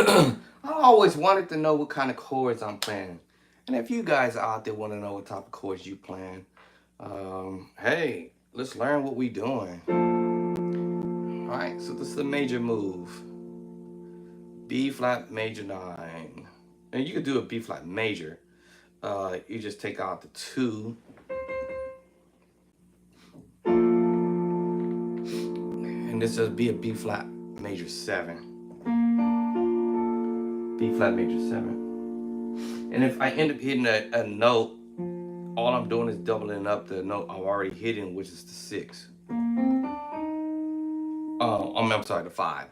I always wanted to know what kind of chords I'm playing. And if you guys out there want to know what type of chords you playing, hey, let's learn what we doing. All right, so this is a major move. B flat major 9. And you could do a B flat major. You just take out the 2. And this will be a B flat major 7. B flat major 7. And if I end up hitting a note, all I'm doing is doubling up the note I'm already hitting, which is the 6. I'm sorry, the 5.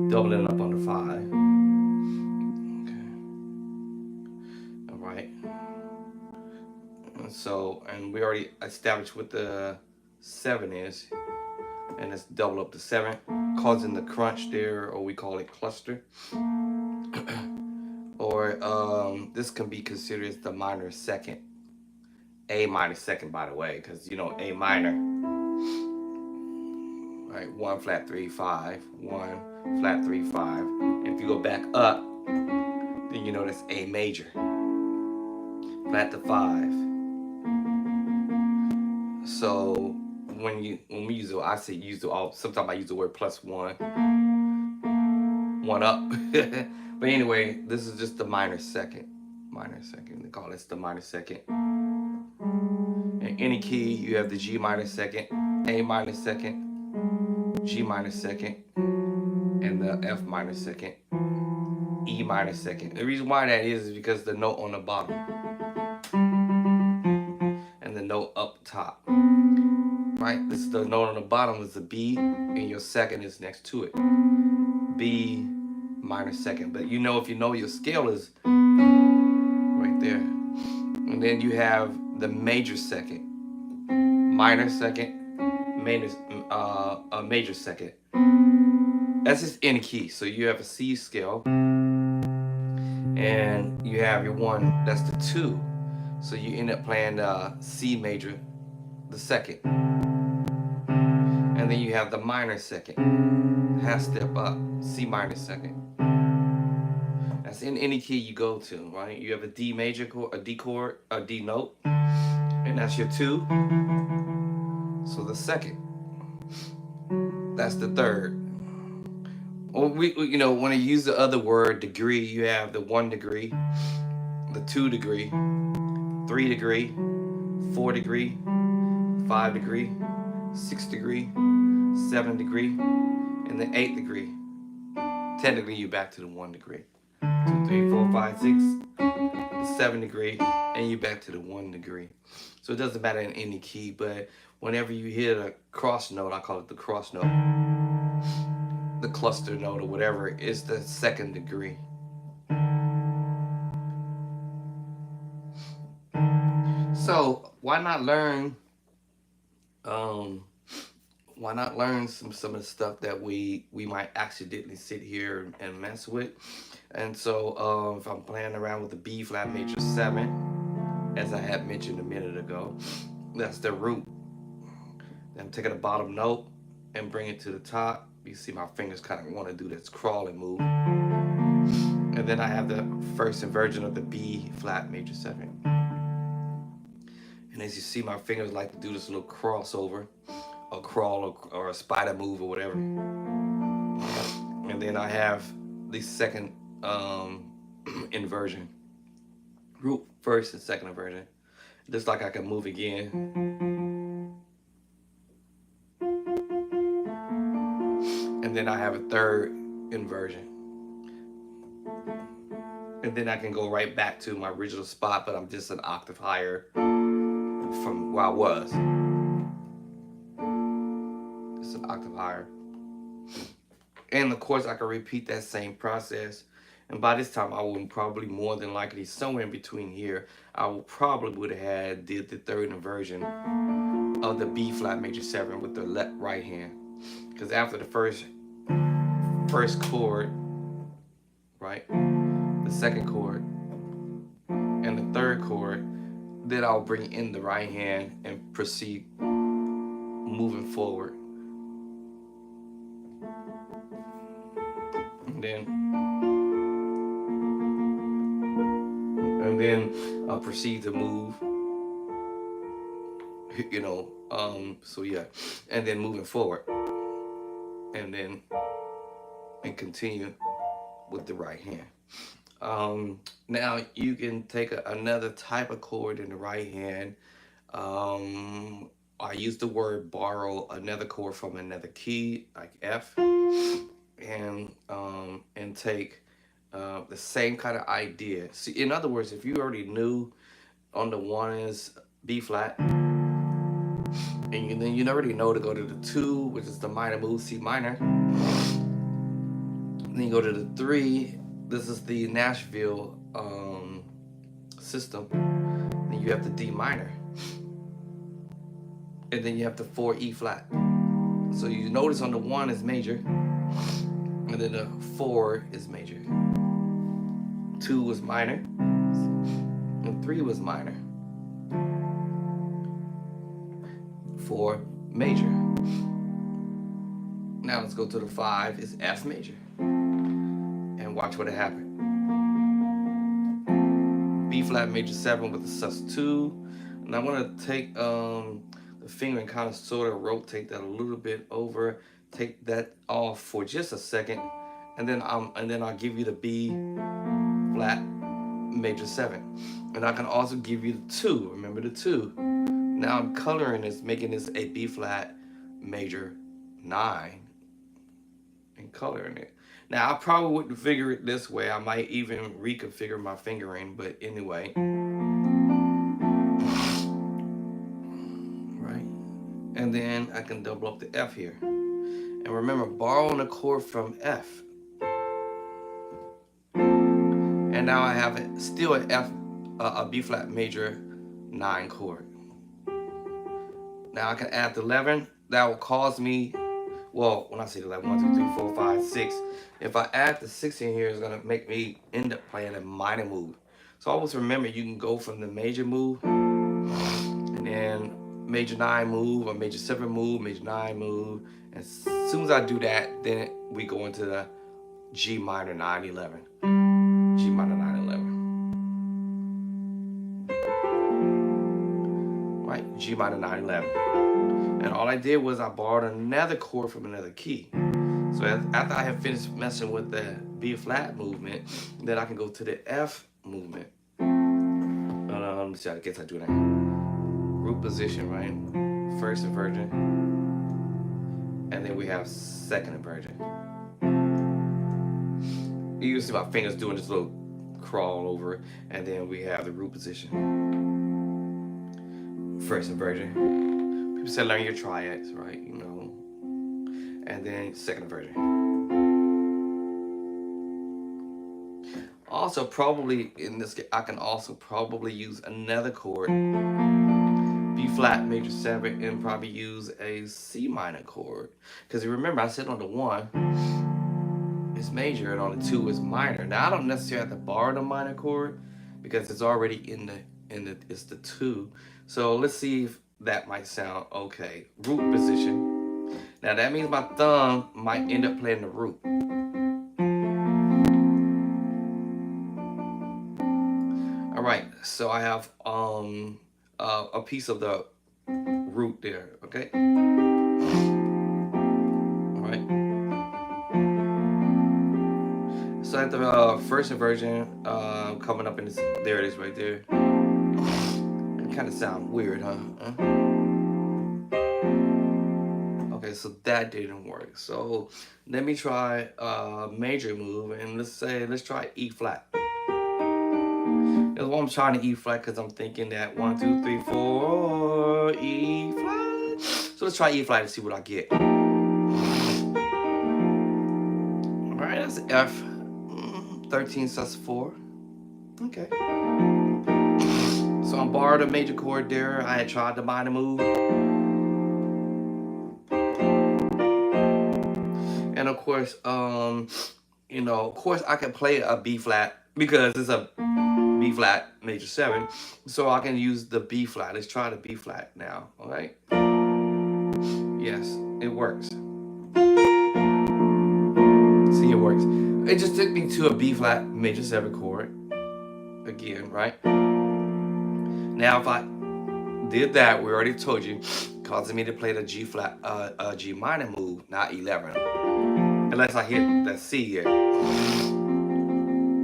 Doubling up on the 5. Okay. All right. And we already established what the 7 is. And let's double up the 7, causing the crunch there, or we call it cluster. Or this can be considered as the minor second. A minor second, by the way, because you know A minor. Right, 1 flat 3 5, 1 flat 3 5. And if you go back up, then you know that's A major. Flat to 5. So when we use it, I say use the all. Sometimes I use the word +1, 1 up. But anyway, this is just the minor second. Minor second. They call this the minor second. In any key, you have the G minor second, A minor second, G minor second, and the F minor second, E minor second. The reason why that is because the note on the bottom and the note up top. Right? This is the note on the bottom is the B, and your second is next to it. B minor second. But you know, if you know your scale is right there. And then you have the major second, minor second, major second. That's just any key. So you have a C scale, and you have your 1. That's the 2. So you end up playing C major, the second, and then you have the minor second, half step up, C minor second. That's in any key you go to, right? You have a D major chord, a D chord, a D note, and that's your 2. So the second, that's the 3rd. Well, you know, when you use the other word degree, you have the 1 degree, the 2 degree, 3 degree, 4 degree, 5 degree, 6 degree, 7 degree, and the 8 degree. Technically, you're back to the 1 degree. 2, 3, 4, 5, 6, the 7 degree, and you're back to the 1 degree. So it doesn't matter in any key, but whenever you hit a cross note, I call it the cross note, the cluster note or whatever, is the 2nd degree. So why not learn some of the stuff that we might accidentally sit here and mess with. And so if I'm playing around with the B flat major 7, as I had mentioned a minute ago, that's the root. Then I'm taking the bottom note and bring it to the top. You see my fingers kind of want to do this crawling move. And then I have the first inversion of the B flat major 7. And as you see, my fingers like to do this little crossover, or crawl, or a spider move, or whatever. And then I have the second inversion, root first and second inversion. Just like I can move again. And then I have a third inversion. And then I can go right back to my original spot, but I'm just an octave higher from where I was. Just an octave higher. And of course, I can repeat that same process. And by this time, I would probably more than likely somewhere in between here, I would have had did the third inversion of the B flat major 7 with the left right hand. Because after the first chord, right, the second chord, and the third chord, then I'll bring in the right hand and proceed moving forward. and then proceed to move, you know. So yeah, and then moving forward, and then and continue with the right hand. Now you can take another type of chord in the right hand. I use the word borrow another chord from another key like F, and take the same kind of idea. See, in other words, if you already knew on the one is B flat, and then you already know to go to the two, which is the minor move, C minor. Then you go to the three. This is the Nashville system. Then you have the D minor, and then you have the 4 E flat. So you notice on the one is major, and then the 4 is major. 2 was minor, and 3 was minor. 4 major. Now let's go to the 5 is F major, and watch what happened. B flat major 7 with the sus2, and I want to take the finger and kind of sort of rotate that a little bit over, take that off for just a second, and then I'll give you the B flat major 7, and I can also give you the 2. Remember the 2. Now I'm coloring this, making this a B flat major 9, and coloring it. Now I probably wouldn't figure it this way. I might even reconfigure my fingering, but anyway. Right, and then I can double up the F here. And remember, borrowing a chord from F. And now I have still an F, a B flat major 9 chord. Now I can add the 11. That will cause me, well, when I say 11, 1, 2, 3, 4, 5, 6. If I add the 6 in here, it's gonna make me end up playing a minor move. So always remember, you can go from the major move, and then major 9 move, or major 7 move, major 9 move. And as soon as I do that, then we go into the G minor 9, 11. G minor 9, 11. Right, G minor 9, 11. And all I did was I borrowed another chord from another key. So after I have finished messing with the B flat movement, then I can go to the F movement. Let me see, I guess I do that. Root position, right? First inversion. And then we have second inversion. You can see my fingers doing this little crawl over, and then we have the root position. First inversion. People say learn your triads, right? You know. And then second inversion. Also, probably in this, I can also probably use another chord, B flat major 7, and probably use a C minor chord. Because remember, I said on the 1 is major and on the 2 is minor. Now I don't necessarily have to borrow the minor chord because it's already in the it's the 2. So let's see if that might sound okay. Root position. Now that means my thumb might end up playing the root. All right, so I have a piece of the root there, okay? All right. So at the first inversion, coming up in this, there it is right there. It kind of sounds weird, huh? Okay, so that didn't work. So let me try a major move, and let's try E flat. That's why I'm trying to E flat, because I'm thinking that 1, 2, 3, 4, E flat. So let's try E flat and see what I get. All right, that's F. 13 sus 4. Okay. So I borrowed a major chord there. I had tried the minor move. And of course, you know, of course I can play a B flat because it's a B flat major 7. So I can use the B flat. Let's try the B flat now, all right? Yes, it works. See, it works. it just took me to a B flat major 7 chord again, right? Now if I did that, we already told you, causing me to play the G flat, G minor move, not 11. Unless I hit the C here.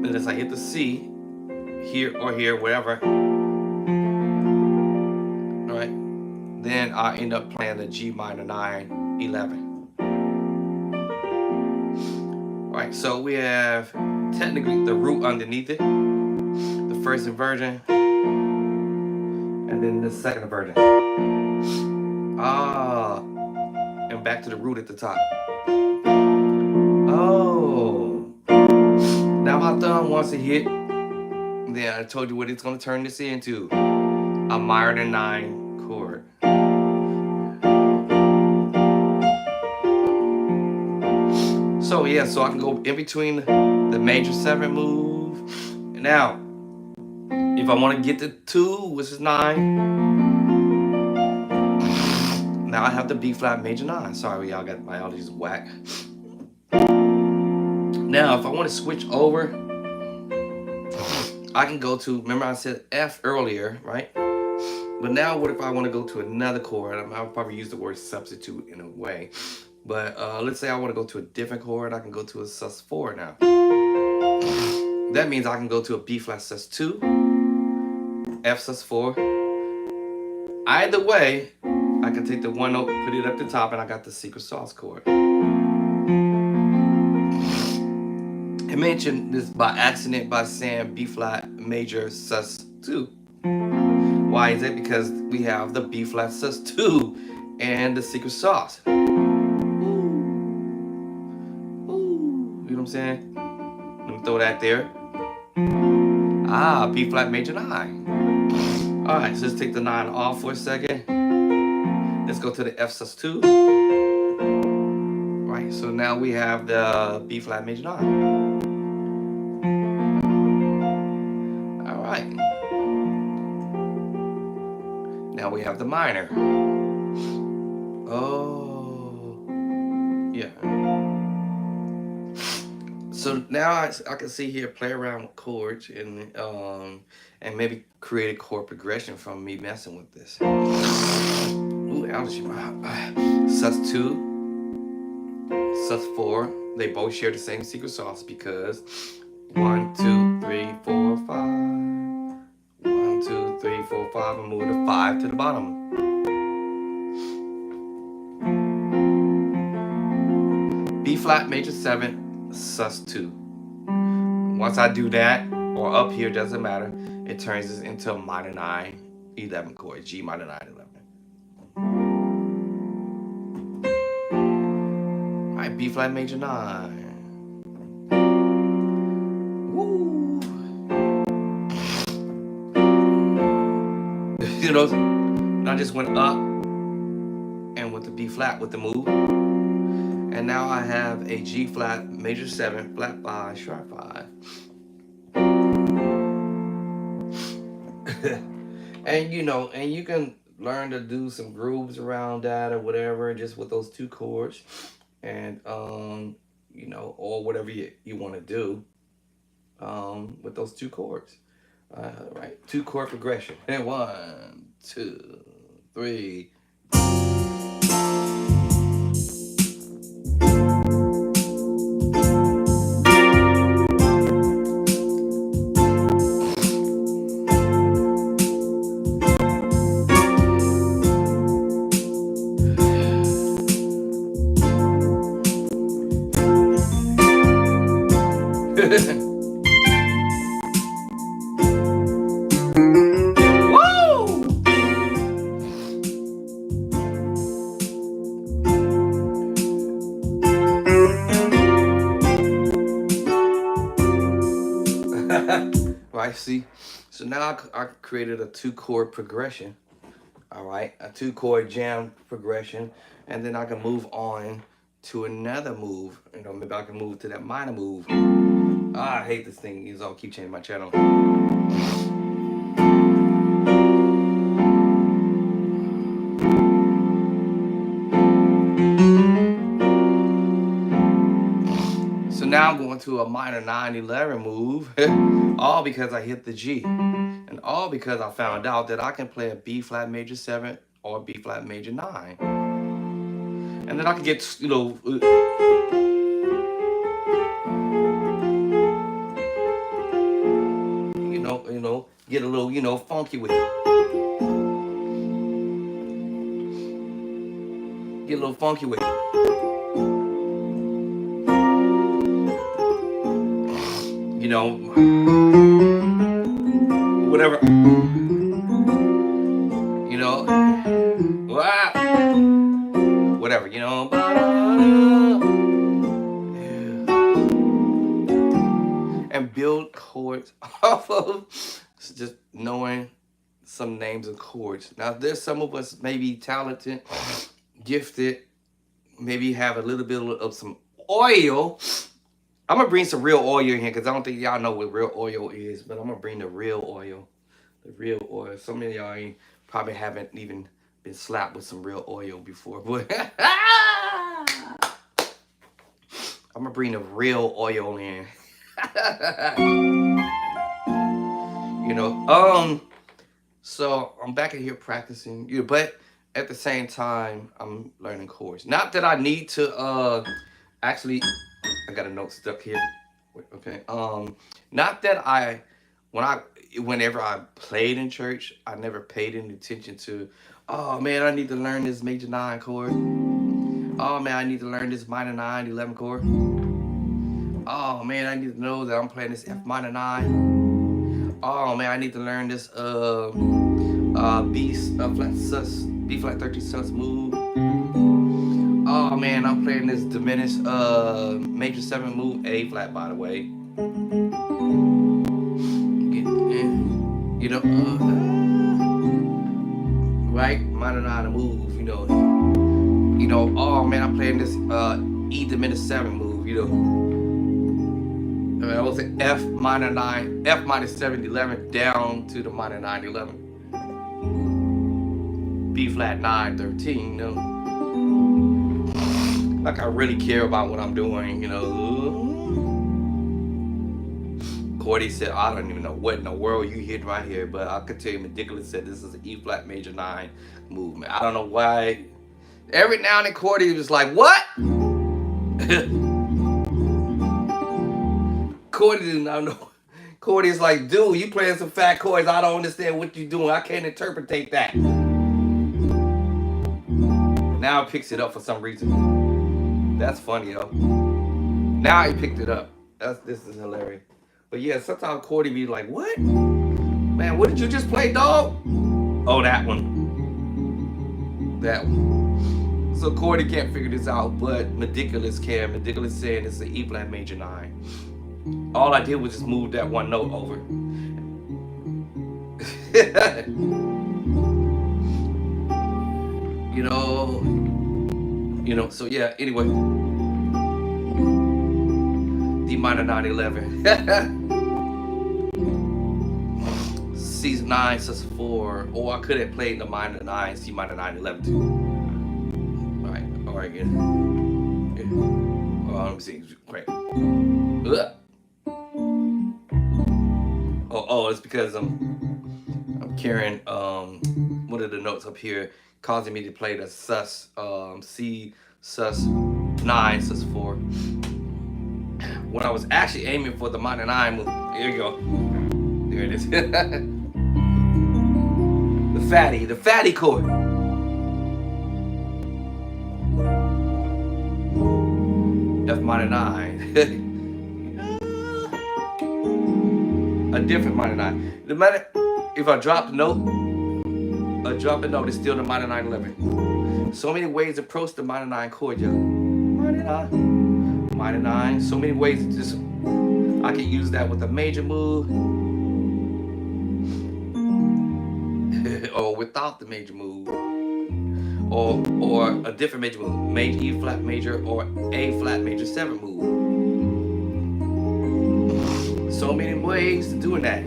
Unless I hit the C here or here, wherever. Right? Then I end up playing the G minor 9, 11. Right, so we have technically the root underneath it, the first inversion, and then the second inversion. And back to the root at the top. Oh, now my thumb wants to hit. Then I told you what it's going to turn this into, a minor 9 chord. So yeah, so I can go in between the major 7 move. Now, if I want to get to 2, which is 9, now I have the B flat major 9. Sorry, y'all, got my allergies whack. Now, if I want to switch over, I can go to, remember I said F earlier, right? But now what if I want to go to another chord? I'll probably use the word substitute in a way. But let's say I want to go to a different chord. I can go to a sus4 now. That means I can go to a B flat sus2, F sus4. Either way, I can take the one note, put it up the top, and I got the secret sauce chord. I mentioned this by accident by saying B flat major sus2. Why is it? Because we have the B flat sus2 and the secret sauce. Ooh. Ooh. You know what I'm saying? Let me throw that there. B flat major 9. Alright, so let's take the 9 off for a second. Let's go to the F sus2. Right, so now we have the B flat major 9. Alright. Now we have the minor. Oh, yeah. So now I can see here, play around with chords and maybe create a chord progression from me messing with this. Ooh, allergy. Sus2, Sus4, they both share the same secret sauce because 1, 2, 3, 4, 5. 1, 2, 3, 4, 5, and move the 5 to the bottom. B flat major 7, sus2. Once I do that, or up here, doesn't matter, it turns this into a minor 9, 11 chord, G minor 9, 11. Alright, B flat major 9. Woo! You know, I just went up and went to B flat with the move. And now I have a G flat major 7, flat 5, sharp 5. And you know, and you can learn to do some grooves around that or whatever, just with those 2 chords. And you know, or whatever you want to do with those 2 chords. Right, 2 chord progression. And 1, 2, 3. Right, see, so now I created a 2 chord progression. All right, a 2 chord jam progression, and then I can move on to another move. You know, maybe I can move to that minor move. I hate this thing. These all keep changing my channel. So now now I'm going to a minor 9/11 move, all because I hit the G, and all because I found out that I can play a B flat major 7 or B flat major 9, and then I can get get a little funky with it, get a little funky with it, whatever, whatever, and build chords off of just knowing some names of chords. Now, there's some of us maybe talented, gifted, maybe have a little bit of some oil. I'm gonna bring some real oil in here because I don't think y'all know what real oil is, but I'm gonna bring the real oil. The real oil. Some of y'all probably haven't even been slapped with some real oil before, but I'm gonna bring the real oil in. So I'm back in here practicing, but at the same time I'm learning chords. Not that I need to actually, I got a note stuck here. Okay. Not that whenever I played in church, I never paid any attention to, oh man, I need to learn this major 9 chord. Oh man, I need to learn this minor 9/11 chord. Oh man, I need to know that I'm playing this F minor 9. Oh man, I need to learn this B flat 13 sus move. Oh man, I'm playing this diminished major 7 move, A flat by the way. Right, minor 9 move. Oh man, I'm playing this E diminished 7 move. I was at F minor 9, F minor 7/11 down to the minor 9/11. B flat 9/13, Like I really care about what I'm doing, Cordy said, I don't even know what in the world you hit right here, but I could tell you Meticulous said this is an E flat major 9 movement. I don't know why. Every now and then Cordy was like, what? Cordy did not know. Cordy's like, dude, you playing some fat chords. I don't understand what you're doing. I can't interpretate that. Now it picks it up for some reason. That's funny, though. Now he picked it up. This is hilarious. But yeah, sometimes Cordy be like, what? Man, what did you just play, dog? Oh, that one. That one. So Cordy can't figure this out, but Meticulous can. Meticulous saying it's an E flat major 9. All I did was just move that one note over. So yeah, anyway. D minor 9/11. C 9 sus 4. Or I could have played the minor 9, C minor 9/11 too. Alright, again. Let me see. Great. Oh, it's because I'm carrying one of the notes up here causing me to play the sus C sus 9 sus 4 when I was actually aiming for the minor 9 move. There you go. There it is. the fatty chord. F minor 9. A different minor 9. The minor, if I drop the note, drop the note is still the minor 9/11. So many ways to approach the minor 9 chord, yo. Minor 9. So many ways to just, I can use that with a major move. Or without the major move. Or a different major move. Major E flat major or A flat major 7 move. So many ways to doing that.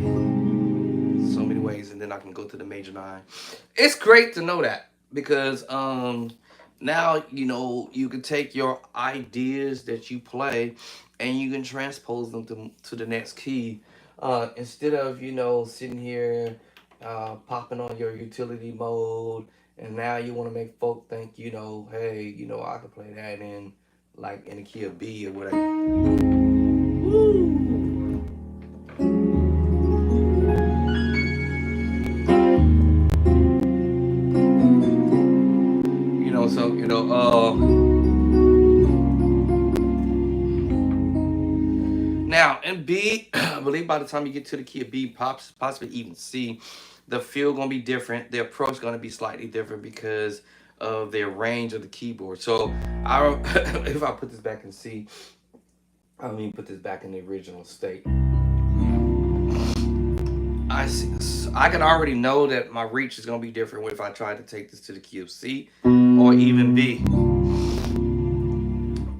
So many ways, and then I can go to the major 9. It's great to know that because now you can take your ideas that you play and you can transpose them to the next key, instead of sitting here popping on your utility mode, and now you want to make folk think hey, I can play that in like in the key of B or whatever. Woo! So now in B, I believe by the time you get to the key of B, possibly even C, the feel gonna be different. The approach gonna be slightly different because of their range of the keyboard. So if I put this back in C, I mean put this back in the original state. I can already know that my reach is gonna be different if I try to take this to the key of C or even B.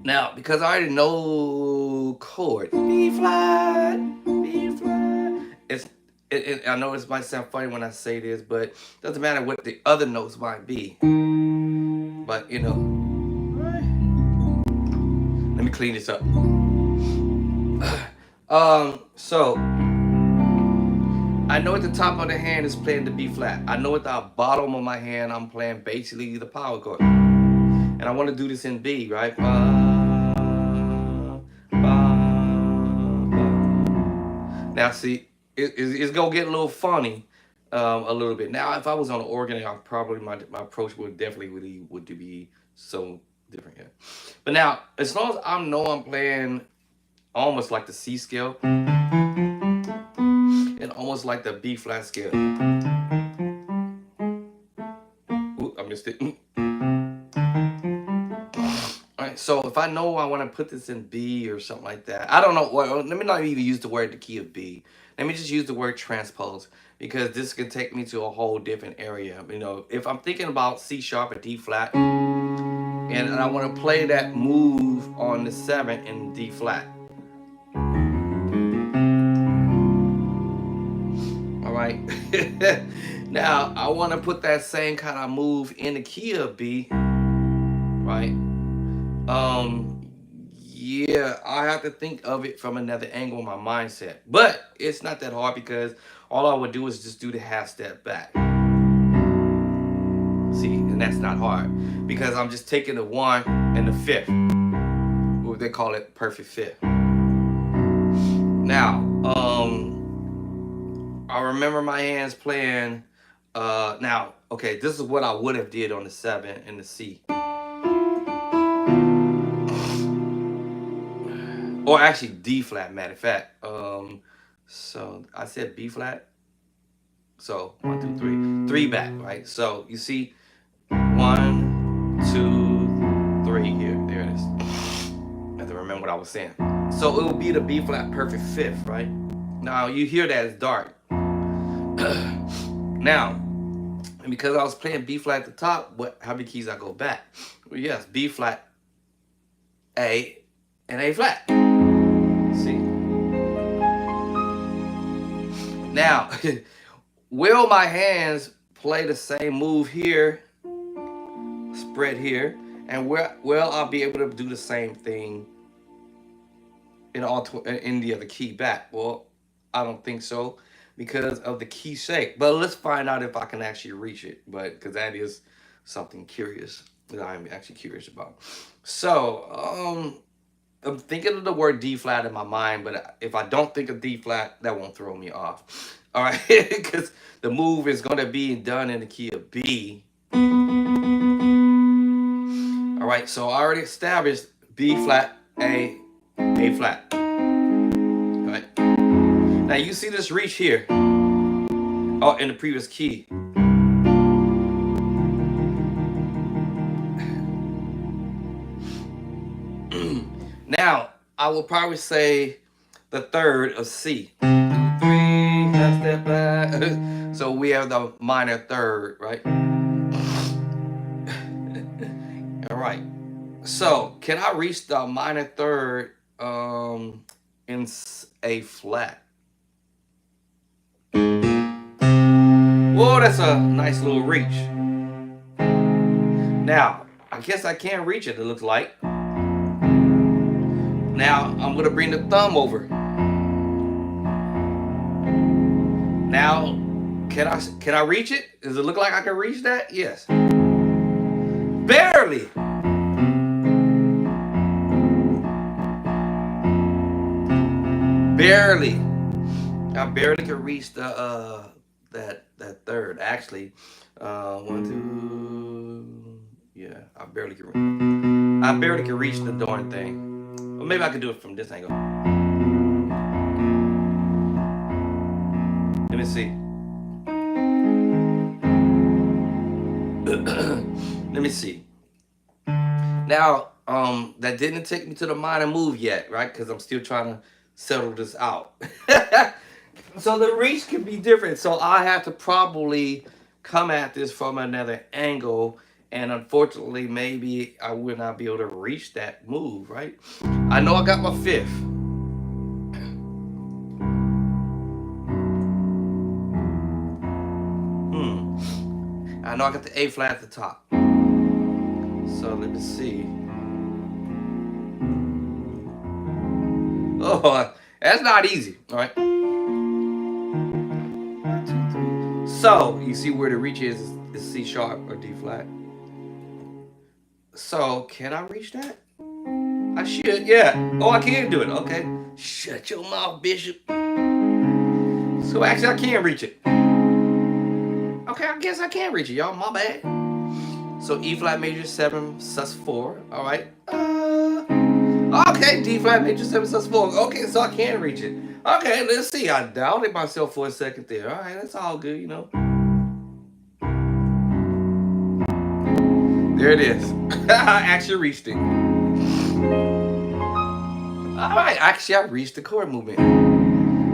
Now, because I already know chord B flat, B flat. I know it might sound funny when I say this, but it doesn't matter what the other notes might be. But let me clean this up. So I know at the top of the hand is playing the B flat. I know at the bottom of my hand I'm playing basically the power chord, and I want to do this in B, right? Now see, it's gonna get a little funny, a little bit. Now, if I was on the organ, I probably my approach would definitely would be so different. Yeah. But now, as long as I know I'm playing almost like the C scale and almost like the B flat scale. Ooh, I missed it. Alright, so if I know I want to put this in B or something like that, I don't know. Well, let me not even use the word the key of B. Let me just use the word transpose, because this can take me to a whole different area. If I'm thinking about C sharp or D flat, and I want to play that move on the 7 in D flat. All right. Now I want to put that same kind of move in the key of B, right? Yeah, I have to think of it from another angle in my mindset, but it's not that hard because all I would do is just do the half step back. See, and that's not hard because I'm just taking the 1 and the 5th. What they call it, perfect 5th. Now, I remember my hands playing. Now, okay, this is what I would have did on the 7 and the C. Or actually D flat, matter of fact. So I said B flat. So 1, 2, 3. 3 back, right? So you see 1, 2, 3 here. There it is. I have to remember what I was saying. So it will be the B flat perfect 5th, right? Now you hear that it's dark. Now, because I was playing B flat at the top, how many keys I go back? Well, yes, B flat, A, and A flat. See? Now, will my hands play the same move here, spread here, and will I be able to do the same thing in the other key back? Well, I don't think so because of the key shape. But let's find out if I can actually reach it. But because that is something curious that I'm actually curious about. So, I'm thinking of the word D flat in my mind, but if I don't think of D flat, that won't throw me off. All right, because the move is going to be done in the key of B. All right, so I already established B flat, A flat. All right. Now you see this reach here. Oh, in the previous key. Now, I will probably say the 3rd of C. 2, 3, half step back. So we have the minor 3rd, right? All right. So can I reach the minor 3rd in A flat? Whoa, that's a nice little reach. Now, I guess I can't reach it looks like. Now I'm gonna bring the thumb over. Now, can I reach it? Does it look like I can reach that? Yes. Barely. Barely. I barely can reach the that third. Actually, 1, 2. Yeah, I barely can reach the darn thing. Or maybe I could do it from this angle. Let me see. Let me see. Now, that didn't take me to the minor move yet, right? Because I'm still trying to settle this out. So the reach can be different. So I have to probably come at this from another angle. And unfortunately, maybe I would not be able to reach that move, right? I know I got my fifth. I know I got the A flat at the top. So let me see. Oh, that's not easy, all right? So you see where the reach is C sharp or D flat. So can I reach that? I should, yeah. Oh, I can do it. Okay. Shut your mouth, Bishop. So actually, I can reach it. Okay, I guess I can reach it, y'all. My bad. So E flat major 7 sus 4. All right. Okay, D flat major 7 sus 4. Okay, so I can reach it. Okay, let's see. I doubted myself for a second there. All right, that's all good, you know. There it is. I actually reached it. All right, actually, I reached the chord movement.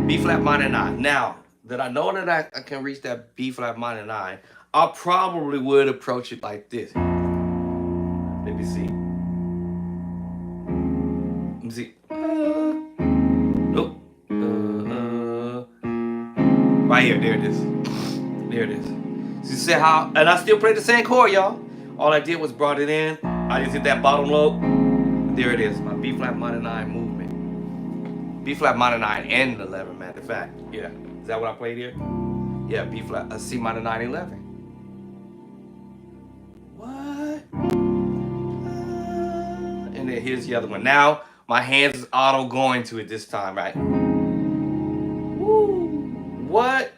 B flat minor 9. Now that I know that I can reach that B flat minor 9, I probably would approach it like this. Let me see. Let me see. Nope. Right here. There it is. There it is. So you see how? And I still play the same chord, y'all. All I did was brought it in. I just hit that bottom lobe. There it is. My B flat minor 9 movement. B flat minor 9 and 11, matter of fact. Yeah. Is that what I played here? Yeah, B flat, C minor 9, 11. What? And then here's the other one. Now, my hands is auto going to it this time, right? Woo. What?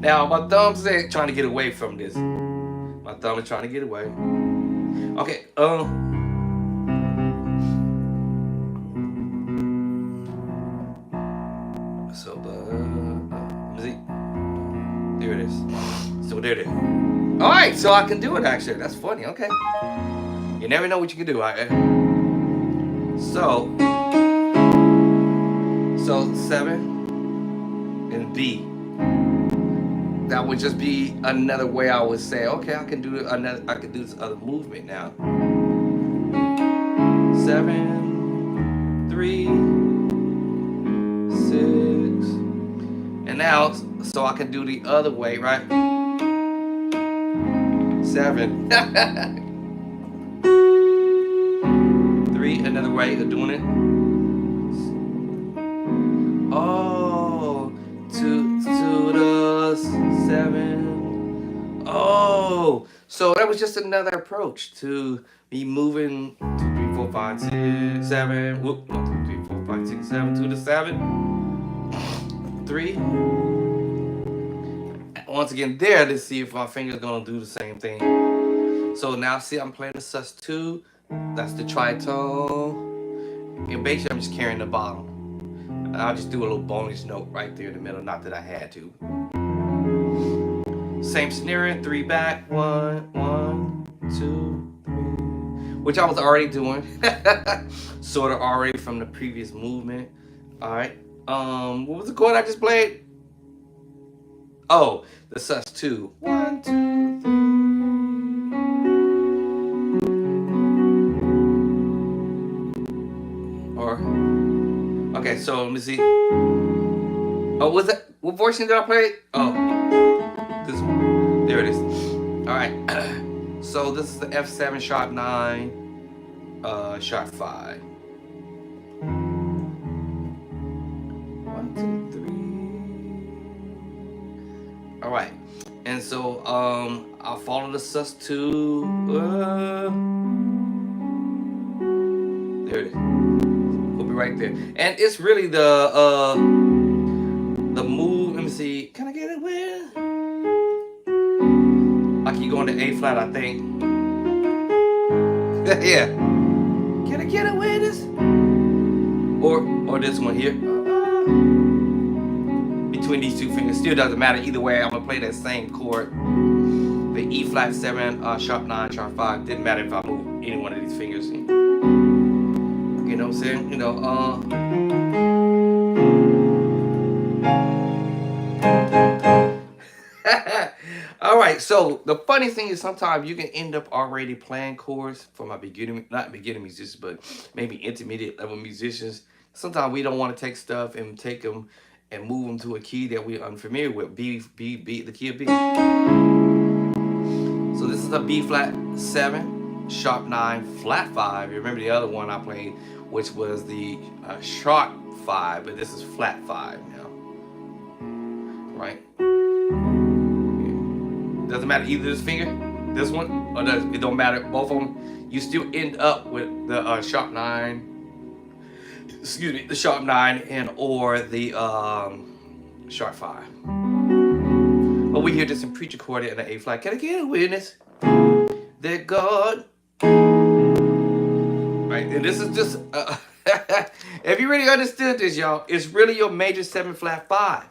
Now, my thumb's trying to get away from this. My thumb is trying to get away. Okay, so see, there it is. So there it is. All right, so I can do it actually. That's funny. Okay, you never know what you can do. Right? So 7 and B. That would just be another way I would say, okay, I can do another. I can do this other movement now. 7, 3, 6, and now so I can do the other way, right? 7, 3, another way of doing it. Oh, to the 7. Oh, so that was just another approach to me moving 2, 3, 4, 5, 6, 7. Whoop, 1, 2, 3, 4, 5, 6, 7 to the 7. 3. Once again, there to see if my finger's gonna do the same thing. So now, see, I'm playing the sus2. That's the tritone, and basically I'm just carrying the bottom. I'll just do a little bonus note right there in the middle, not that I had to. Same scenario, 3 back, 1, 1, 2, 3, which I was already doing, sort of already from the previous movement. All right, what was the chord I just played? Oh, the sus2. 1, 2, 3. Or okay, so let me see. Oh, was that what voicing did I play? Oh, this one. There it is. All right. So this is the F7 sharp 9. sharp 5. 1, 2, 3. All right, and so I'll follow the sus2. There it is. We'll be right there, and it's really the move. Let me see. Can I get it with? I keep going to A flat, I think. Yeah. Can I get it with this? Or this one here. Between these two fingers, still doesn't matter either way. I'm gonna play that same chord. The E flat 7, sharp 9, sharp 5. Didn't matter if I move any one of these fingers. You know what I'm saying? You know, all right, so the funny thing is sometimes you can end up already playing chords for my not beginning musicians, but maybe intermediate level musicians. Sometimes we don't want to take stuff and take them and move them to a key that we're unfamiliar with. B, the key of B. So this is a B flat 7, sharp 9, flat 5. You remember the other one I played, which was the sharp 5, but this is flat 5 now, right? Doesn't matter either this finger, this one, or it don't matter, both of them. You still end up with the sharp 9, excuse me, the sharp 9 and or the sharp 5. But we hear this in preacher chord in the A flat. Can I get a witness that God, right? And this is just, if you really understood this, y'all, it's really your major 7 flat 5.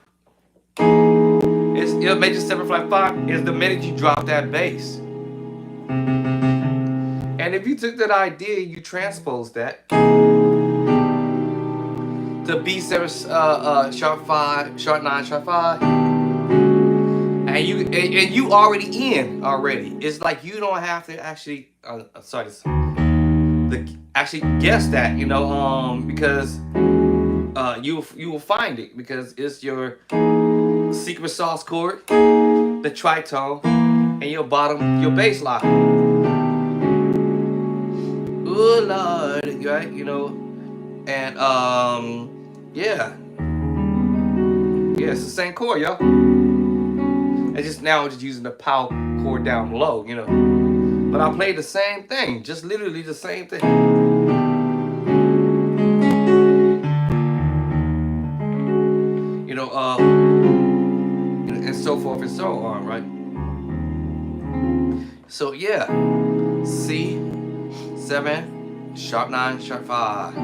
It's your major 7 flat 5 is the minute you drop that bass. And if you took that idea, you transpose that to B7 sharp 5, sharp 9, sharp 5, and you already in already. It's like you don't have to actually actually guess that, you know, because you will find it because it's your secret sauce chord, the tritone, and your bottom, your bass line. Oh Lord, right? You know, and yeah, it's the same chord, y'all. And just now, just using the power chord down low, you know. But I played the same thing, just literally the same thing. You know, and so forth and so on, right? So yeah, C, 7, sharp 9, sharp 5.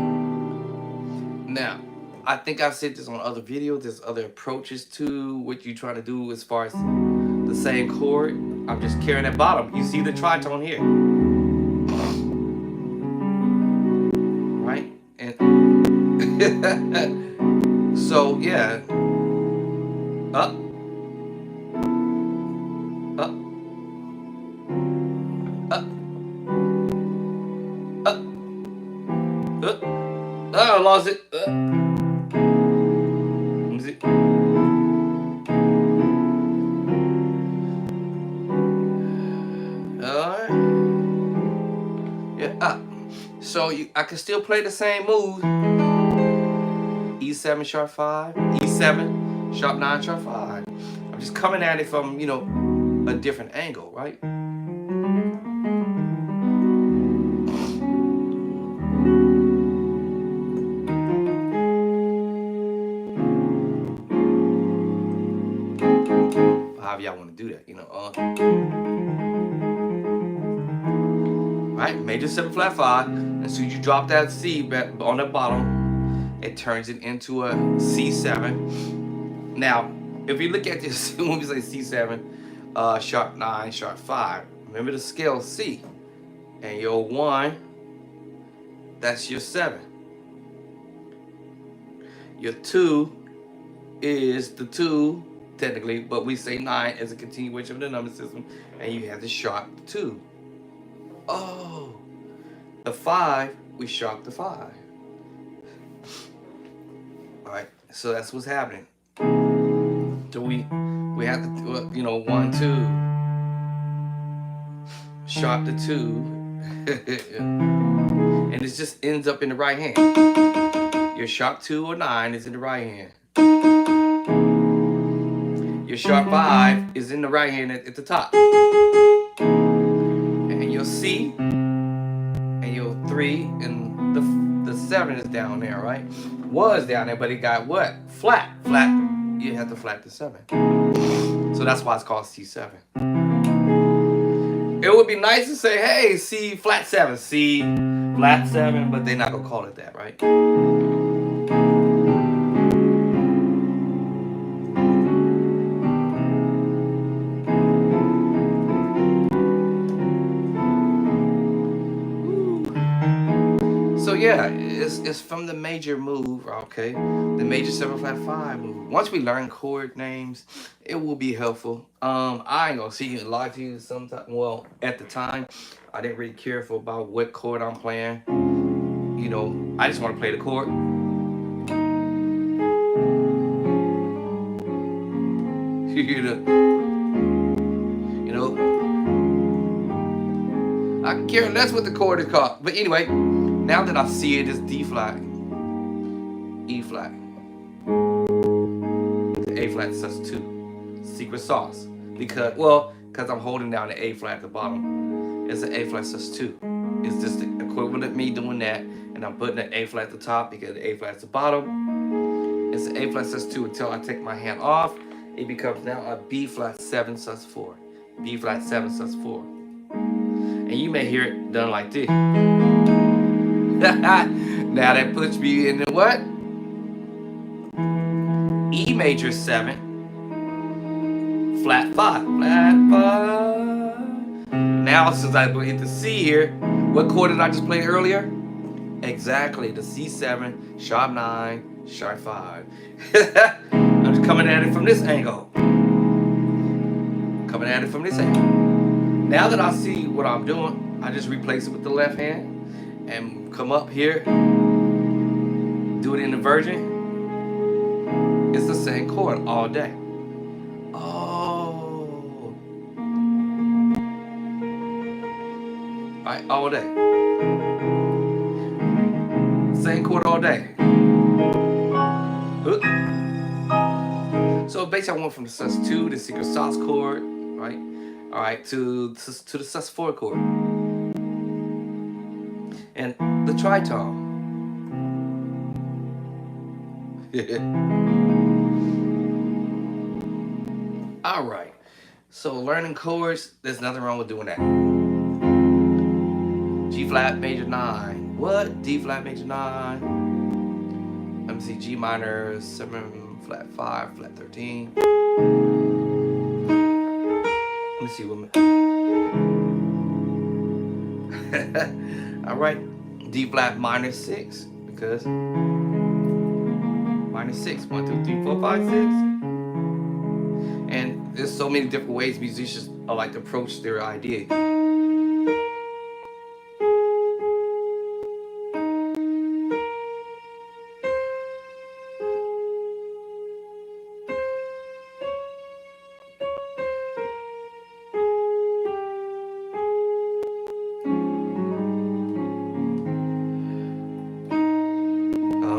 Now, I think I've said this on other videos. There's other approaches to what you're trying to do as far as the same chord. I'm just carrying that bottom. You see the tritone here, right? And so yeah, up, up, up, up, up. Oh, I lost it. Let me see. Alright. Yeah, up. So I can still play the same move. E7 sharp 5, E7 sharp 9 sharp 5. I'm just coming at it from, you know, a different angle, right? However y'all want to do that, you know. Right, major 7 flat 5. As soon as you drop that C back on the bottom, it turns it into a C7. Now, if you look at this, when we say C7, sharp 9, sharp 5, remember the scale C, and your 1, that's your 7. Your 2 is the 2. Technically, but we say 9 as a continuation of the number system, and you have the sharp 2. Oh, the 5, we sharp the 5. All right, so that's what's happening. So we have to, you know, 1, 2, sharp the 2, and it just ends up in the right hand. Your sharp 2 or 9 is in the right hand. Your sharp 5 is in the right hand at the top. And your C and your 3 and the 7 is down there, right? Was down there, but it got what? Flat. Flat. You have to flat the 7. So that's why it's called C7. It would be nice to say, hey, C flat 7, C flat 7, but they're not gonna call it that, right? So yeah, it's from the major move, okay? The major 7 flat 5 move. Once we learn chord names, it will be helpful. I ain't gonna see you lie to you sometime. Well, at the time, I didn't really care for about what chord I'm playing. You know, I just want to play the chord. You know, I care less what the chord is called. But anyway, now that I see it, it's D flat, E flat, A flat sus2, secret sauce. Because I'm holding down the A flat at the bottom. It's an A flat sus2. It's just the equivalent of me doing that, and I'm putting an A flat at the top because the A flat is the bottom. It's an A flat sus2 until I take my hand off. It becomes now a B flat 7 sus4. B flat 7 sus4. And you may hear it done like this. Now that puts me in the what? E major 7, flat 5, flat 5. Now since I hit the C here, what chord did I just play earlier? Exactly, the C7, sharp 9, sharp 5. I'm just coming at it from this angle. Coming at it from this angle. Now that I see what I'm doing, I just replace it with the left hand and come up here, do it in inversion. It's the same chord all day. Oh. Right, all day. Same chord all day. So basically I went from the sus2, the secret sauce chord, right? All right, to the sus4 chord. And the tritone. All right, so learning chords, there's nothing wrong with doing that. G flat major 9. What? D flat major 9. Let me see, G minor 7 flat 5 flat 13. Let me see what. All right, D flat minor 6 because minor 6. 1, 2, 3, 4, 5, 6. And there's so many different ways musicians like to approach their idea.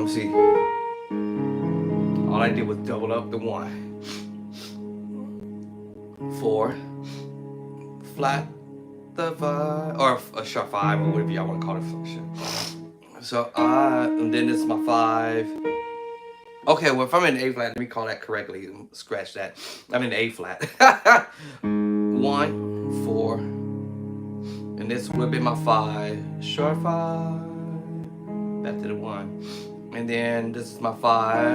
See, all I did was double up the 1. 4, flat the 5, or a sharp 5, or whatever y'all want to call it. So and then this is my 5. Okay, well if I'm in A flat, let me call that correctly. Scratch that. I'm in A flat. 1, 4, and this would be my 5, sharp 5. Back to the 1. And then this is my 5,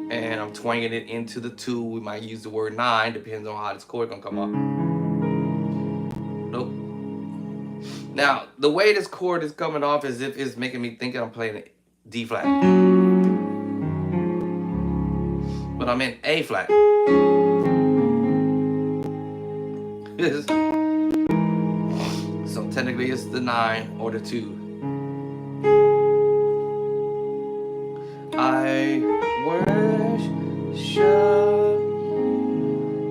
and I'm twanging it into the 2. We might use the word 9, depends on how this chord gonna come up. Nope. Now, the way this chord is coming off is if it's making me think I'm playing a D flat. But I'm in A flat. So technically it's the 9 or the 2. I worship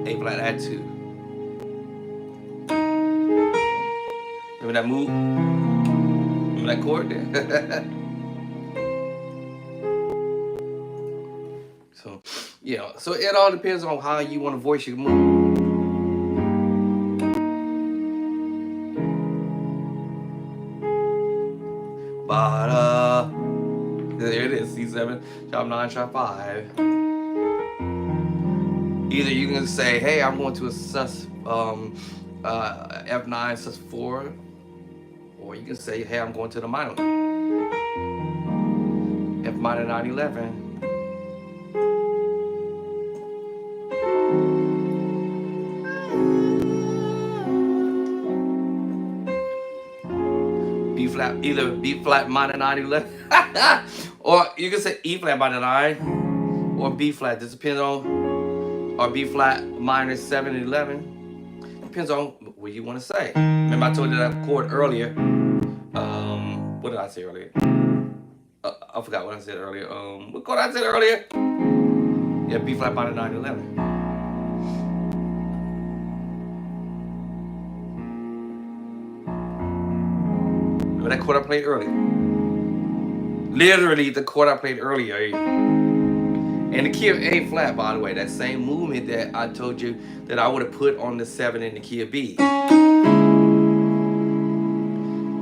A flat at 2. Remember that move? Remember that chord there? So, yeah. So it all depends on how you want to voice your move. Ba-da. There it is. C7, sharp 9, sharp 5. Either you can say, hey, I'm going to a sus F9 sus4, or you can say, hey, I'm going to the minor. F minor 911. B flat, either B flat minor 911, or you can say E flat minor 9, or B flat. This depends on, or B flat minor 7 and 11. Depends on what you want to say. Remember, I told you that chord earlier. What did I say earlier? I forgot what I said earlier. What chord I said earlier? Yeah, B flat minor 911. Remember that chord I played earlier? Literally the chord I played earlier. And the key of A flat, by the way, that same movement that I told you that I would have put on the 7 in the key of B.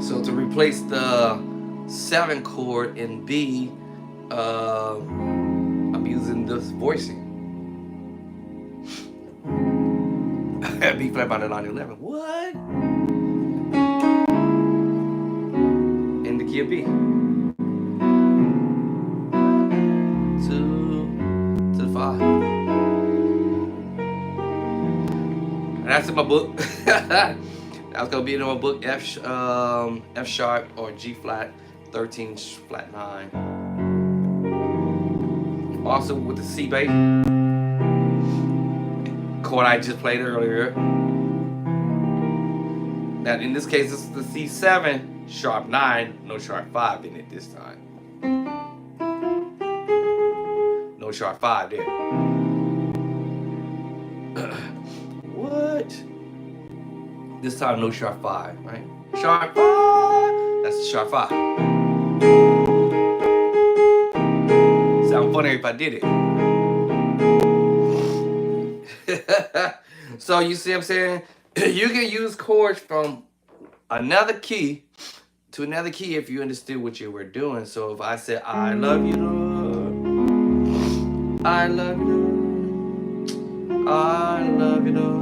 So to replace the 7 chord in B, I'm using this voicing. B flat minor 911. What? In the key of B. To the 5. And that's in my book. That's gonna be in my book. F sharp or G flat 13 flat 9. Also with the C bass chord I just played earlier. Now in this case, this is the C7 sharp 9, no sharp 5 in it this time. No sharp 5 there. What? This time no sharp 5, right? Sharp 5. That's the sharp 5. Sound funny if I did it. So you see what I'm saying? You can use chords from another key to another key if you understood what you were doing. So if I said, I love you, Lord. I love you, Lord. I love you, Lord.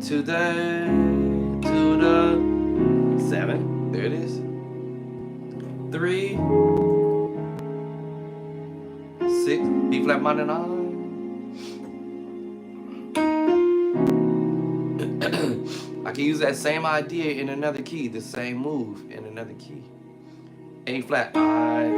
To the 7. There it is. 3, 6, B flat minor 9. I can use that same idea in another key, the same move in another key. A flat, I.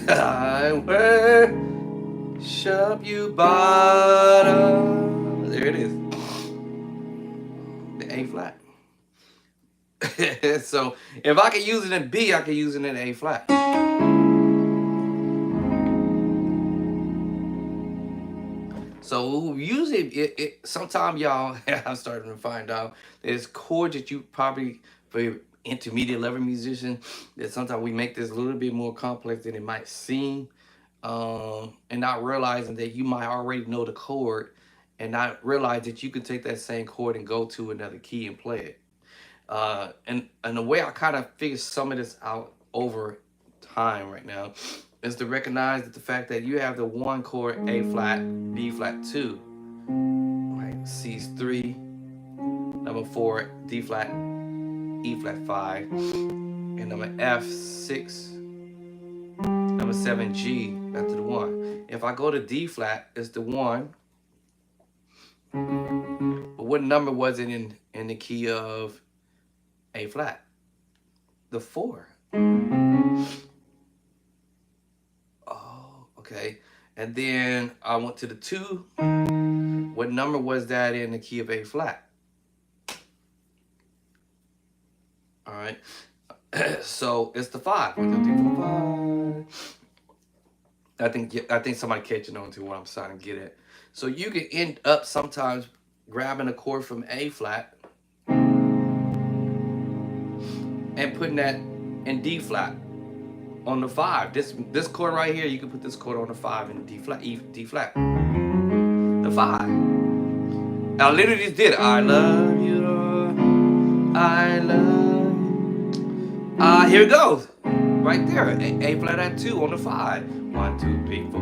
I worship you, bottom. There it is. The A flat. So if I can use it in B, I can use it in A flat. So usually, sometimes y'all, I'm starting to find out there's chords that you probably, for your intermediate level musician, that sometimes we make this a little bit more complex than it might seem, and not realizing that you might already know the chord, and not realize that you can take that same chord and go to another key and play it. And the way I kind of figure some of this out over time right now is to recognize that the fact that you have the 1 chord A flat, B flat 2, right? C's 3, number 4 D flat, E flat 5, and number F 6, number 7 G back to the 1. If I go to D flat, it's the 1. But what number was it in the key of A flat? The 4. Oh, Okay. And then I went to the 2. What number was that in the key of A flat? All right. So it's the 5. 1, 2, 3, 4, 5. I think somebody catching on to what I'm trying to get at. So you can end up sometimes grabbing a chord from A flat and putting that in D flat on the 5. This chord right here, you can put this chord on the 5 in D flat, D flat. The 5. I literally just did it. I love you, Lord. I love you. Here it goes. Right there. A flat at 2 on the 5. 1, 2, 3, 4,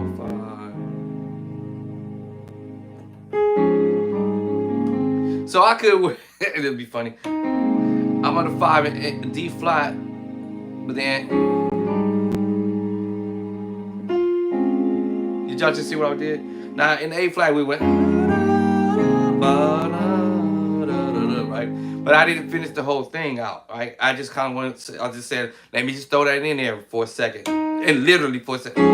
5. So I could, it'd be funny. I'm on the 5 in D flat, but then, did y'all just see what I did? Now in A flat we went, right? But I didn't finish the whole thing out, right? I just kind of wanted to, I just said, let me just throw that in there for a second. And literally for a second.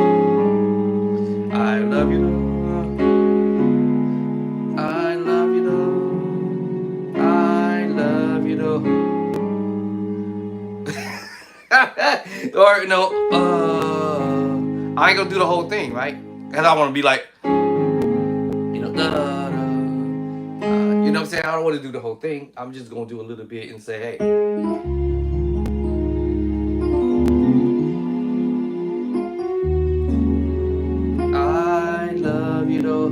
I love you, Lord. I love you, Lord. I love you, Lord. Or, no, I ain't gonna do the whole thing, right? Because I want to be like, you know, you know what I'm saying? I don't want to do the whole thing. I'm just going to do a little bit and say, hey. I love you, though.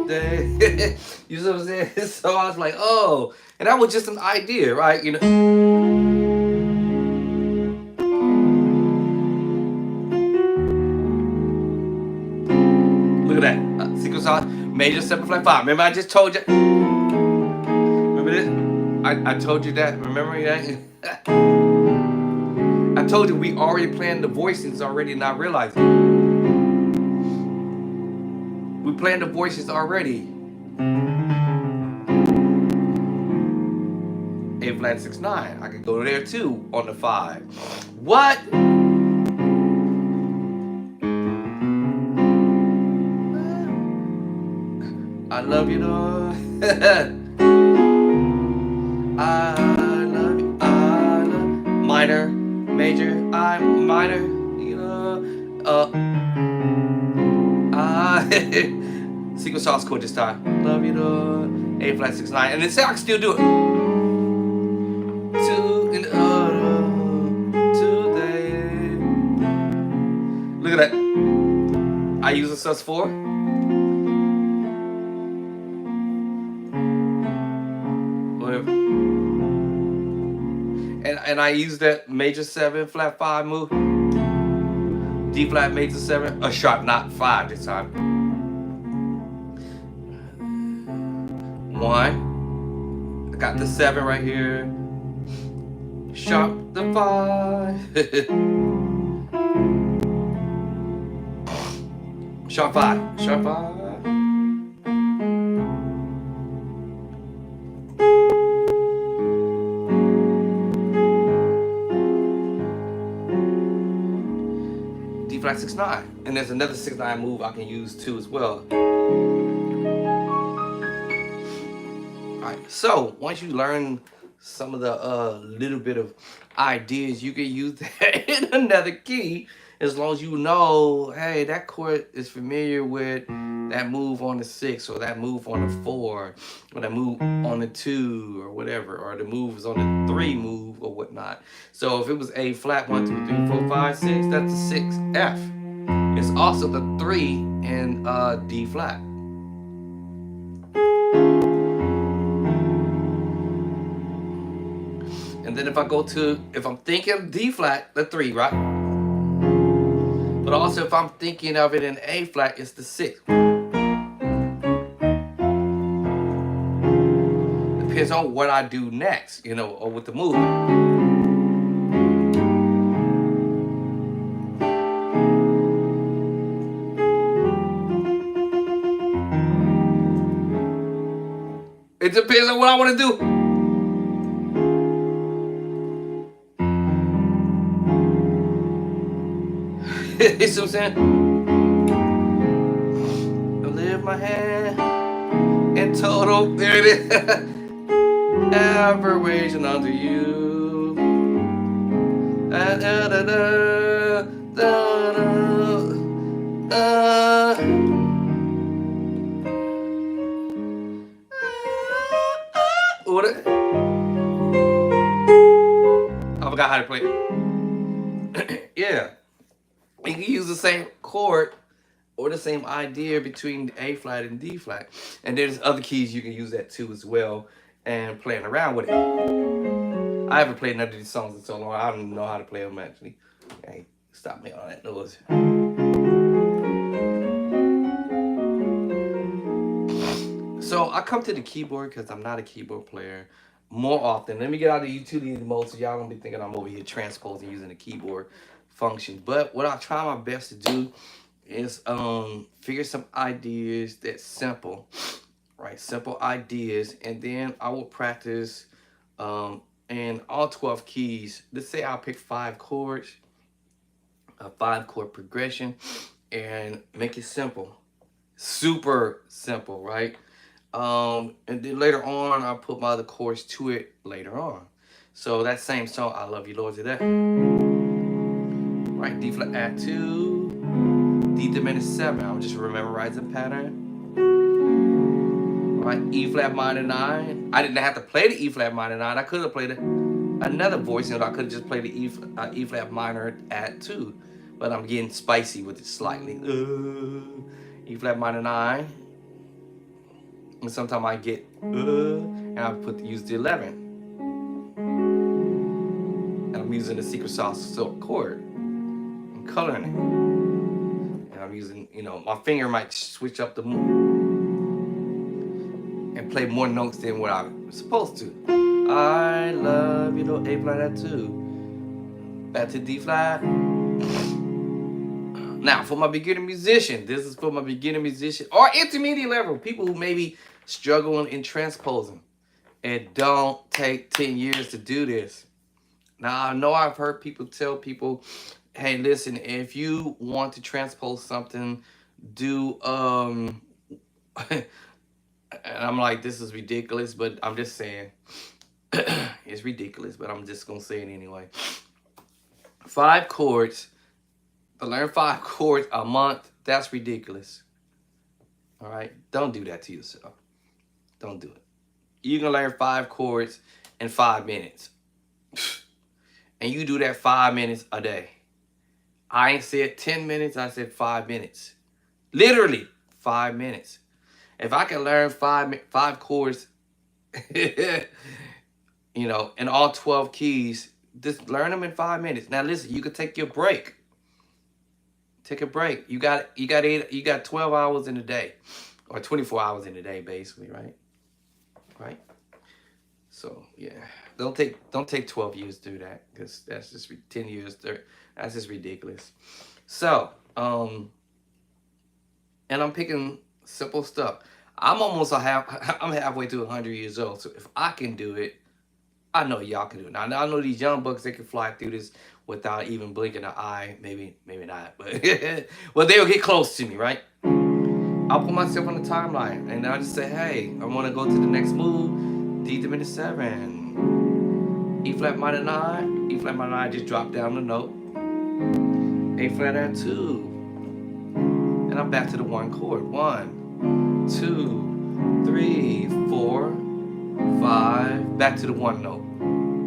Today. You know what I'm saying? So I was like, oh. And that was just an idea, right? You know. Look at that. Sequence sauce, major 7 flat 5. Remember I just told you? Remember this? I told you that. Remember that? I told you we already planned the voicings already, not realizing. We planned the voices already. A flat 6 9. I could go there too on the 5. What? I love you, Lord. I love you. I love minor, major, I minor. You know, sequence sauce chord this time. Love you, Lord. A flat 6 9, and then say I can still do it. 2 in the today. Look at that. I use a sus4. And I use that major 7 flat 5 move. D flat major 7, a sharp not 5 this time. 1. I got the 7 right here. Sharp the 5. Sharp 5. Sharp 5. D flat 6 9. And there's another 6 9 move I can use too as well. Alright, so once you learn some of the little bit of ideas, you can use that in another key, as long as you know, hey, that chord is familiar with that move on the 6, or that move on the 4, or that move on the 2, or whatever, or the move is on the 3 move or whatnot. So if it was A flat 1 2 3 4 5 6, that's the 6 F. It's also the 3 in D flat. And then if I go to, if I'm thinking D flat, the 3, right? But also if I'm thinking of it in A flat, it's the 6. Depends on what I do next, you know, or with the movement. It depends on what I want to do. You see what I'm saying? I lift my hand in total, there it is, aberration unto you. Da, da, da, da, da, what I forgot how to play it. Yeah. You can use the same chord or the same idea between A flat and D flat. And there's other keys you can use that too as well and playing around with it. I haven't played none of these songs in so long. I don't even know how to play them actually. Hey, stop making all that noise. So I come to the keyboard because I'm not a keyboard player more often. Let me get out of the utility mode so y'all don't be thinking I'm over here transposing using the keyboard function. But what I try my best to do is figure some ideas that's simple, right? Simple ideas, and then I will practice in all 12 keys. Let's say I'll pick 5 chords, a 5-chord progression, and make it simple, super simple, right? And then later on, I'll put my other chords to it later on. So that same song, I Love You Lord, to that. Right, D flat add 2, D diminished 7. I'm just memorizing pattern. Right, E flat minor 9. I didn't have to play the E flat minor 9. I could have played another voice note. I could have just played the E flat minor add 2. But I'm getting spicy with it slightly. E flat minor 9. And sometimes I get and I use the 11. And I'm using the secret sauce silk chord and coloring it. And I'm using, my finger might switch up the and play more notes than what I'm supposed to. I love you, A flat at 2. Back to D flat. Now, for my beginner musician, this is for my beginner musician or intermediate level, people who maybe struggling in transposing. It don't take 10 years to do this. Now, I know I've heard people tell people, hey, listen, if you want to transpose something, do, and I'm like, this is ridiculous, but I'm just saying, it's ridiculous, but I'm just going to say it anyway. 5 chords. To learn 5 chords a month, that's ridiculous. All right? Don't do that to yourself. Don't do it. You can learn 5 chords in 5 minutes. And you do that 5 minutes a day. I ain't said 10 minutes, I said 5 minutes. Literally 5 minutes. If I can learn 5 chords, in all 12 keys, just learn them in 5 minutes. Now listen, you can take your break. Take a break. You got 12 hours in a day, or 24 hours in a day, basically, right? Right. So yeah, don't take 12 years to do that, because that's just 10 years. That's just ridiculous. So and I'm picking simple stuff. I'm halfway to 100 years old. So if I can do it, I know y'all can do it. Now I know these young bucks, they can fly through this without even blinking an eye. Maybe not, but well, they'll get close to me, right? I'll put myself on the timeline and I'll just say, hey, I want to go to the next move, D diminished 7, E flat minor 9, E flat minor 9, just drop down the note, A flat add 2, and I'm back to the 1 chord. 1, 2, 3, 4, 5, back to the 1 note,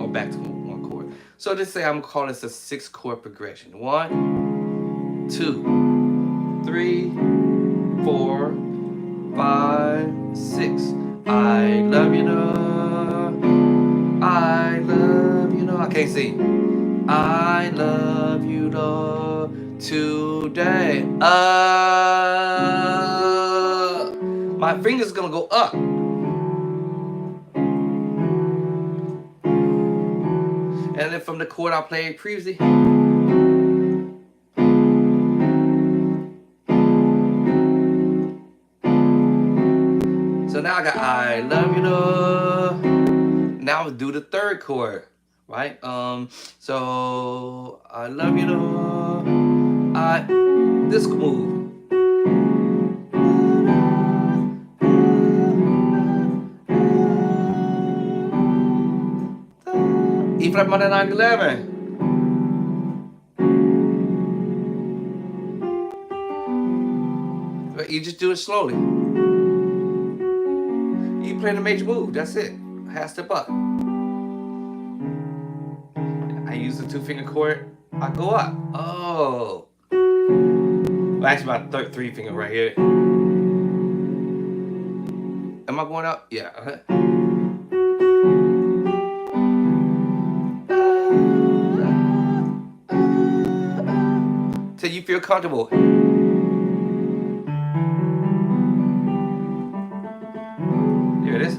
or back to 1 chord. So just say I'm gonna call this a 6-chord progression. 1, 2, 3, 4, 5, 6. I love you, Lord. I love you, Lord. I can't sing. I love you, Lord, today. My finger's gonna go up. And then from the chord I played previously, so now I got I love you, Lord. Now I'll do the 3rd chord, right? So I love you, Lord. This move. E flat minor 9/11. But you just do it slowly. You play the major move. That's it. Half step up. I use the 2-finger chord. I go up. Oh. Well, actually, my 3-finger right here. Am I going up? Yeah. Till you feel comfortable. There it is.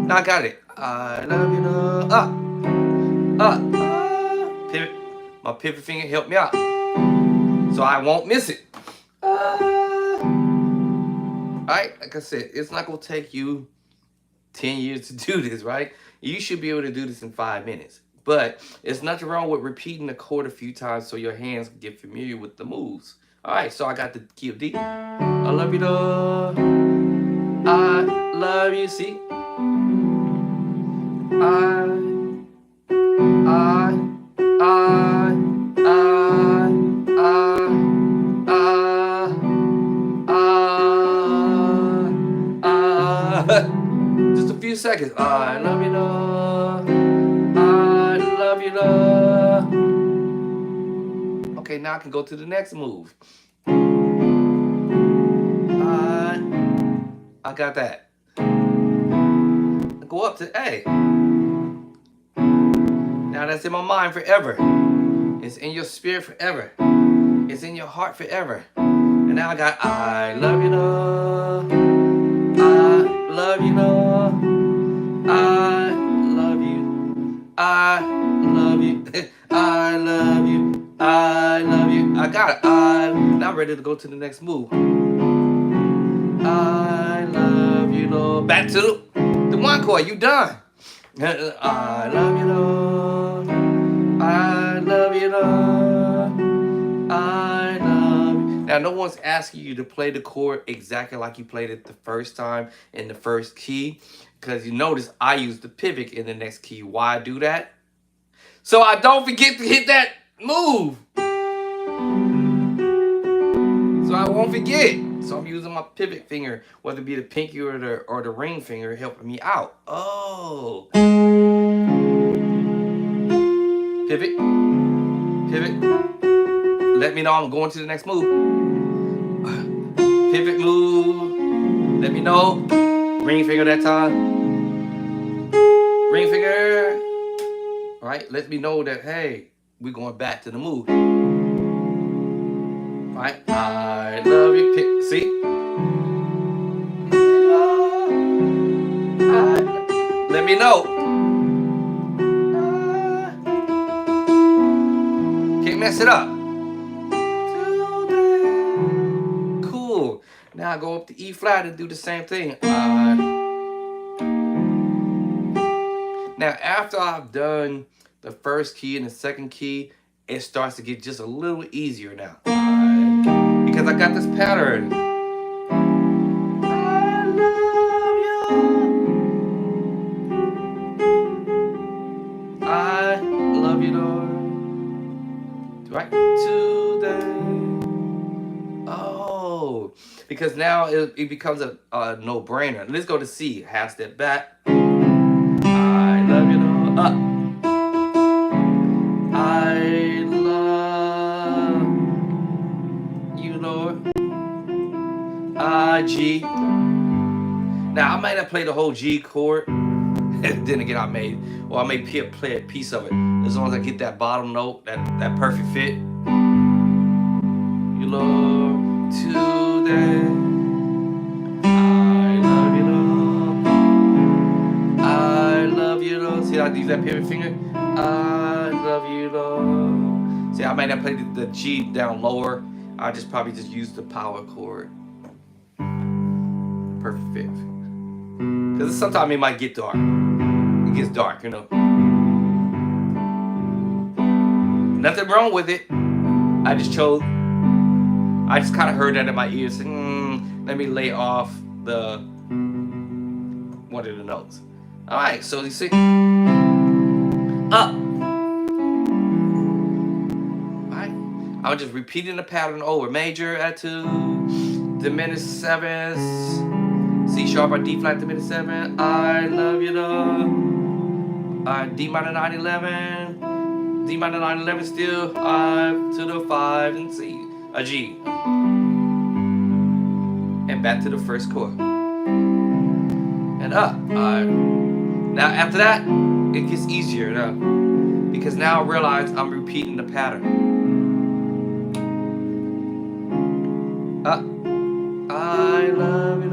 Now I got it. I love you. Pivot. My pivot finger helped me out, so I won't miss it. Alright, like I said, it's not gonna take you 10 years to do this, right? You should be able to do this in 5 minutes. But there's nothing wrong with repeating the chord a few times so your hands can get familiar with the moves. Alright, so I got the key of D. I love you, though. I love you, see? Just a few seconds. I love you, love. I love you, love. Okay, now I can go to the next move. I got that. I go up to A. Now that's in my mind forever. It's in your spirit forever. It's in your heart forever. And now I got I love you, love. I love you, love. I love you. I love you. I love you. I love you. I got it. Now I'm ready to go to the next move. I love you, Lord. Back to the 1 chord. You done. I love you, Lord. I love you, Lord. I love you. Now, no one's asking you to play the chord exactly like you played it the first time in the first key, because you notice I use the pivot in the next key. Why I do that? So I don't forget to hit that move. So I won't forget. So I'm using my pivot finger, whether it be the pinky or the ring finger, helping me out. Oh. Pivot. Pivot. Let me know I'm going to the next move. Pivot move. Let me know. Ring finger that time. Ring finger. All right. Let me know that, hey, we're going back to the move. All right. I love you. See? Let me know. Can't mess it up. Cool. Now I go up to E flat and do the same thing. Now after I've done the first key and the second key, it starts to get just a little easier now. Because I got this pattern. I love you, Lord. Right today. Oh, because now it becomes a no-brainer. Let's go to C. Half step back. I love you, Lord. Up. I love you, Lord. G. Now I might not play the whole G chord. Then again, I may play a piece of it. As long as I get that bottom note, that perfect fit. You Lord, today. I love you, Lord. I love you, Lord. See how I use that pivot finger? I love you, Lord. See, I might not play the G down lower. I probably just use the power chord. Perfect fit. Because sometimes it might get dark. It gets dark, you know. Nothing wrong with it. I just kind of heard that in my ears. Let me lay off the one of the notes. All right, so you see, up. I was just repeating the pattern over. Major at 2, diminished 7, C sharp or D flat diminished 7. I love you, D minor 9 11, D minor 9 11 still. 5 to the 5 and C, a G, and back to the first chord and up. Now after that, it gets easier now because now I realize I'm repeating the pattern. Up. I love you.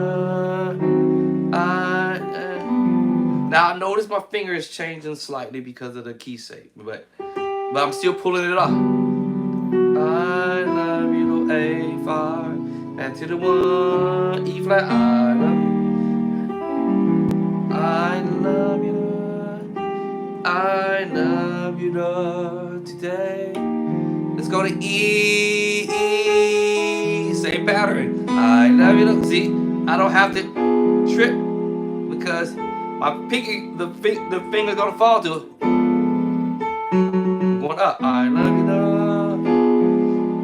Now I notice my finger is changing slightly because of the key shape, but I'm still pulling it off. I love you, A5, and to the 1, E flat. I love you. I love you. I love you today. Let's go to E. Same pattern. I love you. See, I don't have to trip because my pinky, the finger's gonna fall to it. Going up. I love you.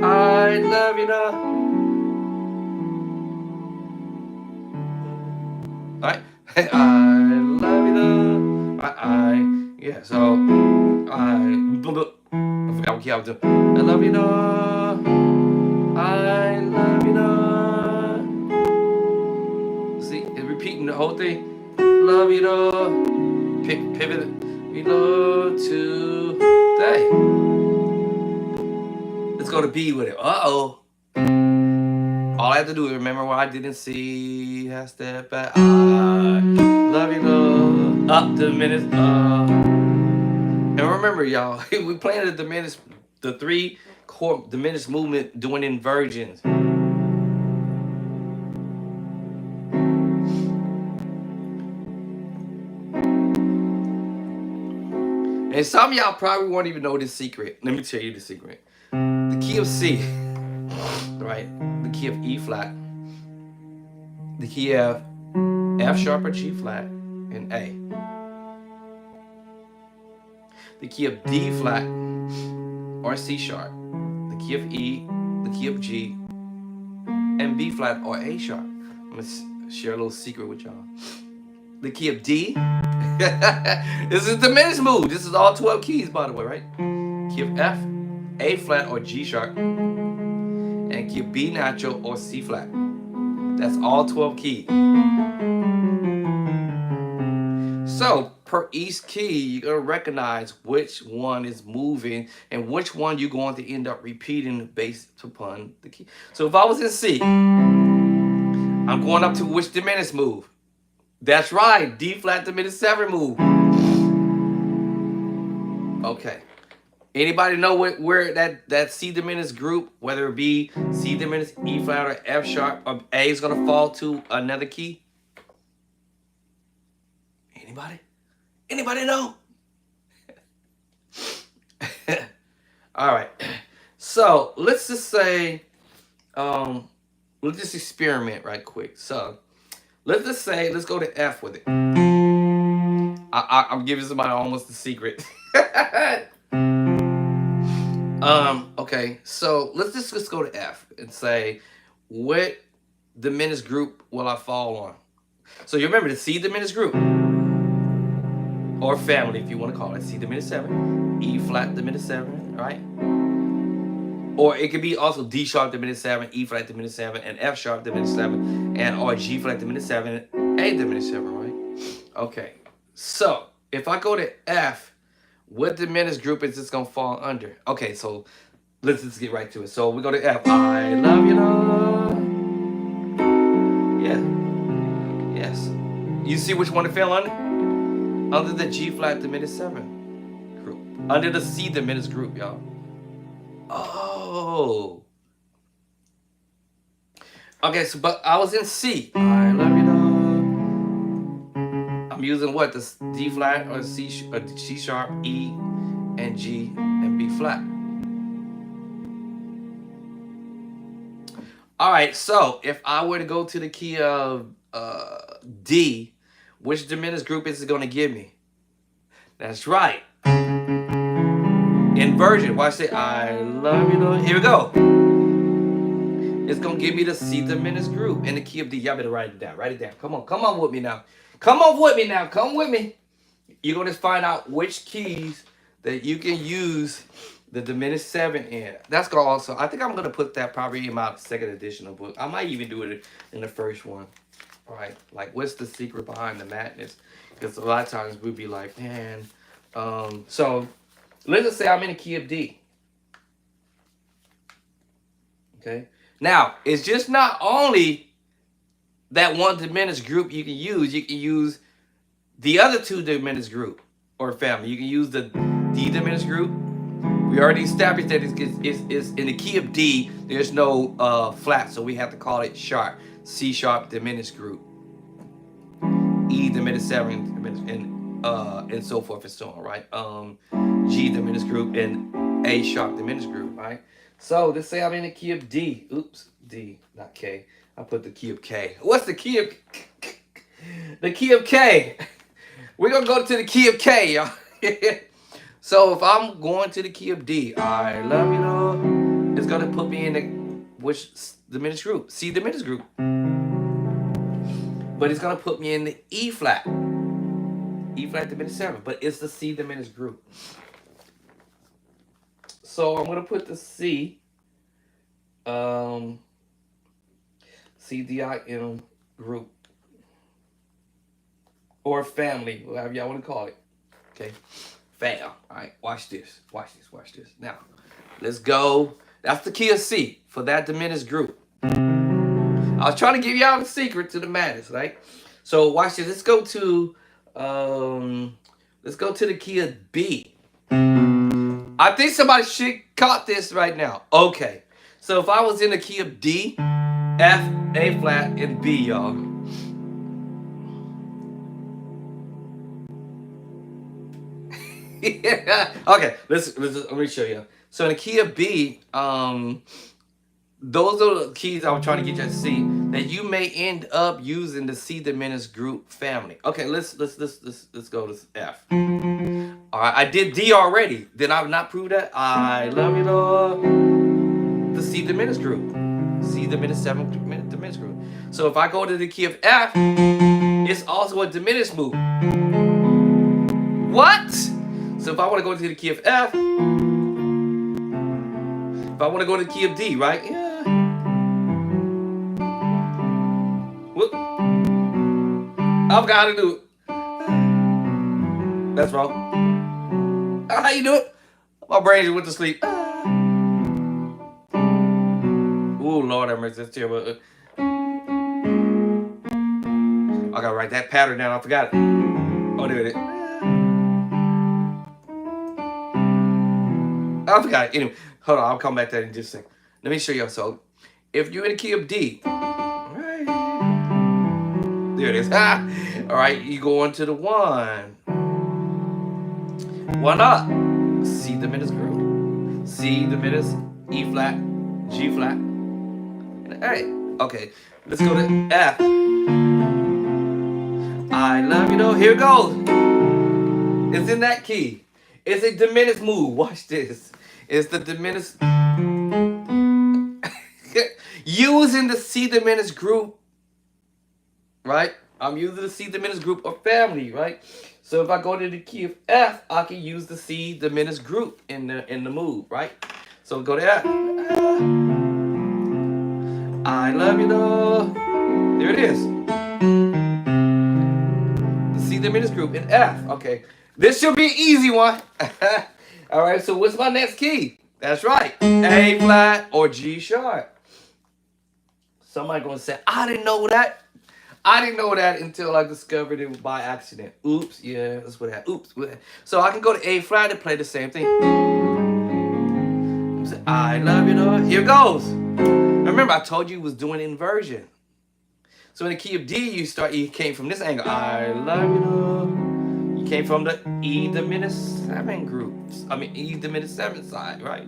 I love you. All right. I love you. Yeah. So I forgot what key I was doing. I love you. I love you. See, it's repeating the whole thing. Love you. Pivot. We love today. Let's go to B with it. Uh-oh. All I have to do is remember what I didn't see. Half step back. I love you. Up the minutes. And remember, y'all, we playing the diminished, the 3 chord diminished movement doing inversions. And some of y'all probably won't even know this secret. Let me tell you the secret. The key of C, right? The key of E flat, the key of F sharp or G flat, and A. The key of D flat or C sharp, the key of E, the key of G, and B flat or A sharp. I'm gonna share a little secret with y'all. The key of D, this is the diminished move. This is all 12 keys, by the way, right? Key of F, A flat or G sharp, and key of B natural or C flat. That's all 12 keys. So per each key, you're gonna recognize which one is moving and which one you're going to end up repeating based upon the key. So if I was in C, I'm going up to which diminished move? That's right, D flat diminished 7 move. Okay. Anybody know where that C diminished group, whether it be C diminished, E flat, or F sharp, or A is gonna fall to another key? Anybody? Anybody know? All right. So let's just say, let's just experiment right quick. So let's just say, let's go to F with it. I'm giving somebody almost the secret. Okay, so let's go to F and say, what diminished group will I fall on? So you remember the C diminished group, or family if you want to call it, C diminished 7, E flat diminished 7, right? Or it could be also D sharp diminished 7, E flat diminished 7, and F sharp diminished 7, and or G flat diminished 7, A diminished 7, right? Okay, so if I go to F, what diminished group is this gonna fall under? Okay, so let's just get right to it. So we go to F. I love you, love. Yeah. Yes. You see which one it fell under? Under the G flat diminished 7 group. Under the C diminished group, y'all. Oh. Okay, so but I was in C. I love you, love. I'm using what? The D flat or C sharp, E, and G, and B flat. All right, so if I were to go to the key of D, which diminished group is it going to give me? That's right. Inversion. Watch it. I love you. Here we go. It's going to give me the C diminished group in the key of D. Y'all better write it down. Write it down. Come on. Come on with me now. Come on with me now. Come with me. You're going to find out which keys that you can use the diminished 7 in. That's going to also, I think I'm going to put that probably in my second edition of book. I might even do it in the first one. All right. Like, what's the secret behind the madness? Because a lot of times we'd be like, man. So let's just say I'm in the key of D. Okay. Now, it's just not only that one diminished group you can use the other two diminished group or family. You can use the D diminished group. We already established that it's in the key of D, there's no flat, so we have to call it sharp. C sharp diminished group. E diminished 7 diminished, and so forth and so on, right? G diminished group and A sharp diminished group, right? So let's say I'm in the key of D. Oops, D, not K. I put the key of K. What's the key of the key of K? We're gonna go to the key of K, y'all. So if I'm going to the key of D, I love you, know, it's gonna put me in the which diminished group? C diminished group. But it's gonna put me in the E flat. E flat diminished 7, but it's the C diminished group. So I'm gonna put the C, CDIM group or family, whatever y'all want to call it. Okay, fam. All right, watch this. Watch this. Watch this. Now, let's go. That's the key of C for that diminished group. I was trying to give y'all the secret to the madness, right? So watch this. Let's go to the key of B. I think somebody should caught this right now. Okay. So if I was in the key of D, F, A flat, and B, y'all. Yeah. Okay, let me show you. So in the key of B, those are the keys I was trying to get you to see that you may end up using the C diminished group family. Okay, let's go to F. All right, I did D already. Did I not prove that? I love you, Lord. The C diminished group, C diminished 7 diminished group. So if I go to the key of F, it's also a diminished move. What? So if I want to go to the key of F, if I want to go to the key of D, right? Yeah. Whoop. I've got to do it. That's wrong. How you do it? My brain just went to sleep. Oh, Lord have mercy. That's terrible. I gotta write that pattern down. I forgot it. Oh, there it is. I forgot it. Anyway, hold on. I'll come back to that in just a second. Let me show you. So, if you're in the key of D, right, there it is. All right, you go on to the 1. 1 up. C diminished group. C diminished, E flat, G flat, and A. Okay, let's go to F. I love you, know. Here it goes. It's in that key. It's a diminished move. Watch this. It's the diminished. Using the C diminished group, right? I'm using the C diminished group of family, right? So if I go to the key of F, I can use the C diminished group in the move, right? So go to F. I love you, though. There it is. The C diminished group in F. Okay. This should be an easy one. All right, so what's my next key? That's right. A flat or G sharp. Somebody gonna say, I didn't know that. I didn't know that until I discovered it by accident. Oops, yeah, that's what happened. Oops. So I can go to A flat and play the same thing. I love you, Lord. Here goes. Remember, I told you it was doing inversion. So in the key of D, you came from this angle. I love you, Lord. You came from the E diminished 7 groups. I mean, E diminished 7 side, right?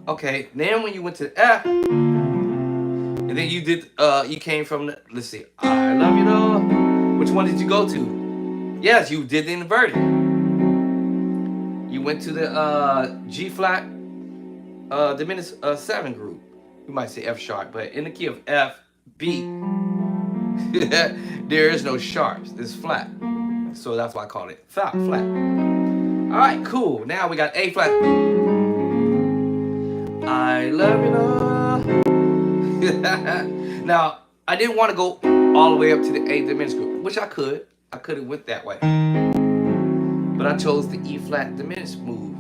Okay, then when you went to the F, And then you did, you came from the, let's see, I love you though. Which one did you go to? Yes, you did the inverted. You went to the G flat diminished 7 group. You might say F sharp, but in the key of F, B, there is no sharps. It's flat. So that's why I call it flat. All right, cool. Now we got A flat. I love you, Lord. Now, I didn't want to go all the way up to the A diminished group, which I could. I could have went that way. But I chose the E flat diminished move.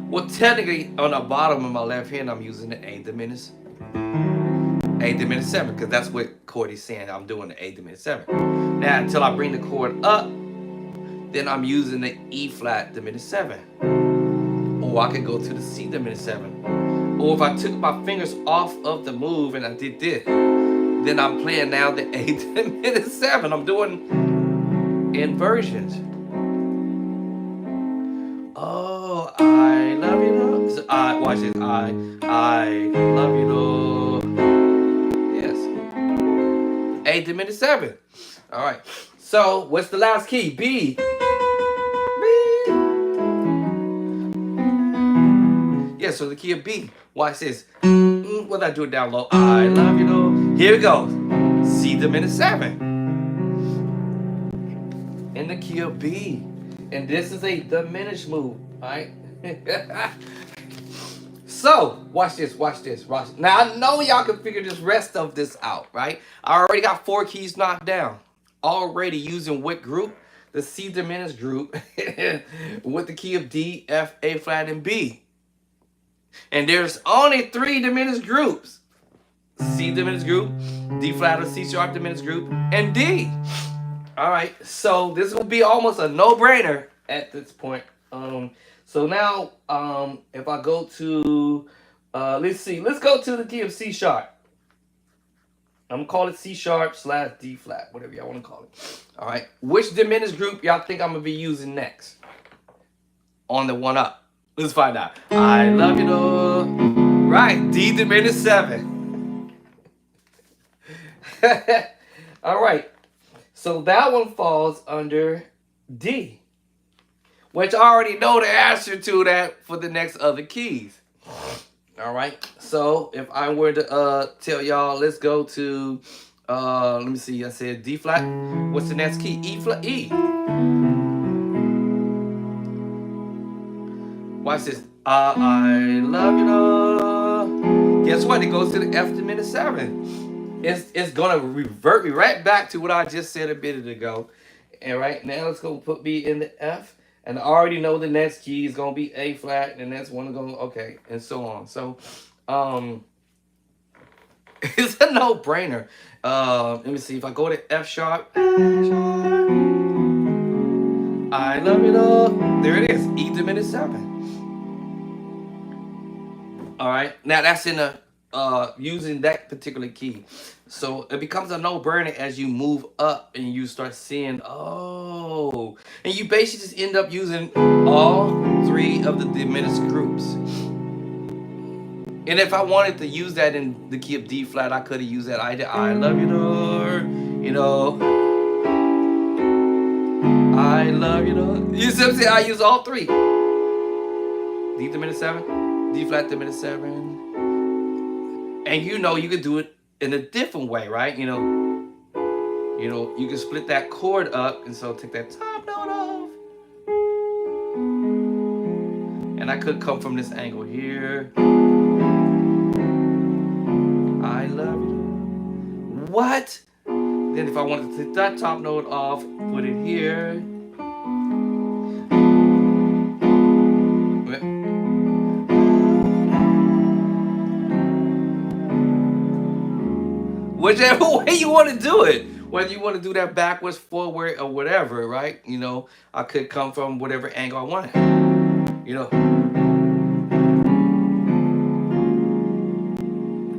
Well, technically, on the bottom of my left hand, I'm using the A diminished 7, because that's what chord is saying. I'm doing the A diminished 7. Now, until I bring the chord up, then I'm using the E flat diminished 7. Or I could go to the C diminished 7. Or if I took my fingers off of the move and I did this, then I'm playing now the A diminished 7. I'm doing inversions. Oh, I love you, Lord. So watch this. I love you, Lord. Yes. A diminished 7. All right. So what's the last key? B. Yeah, so the key of B. Watch this. What I do it down low? I love you, Lord. Here we go. C diminished 7. In the key of B. And this is a diminished move, right? So, watch this. Now, I know y'all can figure this rest of this out, right? I already got 4 keys knocked down. Already using what group? The C diminished group with the key of D, F, A flat, and B. And there's only 3 diminished groups. C diminished group, D flat or C sharp diminished group, and D. All right, so this will be almost a no-brainer at this point. So now, if I go to, let's go to the key of C sharp. I'm gonna call it C sharp / D flat, whatever y'all want to call it. All right, which diminished group y'all think I'm gonna be using next on the one up? Let's find out. I love you, though. Right, D diminished 7. All right. So that one falls under D, which I already know the answer to that for the next other keys. All right. So if I were to tell y'all, let's go to, let me see. I said D flat. What's the next key? E flat. E. Watch this. I love you, Lord. Guess what? It goes to the F diminished 7. It's gonna revert me right back to what I just said a minute ago. And right now it's gonna put me in the F. And I already know the next key is gonna be A flat, and the next one is gonna okay, and so on. So it's a no-brainer. Let me see if I go to F sharp. I love you, Lord. There it is. E diminished 7. All right. Now that's in a using that particular key. So it becomes a no-brainer as you move up and you start seeing, oh, and you basically just end up using all 3 of the diminished groups. And if I wanted to use that in the key of D flat, I could have used that. I love you, Lord. You know, I love you, Lord. You see what I'm saying? I use all 3. D diminished 7, D flat diminished 7. And you know, you could do it in a different way, right? You know, you can split that chord up, and so take that top note off. And I could come from this angle here. I love you. What? Then if I wanted to take that top note off, put it here. Whichever way you want to do it, whether you want to do that backwards, forward, or whatever, right? You know, I could come from whatever angle I wanted. You know,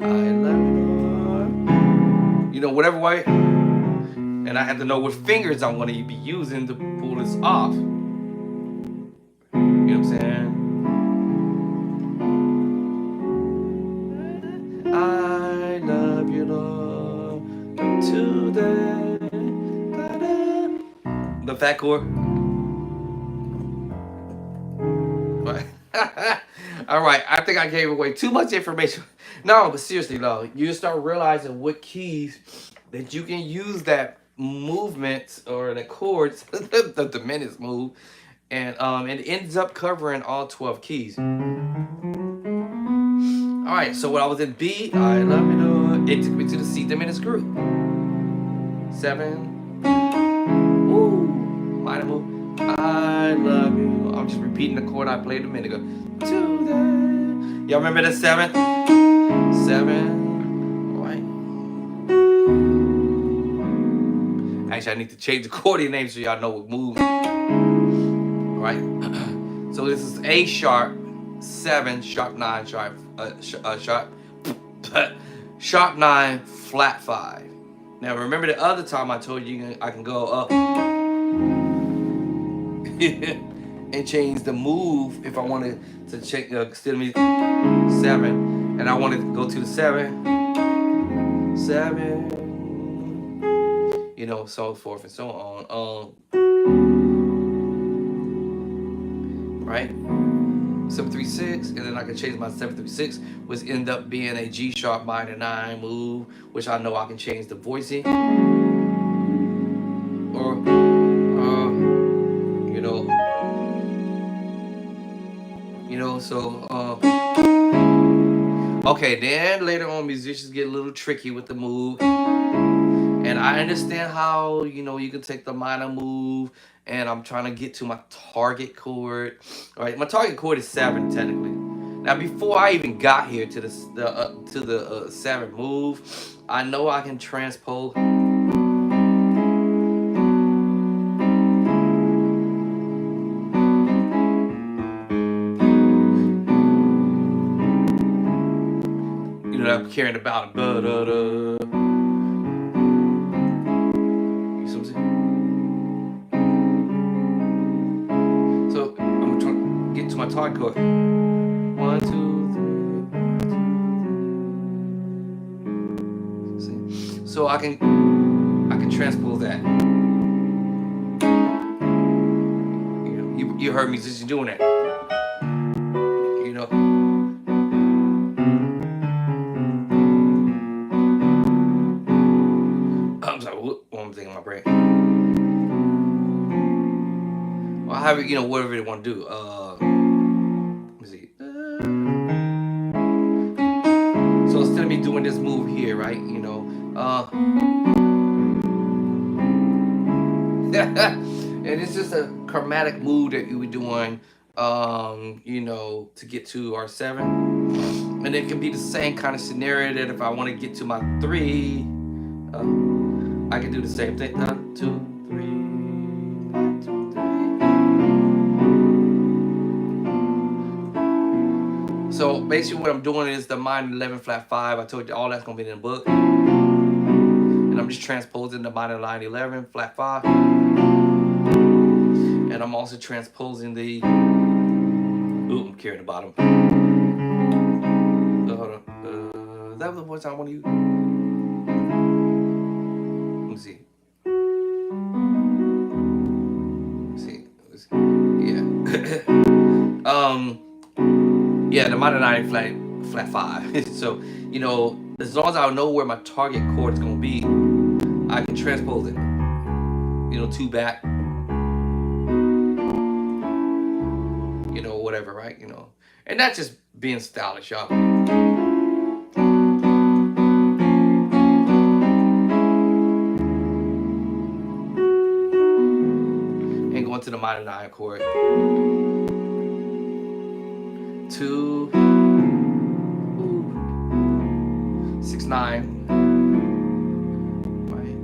I love you, Lord. You know, whatever way. And I have to know what fingers I'm going to be using to pull this off. You know what I'm saying? the fat chord. Right. All right, I think I gave away too much information. No, but seriously though, you start realizing what keys that you can use that movement or the chords, the minutes move, and it ends up covering all 12 keys. All right, so when I was in B, I love you, it took me to the C diminished group. 7. Woo, minor move. I love you. I'm just repeating the chord I played a minute ago. To the, y'all remember the 7? 7. Right. Actually, I need to change the chord name so y'all know what move. Right. So this is A sharp 7, sharp 9, sharp sharp 9, flat 5. Now remember the other time I told you I can go up and change the move if I wanted to check still me 7, and I wanted to go to the 7, you know, so forth and so on. Right, 7-3-6, and then I can change my 7-3-6, which end up being a G sharp minor 9 move, which I know I can change the voicing, or so okay, then later on musicians get a little tricky with the move, and I understand how, you know, you can take the minor move, and I'm trying to get to my target chord. All right, my target chord is 7 technically. Now before I even got here to the 7 move, I know I can transpose. I'm carrying about you see what I'm saying? So I'm trying to get to my target chord. 1, 2, 3. See? So I can transpose that. You heard musicians doing that. You know. One thing in my brain. Well, however, you know, whatever they want to do. Let me see. So instead of me doing this move here, right? You know, and it's just a chromatic move that you were doing, you know, to get to our 7, and it can be the same kind of scenario that if I want to get to my 3. I can do the same thing. 1, 2, 3. 1, 2, 3. So basically, what I'm doing is the minor 11 flat 5. I told you all that's gonna be in the book, and I'm just transposing the minor line 11 flat 5, and I'm also transposing the. Ooh, I'm carrying the bottom. Hold on. Is that the voice I want to use? Let me see. Yeah. Yeah, the minor 9 flat 5. So, you know, as long as I know where my target chord is gonna be, I can transpose it. You know, 2 back. You know, whatever, right? You know, and that's just being stylish, y'all. To the minor 9 chord. 2, 6, 9. Right.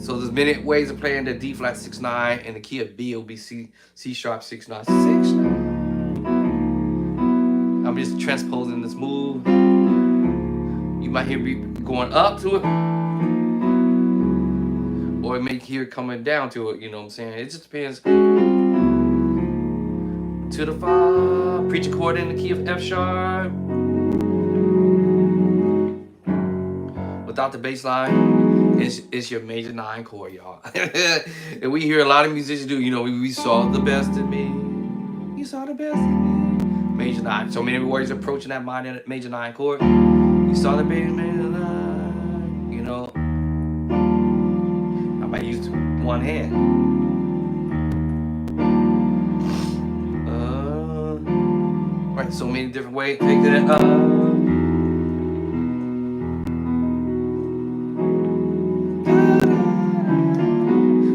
So there's many ways of playing the D flat 6, 9, and the key of B will be C sharp 6, 9, 6, 9. I'm just transposing this move. You might hear me going up to it, or it may hear coming down to it, you know what I'm saying? It just depends. To the 5, preach a chord in the key of F sharp. Without the bass line. It's your major 9 chord, y'all. And we hear a lot of musicians do, you know, we saw the best in me. You saw the best in me. Major 9. So many words approaching that major 9 chord. You saw the major 9, you know. I might use one hand. Right, so many different ways. Take that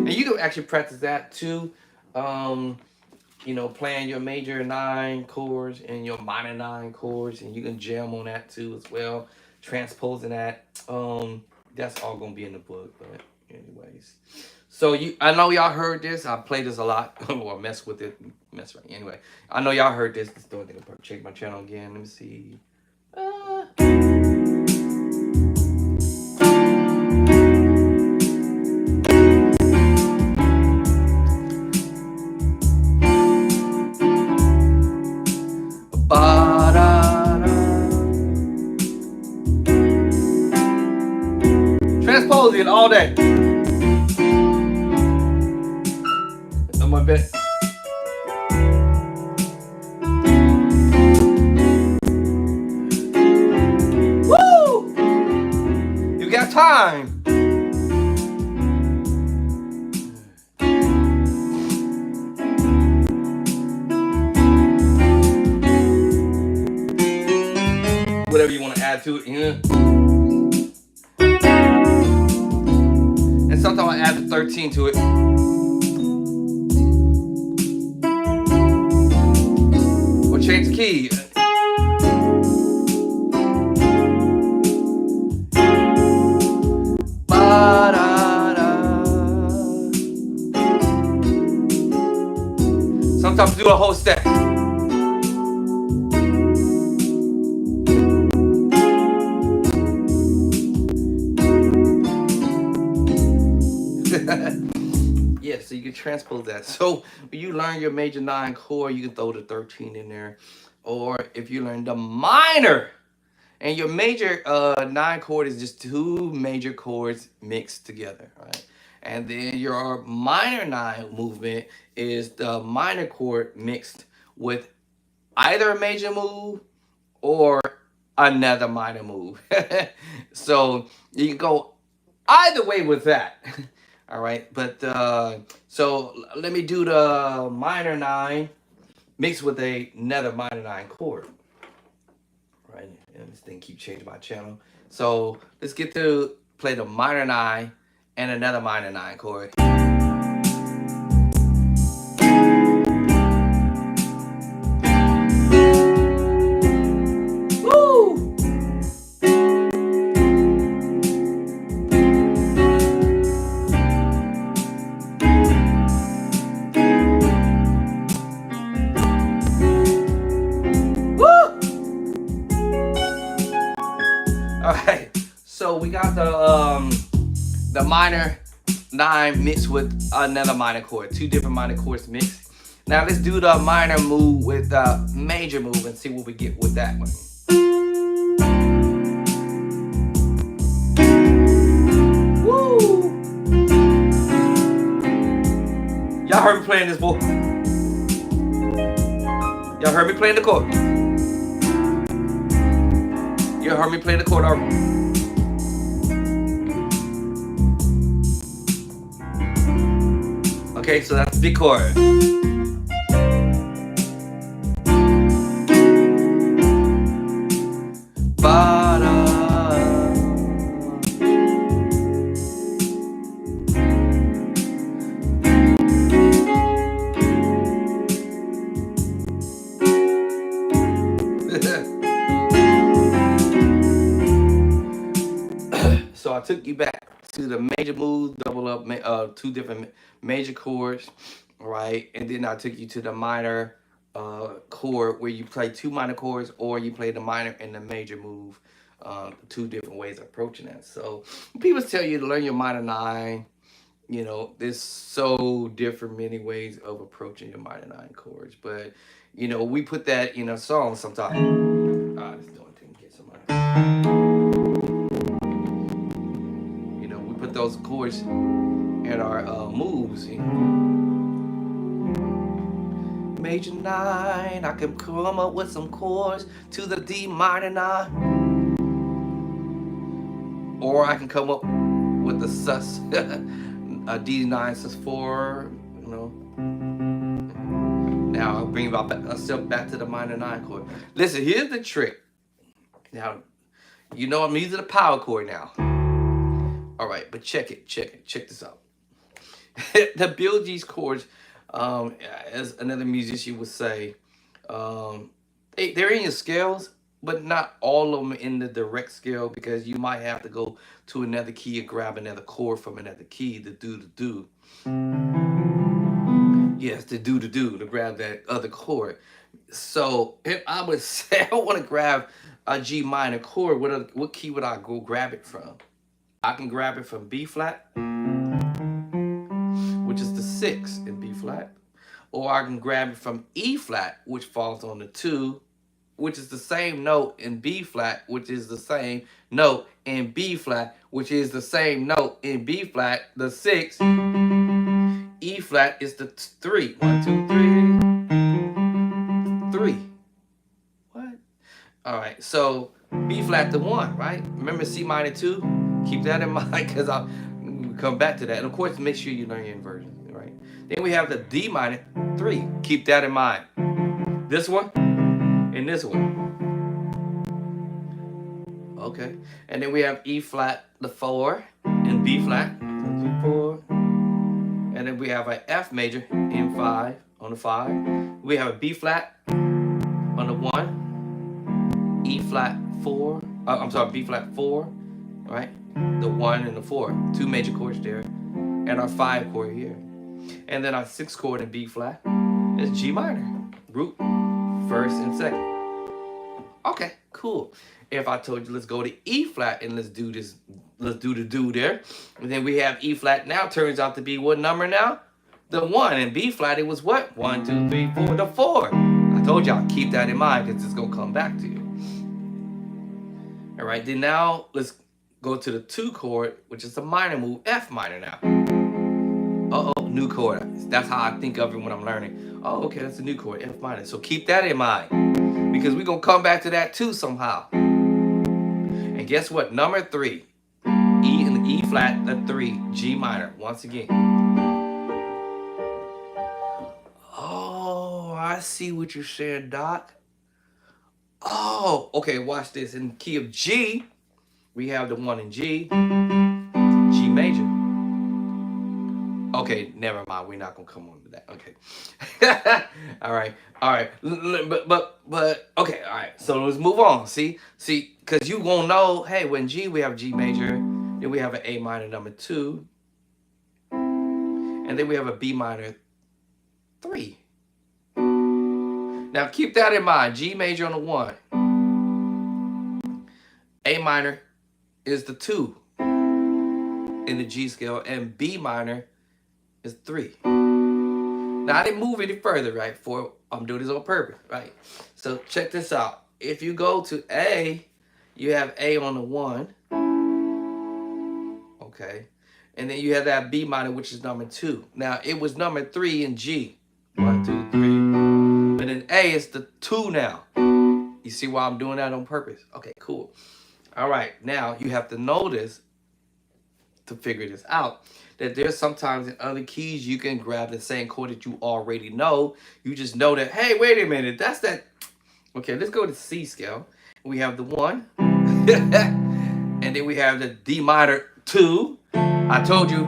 and you can actually practice that too. You know, playing your major 9 chords and your minor 9 chords, and you can jam on that too as well. Transposing that. That's all gonna be in the book, but anyways. So I know y'all heard this. I play this a lot, or mess with it, mess right. Anyway, I know y'all heard this. Let's do it. Check my channel again. Let me see. Transposing all day. On my bed. Woo! You got time. Whatever you want to add to it, you know. And sometimes I add the 13 to it. Or change the key. Sometimes do a whole step. Yeah, so you can transpose that. So when you learn your major 9 chord, you can throw the 13 in there. Or if you learn the minor, and your major 9 chord is just 2 major chords mixed together, right? And then your minor 9 movement is the minor chord mixed with either a major move or another minor move. So you can go either way with that. All right, but so let me do the minor 9 mixed with another minor 9 chord. Right, and this thing keep changing my channel. So let's get to play the minor 9 and another minor 9 chord. Woo! All right, so we got the minor 9 mixed with another minor chord, 2 different minor chords mixed. Now let's do the minor move with the major move and see what we get with that one. Woo! Y'all heard me playing this, boy? Y'all heard me playing the chord? You heard me playing the chord already? Okay, so that's the chord. So I took you back to the major moves, double up 2 different major chords, right? And then I took you to the minor chord where you play 2 minor chords, or you play the minor and the major move. 2 different ways of approaching that. So people tell you to learn your minor 9. You know, there's so different many ways of approaching your minor 9 chords, but you know, we put that in a song sometimes. This doing thing, get somebody. You know, we put scales, chords, and our moves. Major 9, I can come up with some chords to the D minor 9. Or I can come up with the sus, a D9 sus4, you know. Now I'll bring myself back to the minor 9 chord. Listen, here's the trick. Now, you know I'm using the power chord now. All right, but check this out. To build these chords, as another musician would say, they're in your scales, but not all of them in the direct scale, because you might have to go to another key or grab another chord from another key to do the do. Yes, to do the do, to grab that other chord. So if I would say I want to grab a G minor chord, what key would I go grab it from? I can grab it from B flat, which is the 6 in B flat, or I can grab it from E flat, which falls on the 2, which is the same note in B flat, which is the same note in B flat, which is the same note in B flat, the 6. E flat is the 3. 1, 2, 3. 3. What? All right, so B flat the 1, right? Remember C minor 2? Keep that in mind, because I'll come back to that. And of course, make sure you learn your inversion, right? Then we have the D minor 3. Keep that in mind. This one and this one. Okay. And then we have E flat the 4 and B flat 2, 4. And then we have an F major in 5 on the 5. We have a B flat on the 1. E flat 4. I'm sorry, B flat 4, right? The 1 and the 4. 2 major chords there. And our 5 chord here. And then our 6 chord in B flat is G minor. Root, first and second. Okay, cool. If I told you let's go to E flat and let's do this, let's do the do there. And then we have E flat now turns out to be what number now? The 1. And B flat, it was what? 1, 2, 3, 4, the 4. I told y'all, keep that in mind, because it's going to come back to you. All right, then now let's go to the 2 chord, which is a minor move, F minor now. Uh-oh, new chord. That's how I think of it when I'm learning. Oh, okay, that's a new chord, F minor. So keep that in mind, because we're going to come back to that too somehow. And guess what? Number 3. E in the E flat, the 3, G minor, once again. Oh, I see what you're saying, Doc. Oh, okay, watch this. In the key of G, we have the 1 in G, G major. Okay, never mind. We're not gonna come on to that. Okay. all right. But okay. All right. So let's move on. See, because you gonna know. Hey, when G we have G major, then we have an A minor number 2, and then we have a B minor 3. Now keep that in mind. G major on the 1, A minor is the 2 in the G scale, and B minor is 3. Now I didn't move any further, right? For I'm doing this on purpose, right? So check this out. If you go to A, you have A on the 1, okay, and then you have that B minor, which is number 2. Now it was number 3 in G, 1, 2, 3, but in A it's the 2 now. You see why I'm doing that on purpose? Okay, cool. All right, now you have to notice, to figure this out, that there's sometimes in other keys you can grab the same chord that you already know. You just know that, hey, wait a minute, that's that. Okay, let's go to C scale. We have the 1, and then we have the D minor 2. I told you,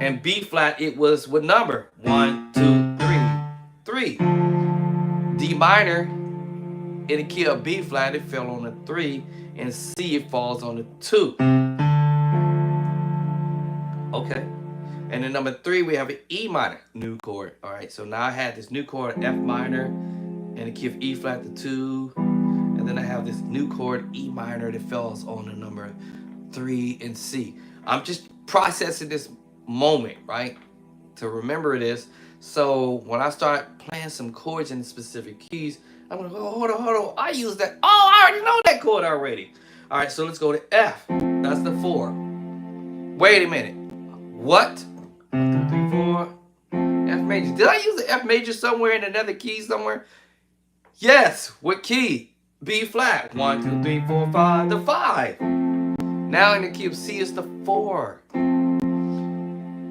and B flat, it was what number? 1, 2, 3, 3. D minor in the key of B flat, it fell on the 3, and C, it falls on the 2. Okay, and then number 3, we have an E minor, new chord. All right, so now I had this new chord, F minor, and the key of E flat to 2, and then I have this new chord, E minor, that falls on the number 3 and C. I'm just processing this moment, right, to remember this. So when I start playing some chords in specific keys, I'm gonna go, hold on, I use that. Oh, I already know that chord already. All right, so let's go to F. That's the 4. Wait a minute. What? 1, 2, 3, 4. F major. Did I use the F major somewhere in another key somewhere? Yes. What key? B flat. 1, 2, 3, 4, 5. The 5. Now in the key of C is the 4.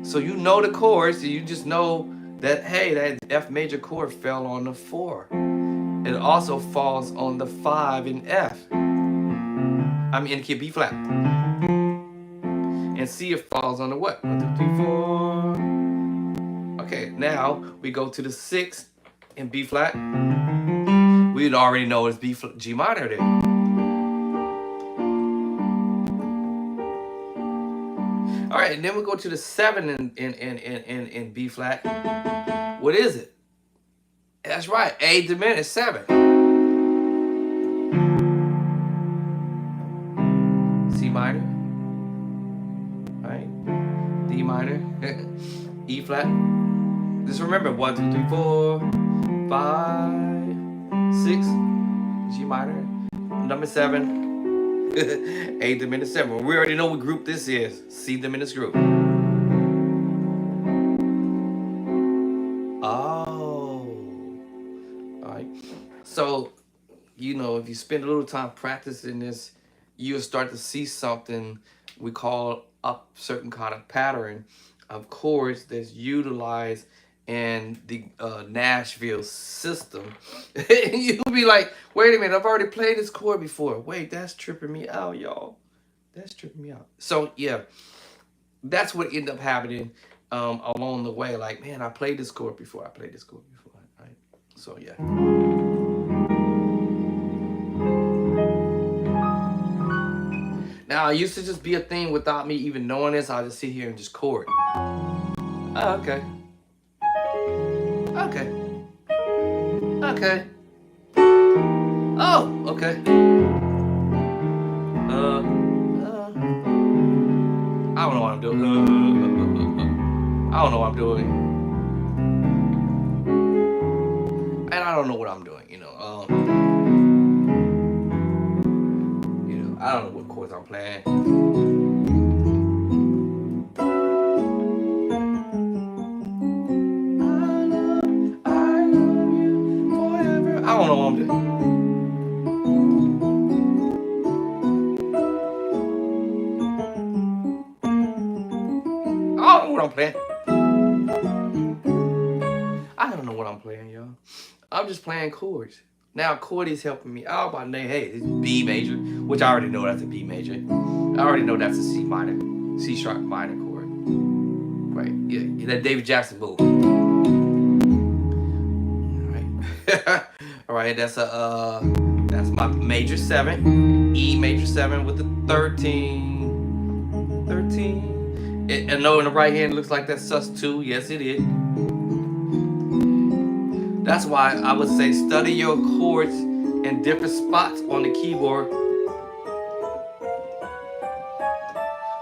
So you know the chords. You just know that, hey, that F major chord fell on the 4. It also falls on the 5 in F. I mean in the key of B flat. And C, it falls on the what? 1, 2, 3, 4. Okay, now we go to the 6 in B flat. We'd already know it's B flat, G minor there. All right, and then we go to the 7 in B flat. What is it? That's right, A diminished 7. C minor. Right? D minor. E flat. Just remember 1, 2, 3, 4, 5, 6. G minor. Number 7. A diminished 7. We already know what group this is. C diminished group. Oh. Alright. So, you know, if you spend a little time practicing this, you'll start to see something we call a certain kind of pattern of chords that's utilized in the Nashville system. You'll be like, wait a minute, I've already played this chord before. Wait, that's tripping me out, y'all. That's tripping me out. So yeah, that's what ended up happening along the way. Like, man, I played this chord before. I played this chord before, right? So yeah. Now, it used to just be a thing without me even knowing this. I'll just sit here and just chord. Oh, okay. Okay. Okay. Oh, okay. I don't know what I'm doing. I don't know what I'm doing. And I don't know what I'm doing, you know. I don't know what chords I'm playing. I love you forever. I don't know what I'm doing. I don't know what I'm playing. I don't know what I'm playing, y'all. I'm just playing chords. Now, chord is helping me out by name. Hey, it's B major, which I already know that's a B major. I already know that's a C minor, C sharp minor chord. Right? Yeah, that David Jackson move. All right. All right. That's my major 7, E major 7 with the 13. 13. I know in the right hand it looks like that's sus2. Yes, it is. That's why I would say study your chords in different spots on the keyboard.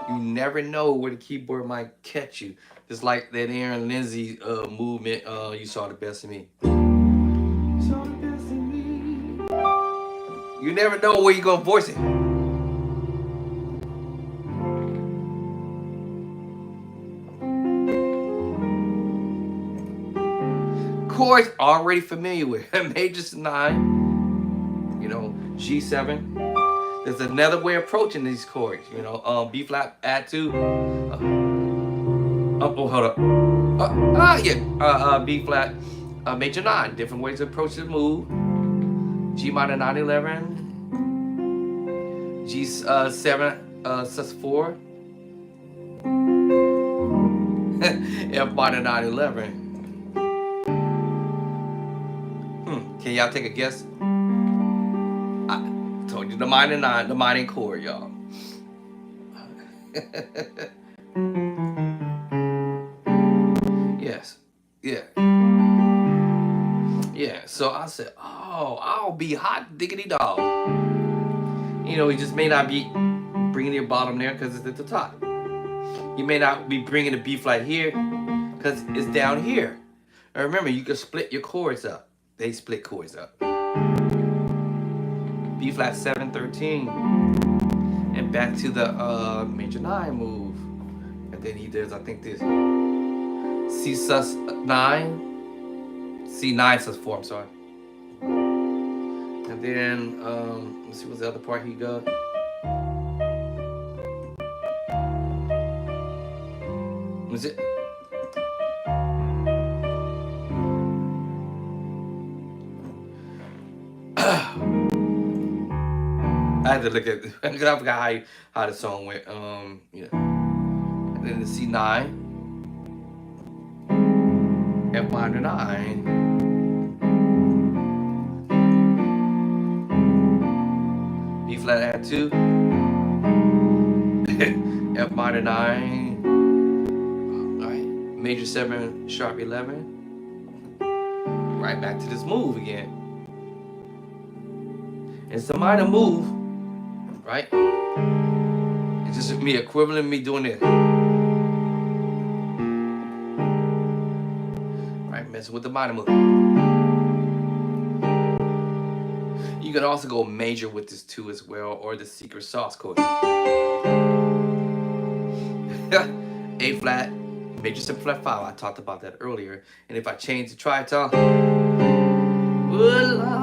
You never know where the keyboard might catch you. Just like that Aaron Lindsey movement, You Saw the Best of Me. You saw the best in me. You never know where you're going to voice it. Chords already familiar with. Major 9, you know, G7. There's another way of approaching these chords, you know. B flat, add 2. Oh, hold up. B flat, major 9. Different ways to approach the move. G minor 9/11. G7 sus4. F minor 9/11. Can y'all take a guess? I told you the minor 9, the minor chord, y'all. Yes. Yeah. Yeah. So I said, oh, I'll be hot diggity dog. You know, you just may not be bringing your bottom there because it's at the top. You may not be bringing the B flat here because it's down here. And remember, you can split your chords up. They split chords up. B flat 7/13, and back to the major 9 move. And then he does, I think, this C sus9, C9 sus4, I'm sorry. And then, let's see what's the other part he got. Was it? I had to look at because I forgot how the song went. Yeah. And then the C9, F minor 9, B flat add 2, F minor 9, all right, major 7 sharp 11. Right back to this move again. It's a minor move. Right? It's just me equivalent me doing it. Right, messing with the minor move. You can also go major with this too as well, or the secret sauce chord. A flat, major 7 flat 5. I talked about that earlier. And if I change the tritone, good Lord.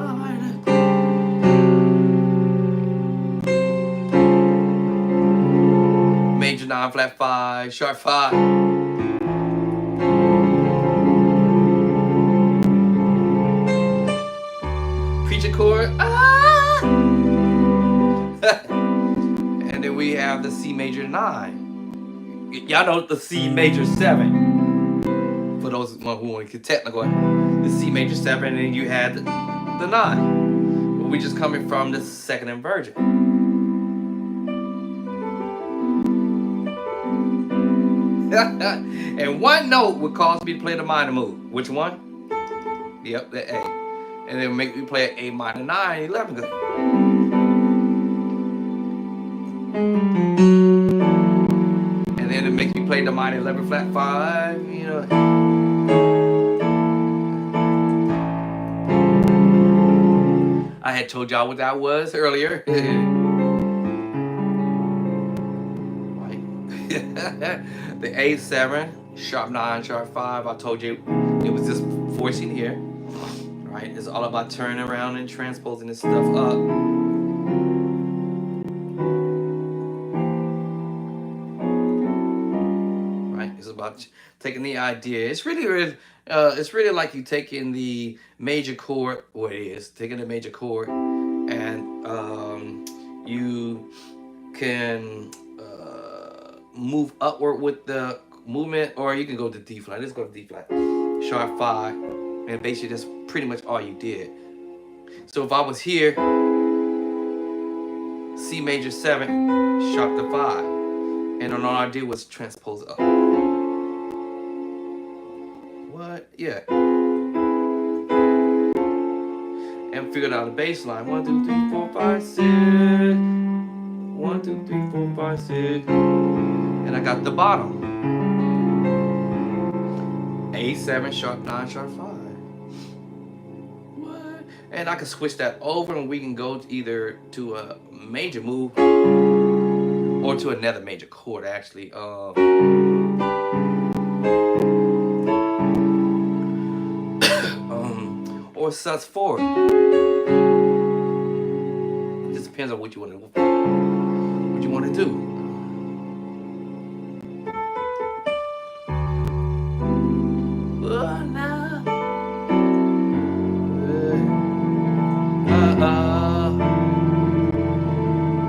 Major 9 flat 5, sharp 5. Preacher chord. Ah! And then we have the C major 9. Y'all know the C major 7. For those who want to get technical, the C major 7, and then you had the 9. But we just coming from the second inversion. And one note would cause me to play the minor move. Which one? Yep, the A. And then make me play an A minor 9, 11. And then it makes me play the minor 11 flat 5, you know. I had told y'all what that was earlier. The A7, sharp 9, sharp 5. I told you it was just voicing here. Right? It's all about turning around and transposing this stuff up. Right? It's about taking the idea. It's really like you taking the major chord, what it is, taking the major chord, and you can move upward with the movement, or you can go to D flat. Let's go to D flat, sharp 5, and basically that's pretty much all you did. So if I was here, C major 7, sharp to 5, and all I did was transpose up. What? Yeah. And figured out a bass line. 1, 2, 3, 4, 5, 6. 1, 2, 3, 4, 5, 6. And I got the bottom. A7, sharp 9, sharp 5. What? And I can switch that over, and we can go either to a major move or to another major chord, actually. Or sus4. It just depends on what you want to do. What you want to do.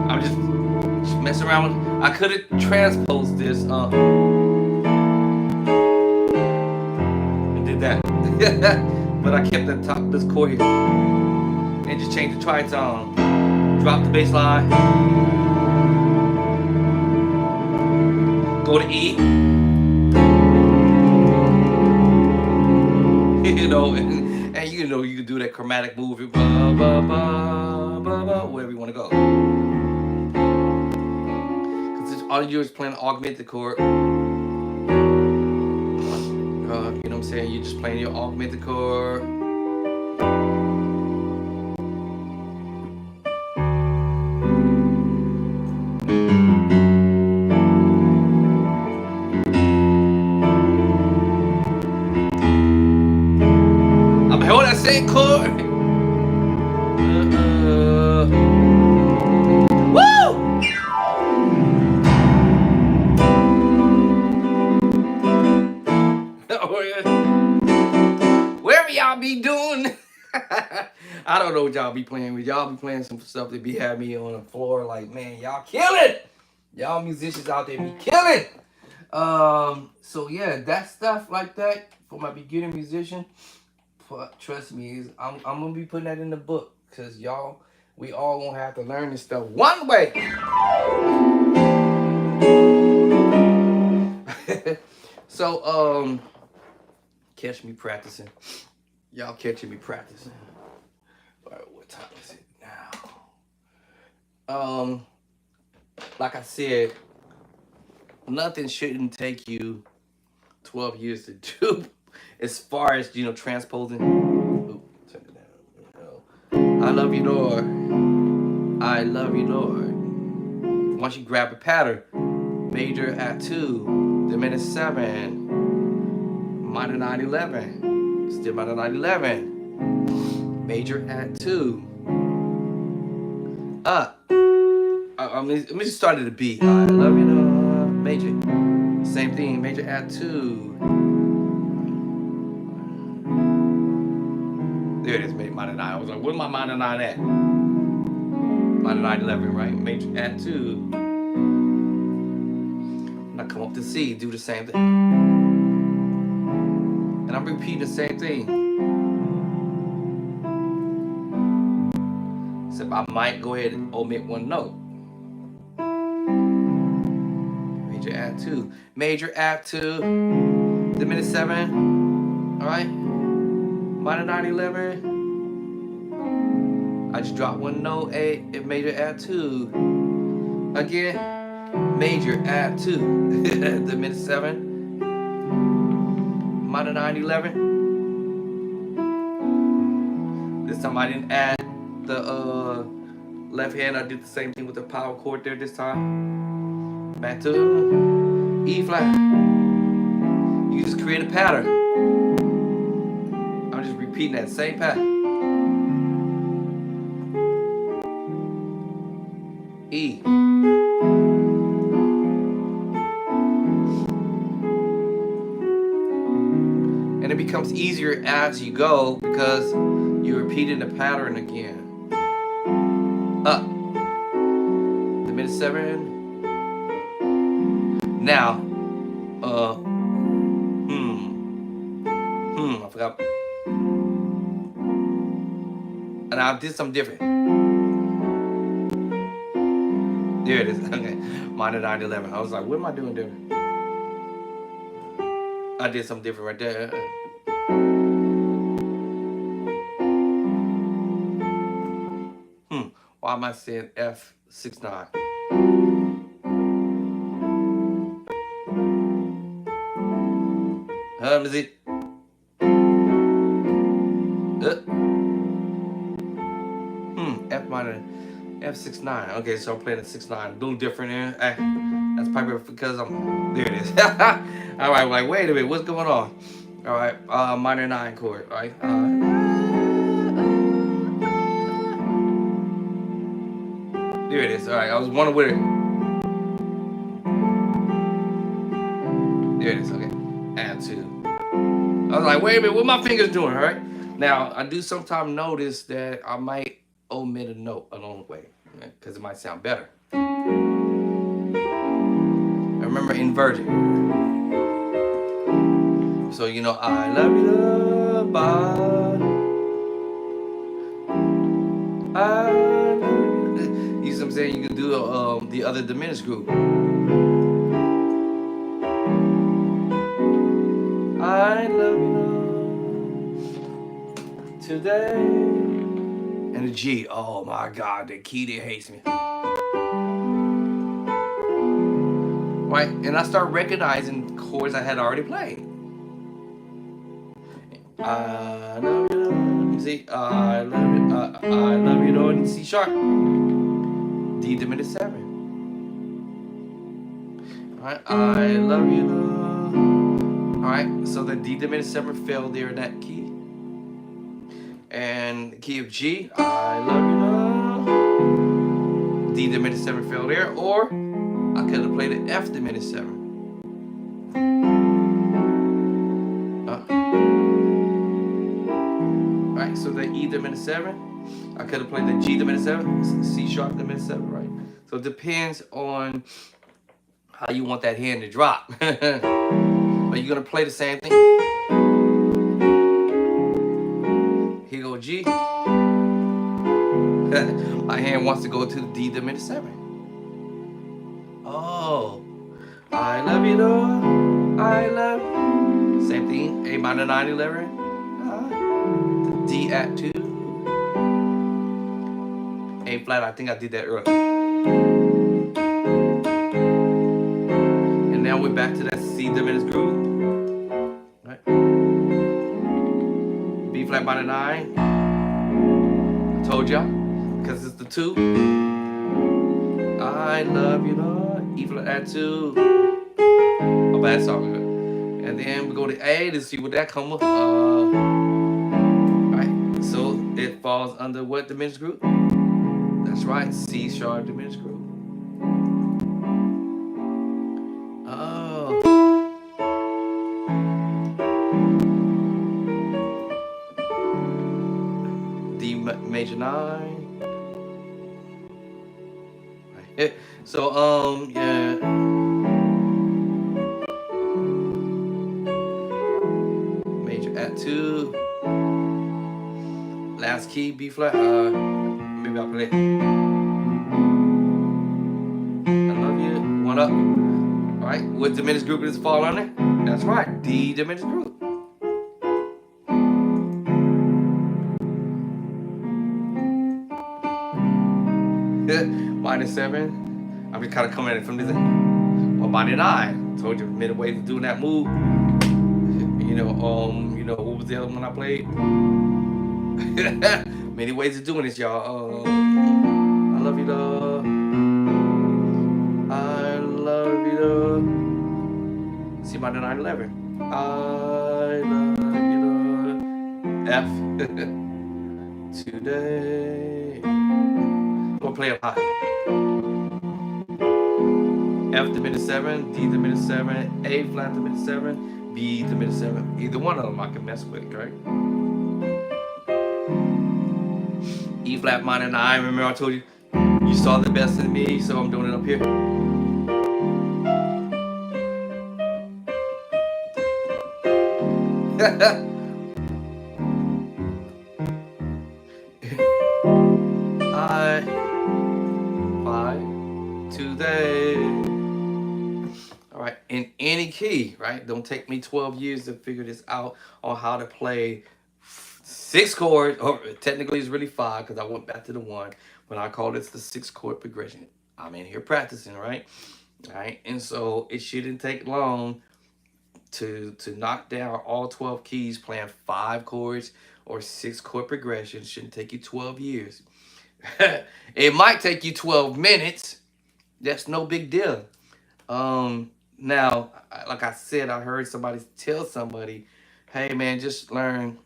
I'm just messing around with. I could have transposed this and did that, but I kept the top this chord here and just changed the tritone. Drop the bass line. Go to E. You know, and you know you can do that chromatic move, wherever you want to go. Because all you do is play an augmented chord. You know what I'm saying? You're just playing your augmented chord. same chord. Woo! Wherever y'all be doing. I don't know what y'all be playing with. Y'all be playing some stuff that be having me on the floor like, man, y'all killing. Y'all musicians out there be killing. So yeah, that stuff like that for my beginner musician. Trust me, I'm gonna be putting that in the book because y'all, we all gonna have to learn this stuff one way. So catch me practicing. Y'all catching me practicing. All right, what time is it now? Like I said, nothing shouldn't take you 12 years to do as far as, transposing. Ooh, turn it down. I love you, Lord. I love you, Lord. Once you grab a pattern, major at 2, diminished 7, minor 9/11, still minor 9/11, major at 2, up. Let me just start at the B. I love you, Lord. Major. Same thing, major at 2. There it is, minor 9. I was like, where's my minor 9 at? Minor 9/11, right? Major at 2. Now come up to C, do the same thing. And I'm repeating the same thing. Except I might go ahead and omit one note. Major at 2. Major at 2. Diminished 7. Alright? Minor 9/11. I just dropped one note, A, major at 2. Again, major at 2. Diminished 7. Minor 9/11. This time I didn't add the left hand. I did the same thing with the power chord there this time. Back to E flat. You just create a pattern. I'm just repeating that same pattern. E. And it becomes easier as you go because you're repeating the pattern again. Up. Diminished 7. Now, I forgot. And I did something different. There it is. Okay. Minor 9/11. I was like, what am I doing different? I did something different right there. Why am I saying F69? Is it? F minor, F69. Okay, so I'm playing at 6/9. A little different here. That's probably because I'm. There it is. All right, like wait a minute, what's going on? All right, minor 9 chord. All right. There it is. All right, I was wondering where. There it is. Okay, add 2. I was like, wait a minute, what my fingers doing? All right. Now I do sometimes notice that I might omit a note along the way because it might sound better. I remember inverting. So I love you, love, bye. You see what I'm saying? You can do the other diminished group. I love you today. And the G. Oh my God, the key there hates me. Right, and I start recognizing chords I had already played. I love you, Lord. See, I love you, Lord, in C sharp. D diminished 7. Alright, I love you, Lord. Alright, so the D diminished 7 fell there in that key. And the key of G, I love you, love. D diminished 7 fell there, or I could have played an F diminished 7. Alright, so the E diminished 7. I could have played the G diminished 7, C sharp diminished 7, right? So it depends on how you want that hand to drop. Are you gonna play the same thing? Here go G. My hand wants to go to the D diminished 7. Oh, I love you, Lord. I love you. Same thing. A minor 9 11. D at 2. A flat. I think I did that earlier. And now we're back to that C diminished groove. Right. B flat minor 9. I told y'all, because it's the 2. I love you, Lord. E flat at 2. Oh, bad song. And then we go to A to see what that comes with. Right. So it falls under what diminished group? That's right, C sharp diminished group. Oh. D major 9. Right. So yeah. Major at 2. Last key, B flat. Maybe I'll play. I love you. 1 up. All right. What diminished group does it fall under? That's right. D diminished group. Minor 7. I'm just kind of coming at it from this end. Well, minor 9. Told you many ways of doing that move. You know, what was the other one I played? Many ways of doing this, y'all. I love you, love. I love you, love. C minor 9 11. I love you, love. F. Today. I'm gonna play up high. F diminished 7, D diminished 7, A flat diminished 7, B diminished 7. Either one of them I can mess with, right? E flat minor 9. Remember I told you, you saw the best in me, so I'm doing it up here. I 5 today. All right, in any key, right? Don't take me 12 years to figure this out on how to play 6 chords, or technically it's really 5 because I went back to the 1, but I call this the 6 chord progression. I'm in here practicing, right? All right, and so it shouldn't take long to knock down all 12 keys playing 5 chords or 6 chord progressions. Shouldn't take you 12 years. It might take you 12 minutes. That's no big deal. Now, like I said, I heard somebody tell somebody, hey man, just learn,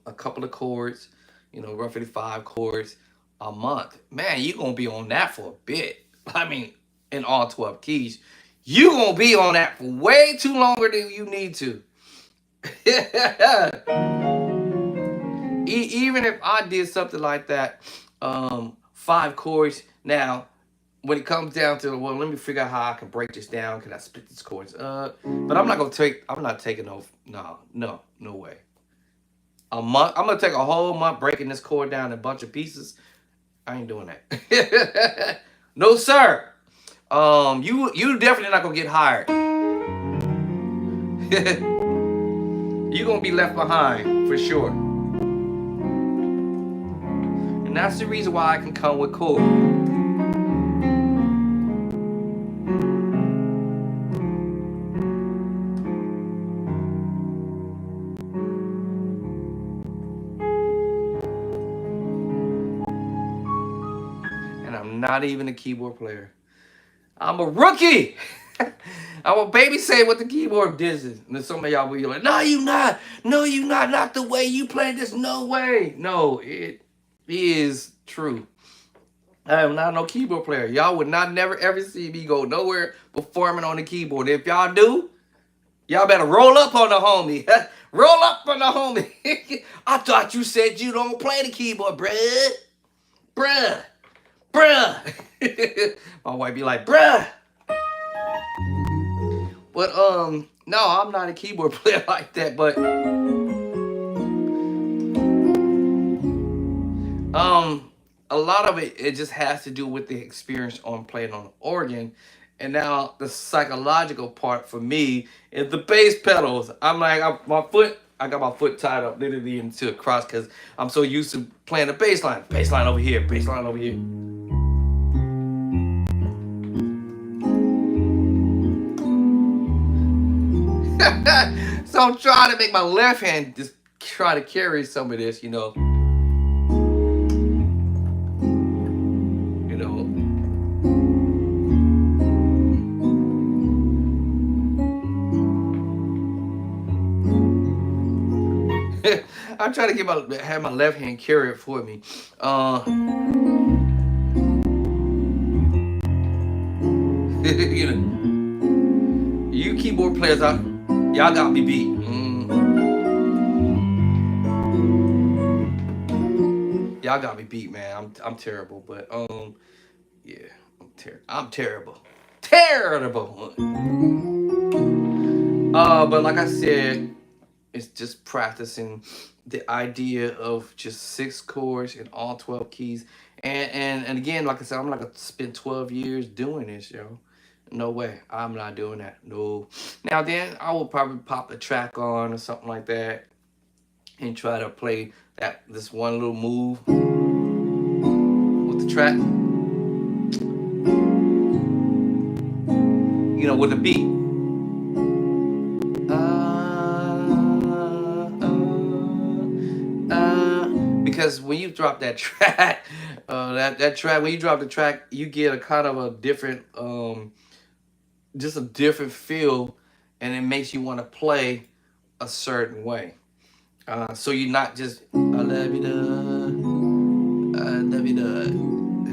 a couple of chords, roughly 5 chords a month. Man, you're going to be on that for a bit. I mean, in all 12 keys. You're going to be on that for way too longer than you need to. Even if I did something like that, 5 chords. Now, when it comes down to, well, let me figure out how I can break this down. Can I split these chords up? But I'm not taking no way. A month, I'm going to take a whole month breaking this chord down in a bunch of pieces. I ain't doing that. No, sir. You definitely not going to get hired. You're going to be left behind, for sure. And that's the reason why I can come with chords. And I'm not even a keyboard player. I'm a rookie. I will baby say what the keyboard is. And then some of y'all will be like, no, you not. No, you not. Not the way you play this. No way. No, it is true. I am not no keyboard player. Y'all would not never ever see me go nowhere performing on the keyboard. If y'all do, y'all better roll up on the homie. Roll up on the homie. I thought you said you don't play the keyboard, bruh. Bruh. Bruh. My wife be like, bruh. But no, I'm not a keyboard player like that. But a lot of it just has to do with the experience on playing on the organ. And now the psychological part for me is the bass pedals. I'm like, I got my foot tied up literally into a cross because I'm so used to playing the bass line. Bass line over here, bass line over here. So I'm trying to make my left hand just try to carry some of this, you know. I'm trying to have my left hand carry it for me. You know, you keyboard players out, y'all got me beat. Y'all got me beat, man. I'm terrible, but yeah, I'm terrible. Terrible. But like I said, it's just practicing the idea of just 6 chords in all 12 keys. And again, like I said, I'm not gonna spend 12 years doing this, yo. No way. I'm not doing that. No. Now then I will probably pop a track on or something like that and try to play this one little move with the track. You know, with the beat. Because when you drop that track, that track, when you drop the track, you get a kind of a different, just a different feel, and it makes you want to play a certain way. So you're not just I love you, I love you,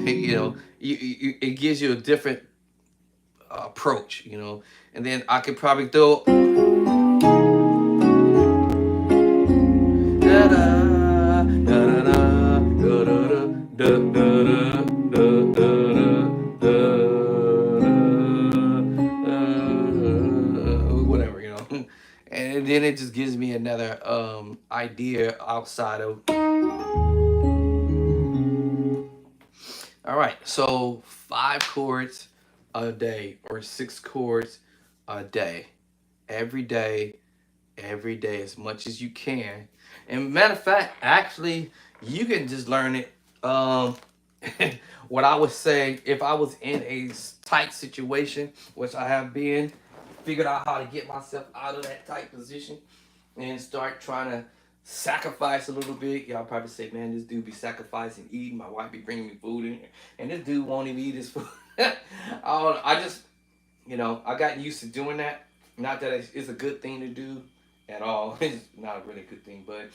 you know, it gives you a different approach, you know. And then I could probably throw. Whatever, you know. And then it just gives me another idea outside of. All right, so 5 chords a day or 6 chords a day, every day, as much as you can. And matter of fact, actually, you can just learn it. What I would say, if I was in a tight situation, which I have been, figured out how to get myself out of that tight position and start trying to sacrifice a little bit. Y'all probably say, man, this dude be sacrificing eating. My wife be bringing me food in here, and this dude won't even eat his food. I just, you know, I got used to doing that. Not that it's a good thing to do at all. It's not a really good thing, but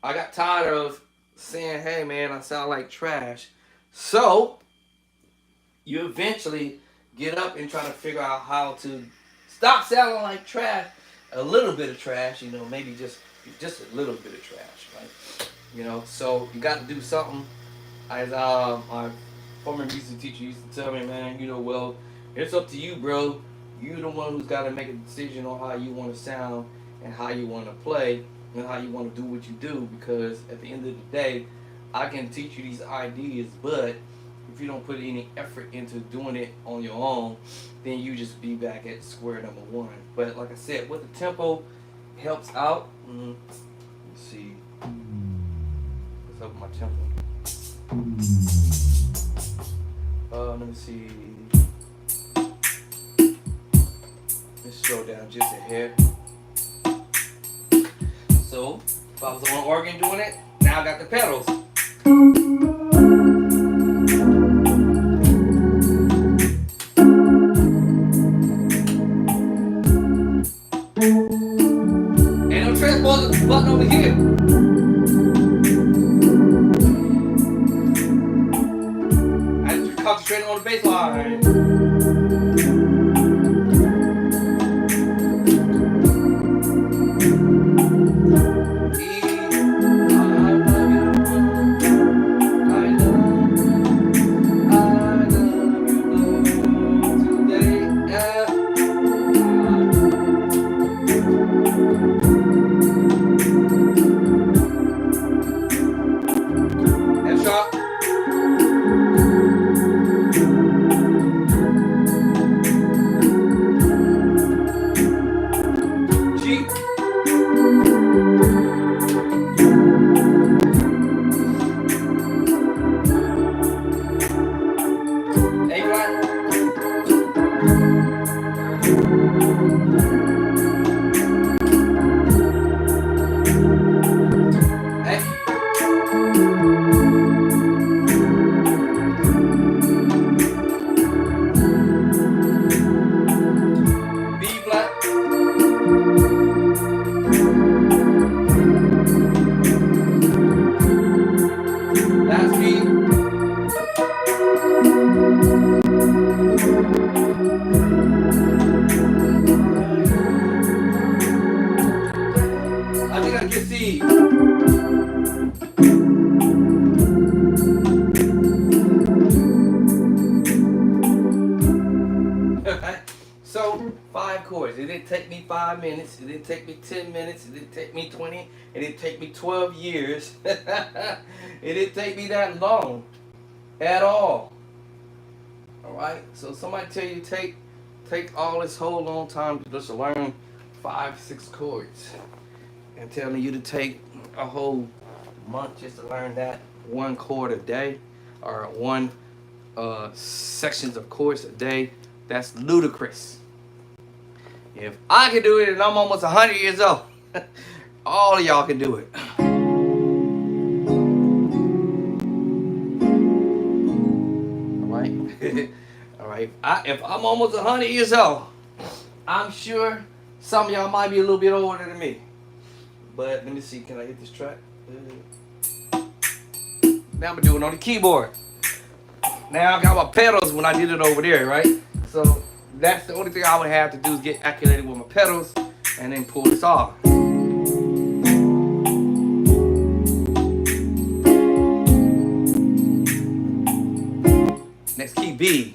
I got tired of saying, hey man, I sound like trash. So you eventually get up and try to figure out how to stop sounding like trash. A little bit of trash, you know, maybe just a little bit of trash, right? You know, so you got to do something. As my former music teacher used to tell me, man, you know, well, it's up to you, bro. You're the one who's got to make a decision on how you want to sound and how you want to play and how you want to do what you do, because at the end of the day, I can teach you these ideas, but if you don't put any effort into doing it on your own, then you just be back at square number 1. But like I said, with the tempo helps out. Let's see. What's up with my tempo? Let me see. Let's slow down just a hair. So, if I was on organ doing it, now I got the pedals. Ain't no transpose button over here. I just concentrate on the bass line. So 5 chords. It didn't take me 5 minutes. It didn't take me 10 minutes. It didn't take me 20. It didn't take me 12 years. It didn't take me that long at all. All right. So somebody tell you take all this whole long time to just learn 5, 6 chords, and telling you to take a whole month just to learn that 1 chord a day, or 1 sections of chords a day. That's ludicrous. If I can do it and I'm almost 100 years old, all of y'all can do it. All right? All right. If I'm almost 100 years old, I'm sure some of y'all might be a little bit older than me. But let me see, can I hit this track? Now I'm doing it on the keyboard. Now I got my pedals when I did it over there, right? So that's the only thing I would have to do is get acclimated with my pedals and then pull this off. Next key, B.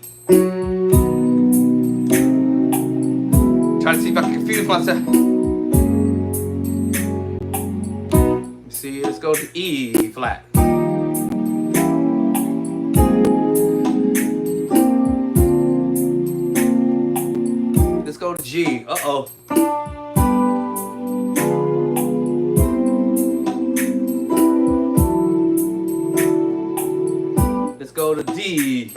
Trying to see if I can confuse myself. Let's see, let's go to E flat. Let's go to G. Uh-oh. Let's go to D.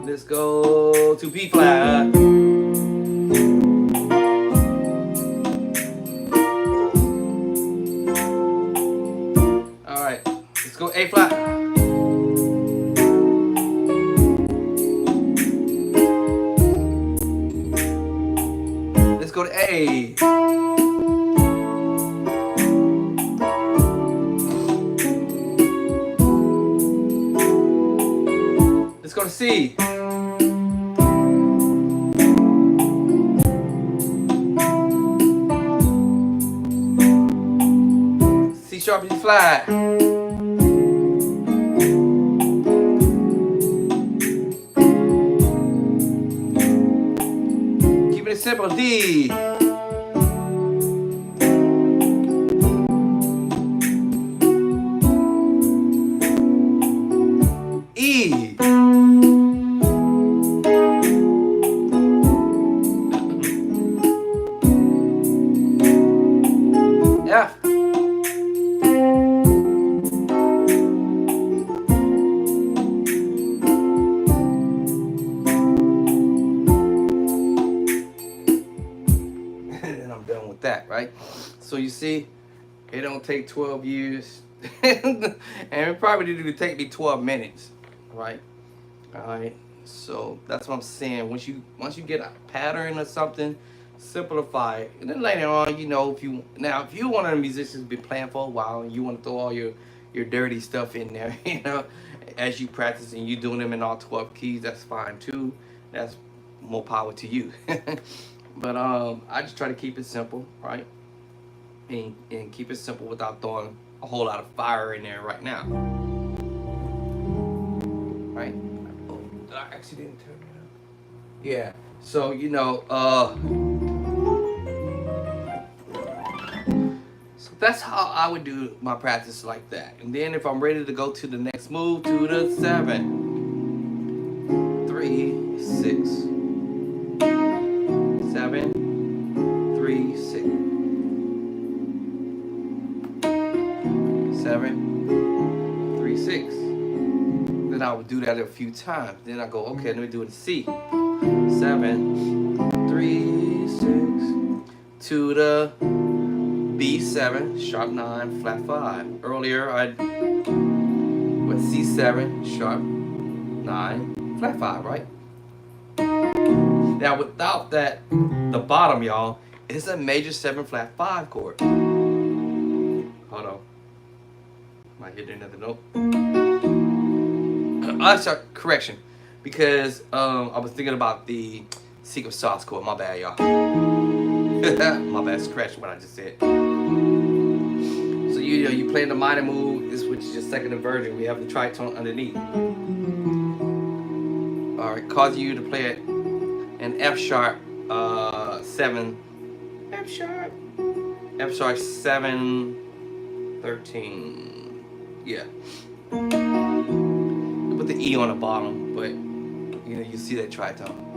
Let's go to B flat. All right. Let's go A flat. Let's go to A. Let's go to C. C sharp, E flat. Keep it simple, D. E. F. And I'm done with that, right? So you see, it don't take 12 years. And it probably didn't take me 12 minutes. right? All right. So that's what I'm saying. Once you get a pattern or something, simplify it, and then later on, you know, if you one of the musicians been playing for a while and you want to throw all your dirty stuff in there, you know, as you practice and you doing them in all 12 keys, that's fine too. That's more power to you. But I just try to keep it simple, right? And keep it simple without throwing a whole lot of fire in there right now, right? Oh, I actually didn't turn it up. Yeah. So you know, so that's how I would do my practice like that. And then if I'm ready to go to the next move, to the 7, 3, 6, 7, 3, 6, 7, 3, 6. Then I would do that a few times. Then I go, okay, let me do it in C. 7, 3, 6, to the B7, sharp 9, flat 5. Earlier I went C7, sharp 9, flat 5, right? Now without that, the bottom, y'all, is a major 7 flat 5 chord. Hold on. Might hit another note. Sorry, correction. Because I was thinking about the secret sauce chord. My bad, y'all. My bad, scratch what I just said. So you know, you play the minor move, this which is your second inversion. We have the tritone underneath. Alright, causing you to play it in F sharp 7. F sharp 7, 13. Yeah. Put the E on the bottom, but you know, you see that tritone.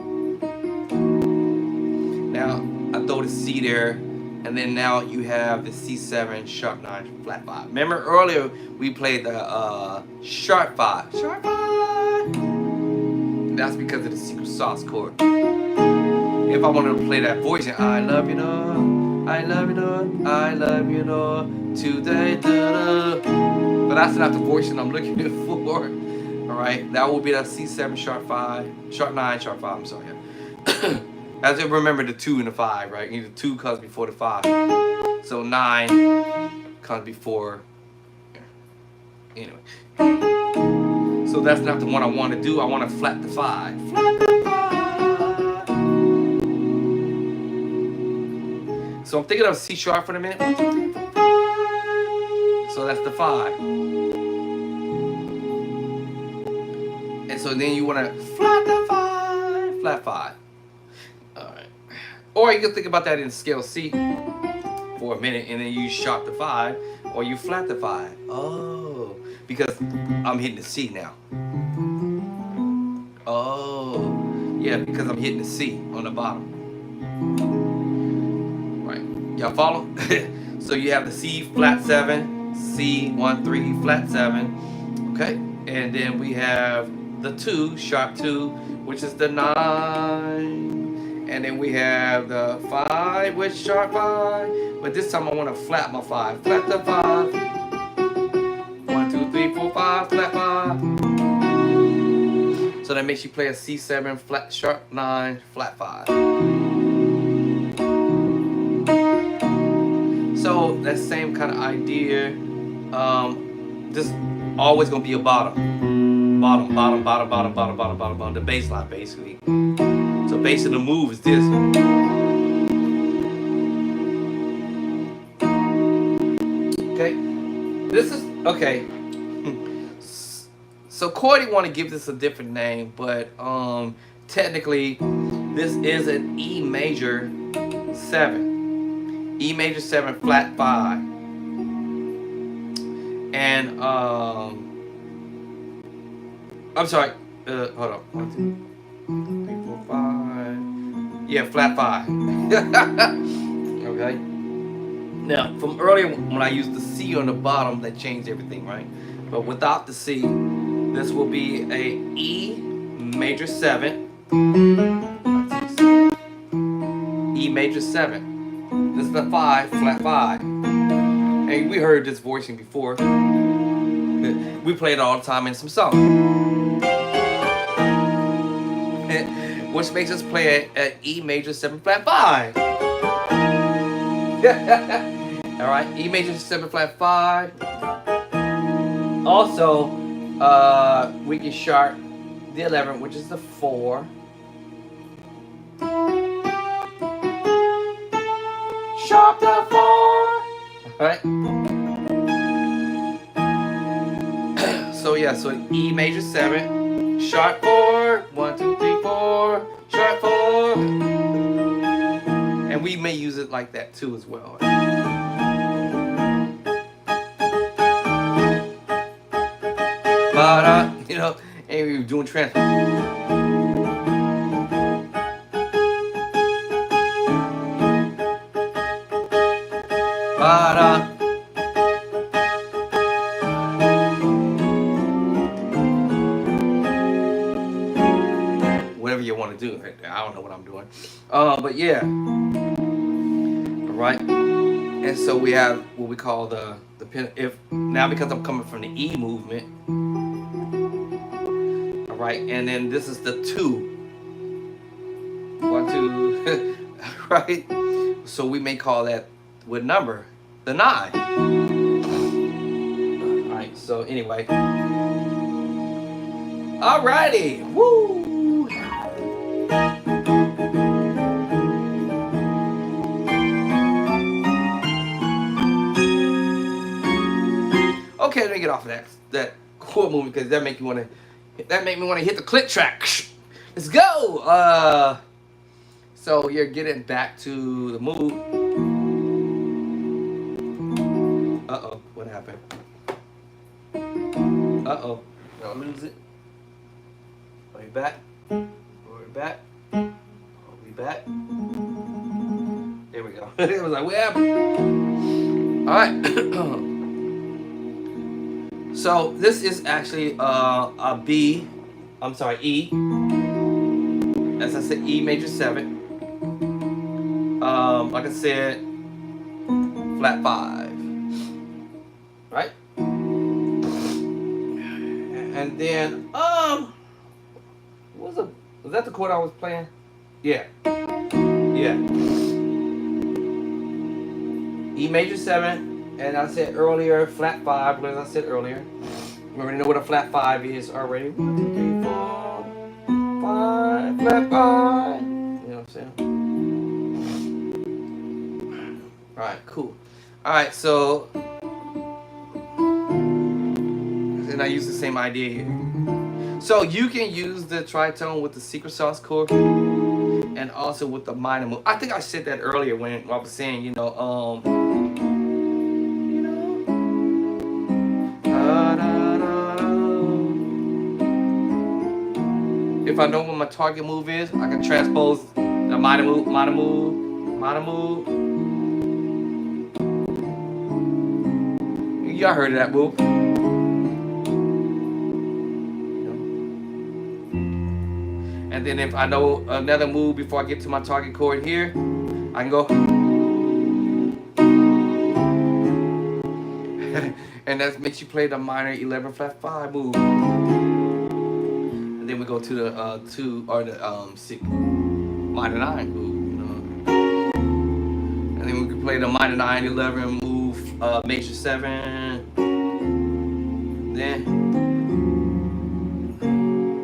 Now I throw the C there, and then now you have the C7 sharp 9 flat 5. Remember earlier we played the sharp 5. Sharp 5. That's because of the secret sauce chord. If I wanted to play that voicing, I love you, though, I love you, though, I love you, though, today, but that's not the voicing I'm looking for. All right, that will be that C7 sharp 5, sharp 9, sharp 5. I'm sorry. As you remember the 2 and the 5, right? The 2 comes before the 5, so 9 comes before. Anyway, so that's not the one I want to do. I want to flat the 5. Flat the 5. So I'm thinking of C sharp for a minute. 1, 2, 3, 4, 5. So that's the 5. And so then you want to flat the 5, flat 5. Alright. Or you can think about that in scale C for a minute, and then you sharp the 5, or you flat the 5. Oh, because I'm hitting the C now. Oh, yeah, because I'm hitting the C on the bottom. Right. Y'all follow? So you have the C flat 7, C 1 3 flat 7. Okay, and then we have the 2 sharp 2, which is the 9. And then we have the 5 with sharp 5. But this time I want to flat my 5. Flat the 5. 1 2 3 4 5. Flat 5. So that makes you play a C7 flat sharp 9 flat 5. So that same kind of idea. This always gonna be a bottom, the bass line basically. So base of the move is this. Okay, this is okay. So Cordy want to give this a different name, but technically this is an E major 7, E major 7 flat 5, and I'm sorry. Hold on. 1 2 3 4 5. Yeah, flat 5. Okay. Now, from earlier when I used the C on the bottom, that changed everything, right? But without the C, this will be a E major 7. E major 7. This is the 5, flat 5. Hey, we heard this voicing before. We play it all the time in some songs. which makes us play at E major 7 flat 5. All right, E major 7 flat 5. Also, we can sharp the 11, which is the 4. Sharp the 4. All right. So yeah, so E major 7, sharp 4, 1, 2, 3, 4, sharp 4, and we may use it like that too as well. But you know, and we were doing transfer. But whatever you want to do. I don't know what I'm doing. But yeah. All right. And so we have what we call the pen. If now because I'm coming from the E movement. All right. And then this is the 2. 1, 2. Right. So we may call that what number? The 9. All right. So anyway. Alrighty. Woo. Okay, let me get off of that chord movement because that make me want to hit the click track. Let's go. So you're getting back to the move. Uh-oh, what happened? Uh-oh, did I lose it? Are we back? Are we back? Are we back? There we go. It was like, what happened? All right. So this is actually a B. I'm sorry, E. As I said, E major 7. Like I said, flat 5. Right? And then was that the chord I was playing? Yeah. Yeah. E major 7. And I said earlier, flat 5, as I said earlier. We already know what a flat 5 is already. 1, 2, 3, 4, 5, flat 5. You know what I'm saying? Alright, cool. Alright, so and I use the same idea here. So you can use the tritone with the secret sauce chord and also with the minor move. I think I said that earlier when I was saying, you know, if I know what my target move is, I can transpose the minor move, minor move, minor move. Y'all heard of that move. And then if I know another move before I get to my target chord here, I can go. And that makes you play the minor 11 flat 5 move. And then we go to the 2 or the 6 minor 9 move. You know? And then we can play the minor 9 11 move, major 7. Then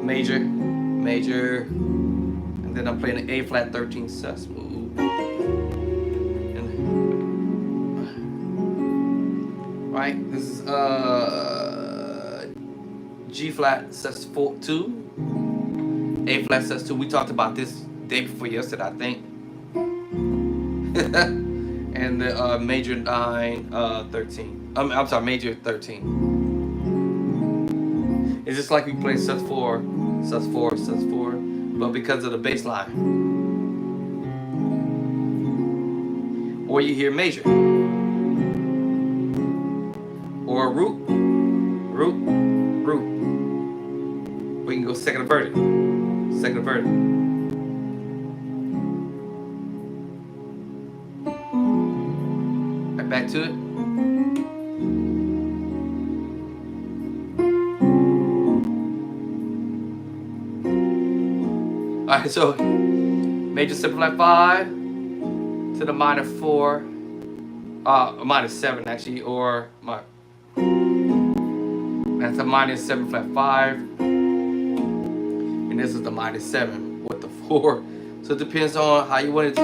major, major, and then I'm playing the A flat 13 sus move. And, right, this is G flat sus 2, A flat sus 2. We talked about this day before yesterday, I think. And the major 9 13. I'm sorry, major 13. It's just like we play sus 4, sus 4, sus 4, but because of the bass line. Or you hear major. Or root, root, root. We can go second inverted. Second inverted. Right, back to it. Alright, so major 7 flat 5 to the minor 4, minor 7 actually, or that's a minor 7 flat 5, and this is the minor 7 with the 4. So it depends on how you want it to.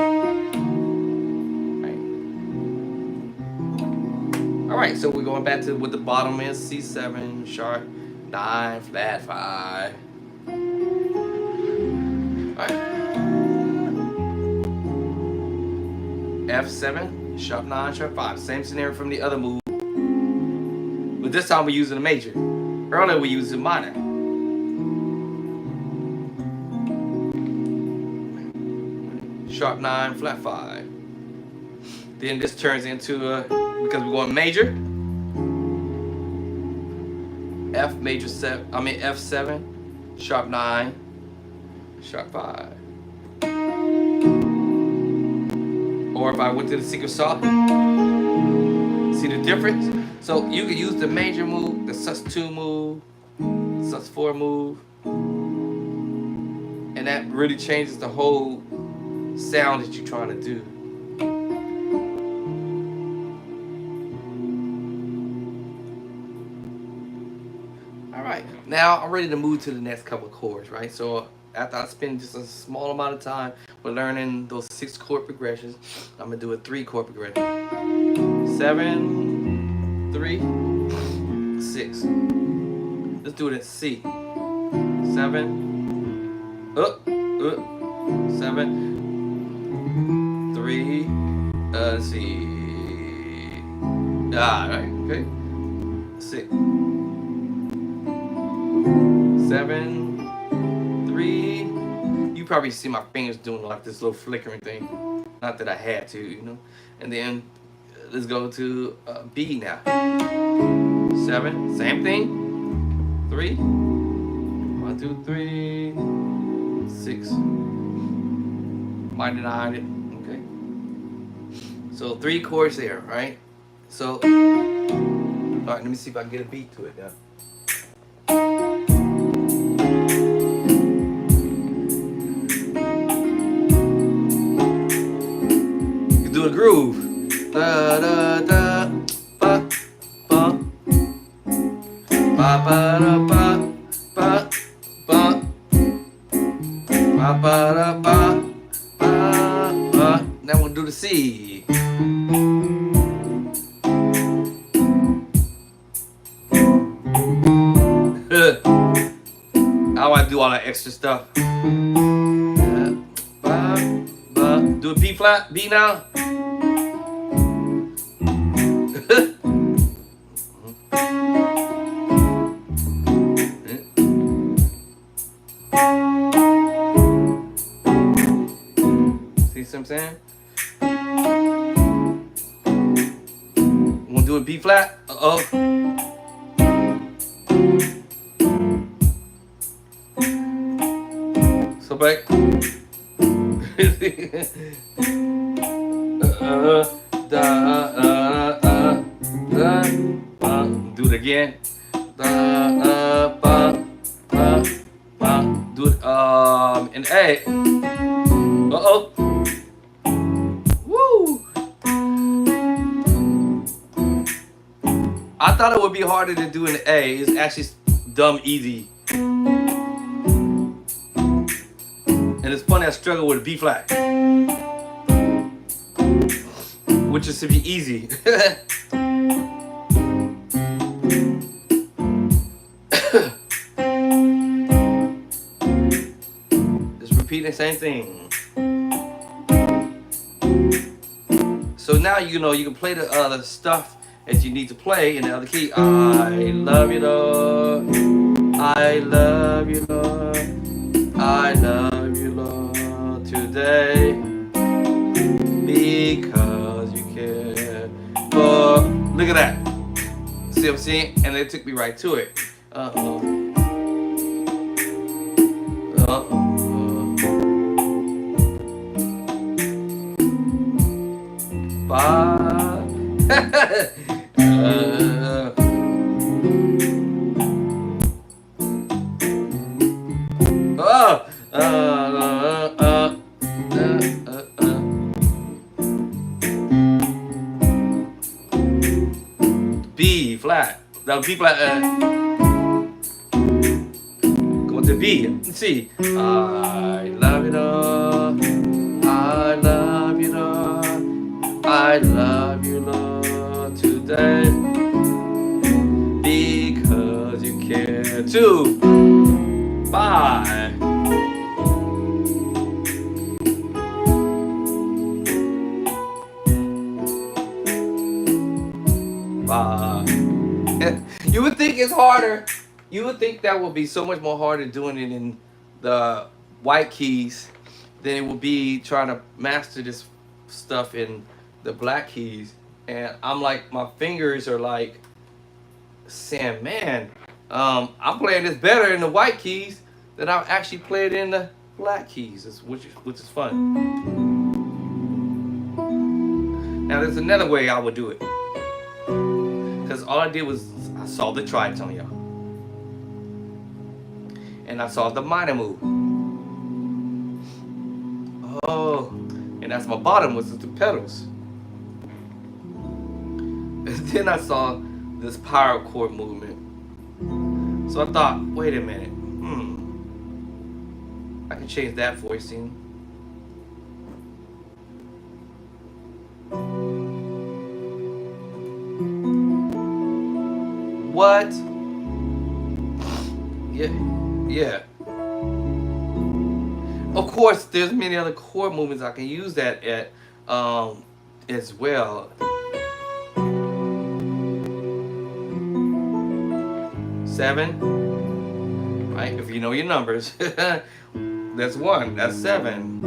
Alright, so we're going back to what the bottom is, C7 sharp 9 flat 5. Alright. F7 sharp 9 sharp 5. Same scenario from the other move, but this time we're using a major. Earlier we used a minor. Sharp 9 flat 5. Then this turns into a, because we're going major, F major 7, F7 sharp 9 sharp 5. Or if I went to the secret sauce, see the difference? So you can use the major move, the sus2 move, sus4 move, and that really changes the whole sound that you're trying to do. Alright, now I'm ready to move to the next couple of chords, right? So after I spend just a small amount of time with learning those 6 chord progressions, I'm gonna do a 3 chord progression. 7, 3, 6. Let's do it at C. 7, up, 7, 3, C. Alright, okay. 6, 7, 3. You probably see my fingers doing like this little flickering thing. Not that I had to, you know. And then let's go to B now. 7, same thing. 3, 1, 2, 3, 6, minor 9. Okay. So 3 chords there, right? So, all right. Let me see if I can get a beat to it now. Do a groove. Da da da ba ba ba ba da ba ba ba ba ba da ba ba ba. Now we'll do the C. I don't want to do all that extra stuff. Do a B flat, B now. See what I'm saying? Want to do a B flat? Uh-oh. So back. Do it again. Do it in A. Uh-oh. Woo! I thought it would be harder to do in A. It's actually dumb easy. And it's funny I struggle with a B flat, which is to be easy. Just repeat the same thing. So now you know you can play the other stuff that you need to play in the other key. I love you, Lord. I love you, Lord. I love you, Lord, today, because you care. Oh, look at that. See what I'm saying? And it took me right to it. Uh-oh. Uh-oh. Bye. B flat. That was B flat. Go to B. C. I love it all. I love you, Lord. I love you, Lord, today. Because you care. 2, 5. You would think it's harder. You would think that would be so much more harder doing it in the white keys than it would be trying to master this stuff in the black keys. And I'm like, my fingers are like saying, man, I'm playing this better in the white keys than I actually play it in the black keys, which is fun. Now there's another way I would do it. Because all I did was I saw the tritone, y'all. And I saw the minor move. Oh, and that's my bottom was the pedals. And then I saw this power chord movement. So I thought, wait a minute, I can change that voicing. What? Yeah. Of course, there's many other chord movements I can use that at as well. 7, right? If you know your numbers, that's 1. That's 7,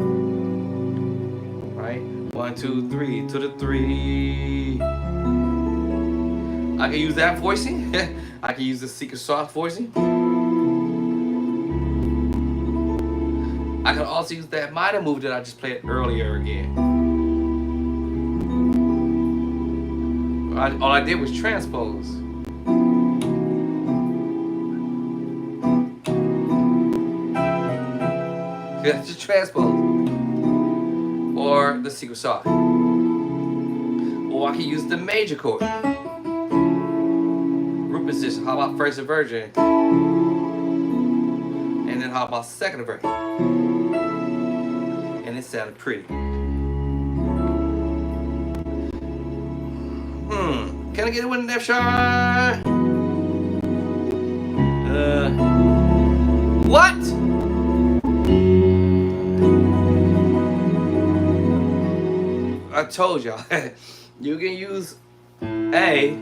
right? 1, 2, 3 to the 3. I can use that voicing. I can use the secret sauce voicing. I can also use that minor move that I just played earlier again. All I did was transpose. Just transpose. Or the secret sauce. Or I can use the major chord. Root position. How about first inversion? And then how about second inversion? And it sounded pretty. Can I get it with an F sharp? What? I told y'all. You can use A,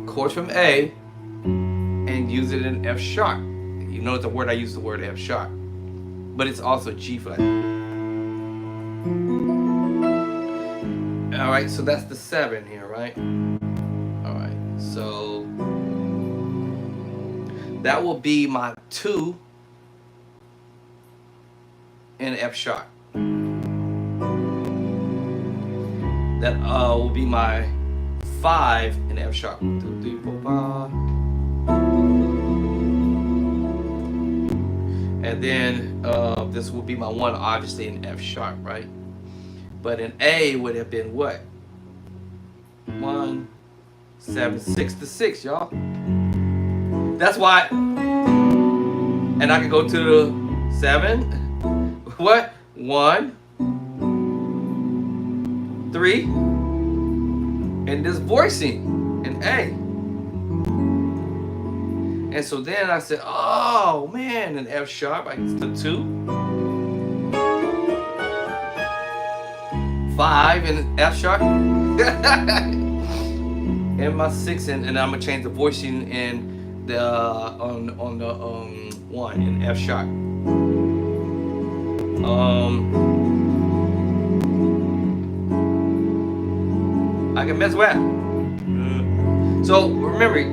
chords from A, and use it in F sharp. You know the word I use the word F sharp. But it's also G flat. Alright, so that's the 7 here, right? Alright, so that will be my 2 in F sharp. That will be my 5 in F sharp. 1, 2, 3, 4, 5. And then this will be my 1, obviously in F sharp, right? But in A would have been what? 1, 7, 6 to 6, y'all. That's why. And I can go to the 7. What? 1, 3. And this voicing in A. And so then I said, oh man, in F sharp, I get the 2. 5 in F sharp. And my 6 and I'm gonna change the voicing in the on the 1 in F sharp. I can mess with. So remember,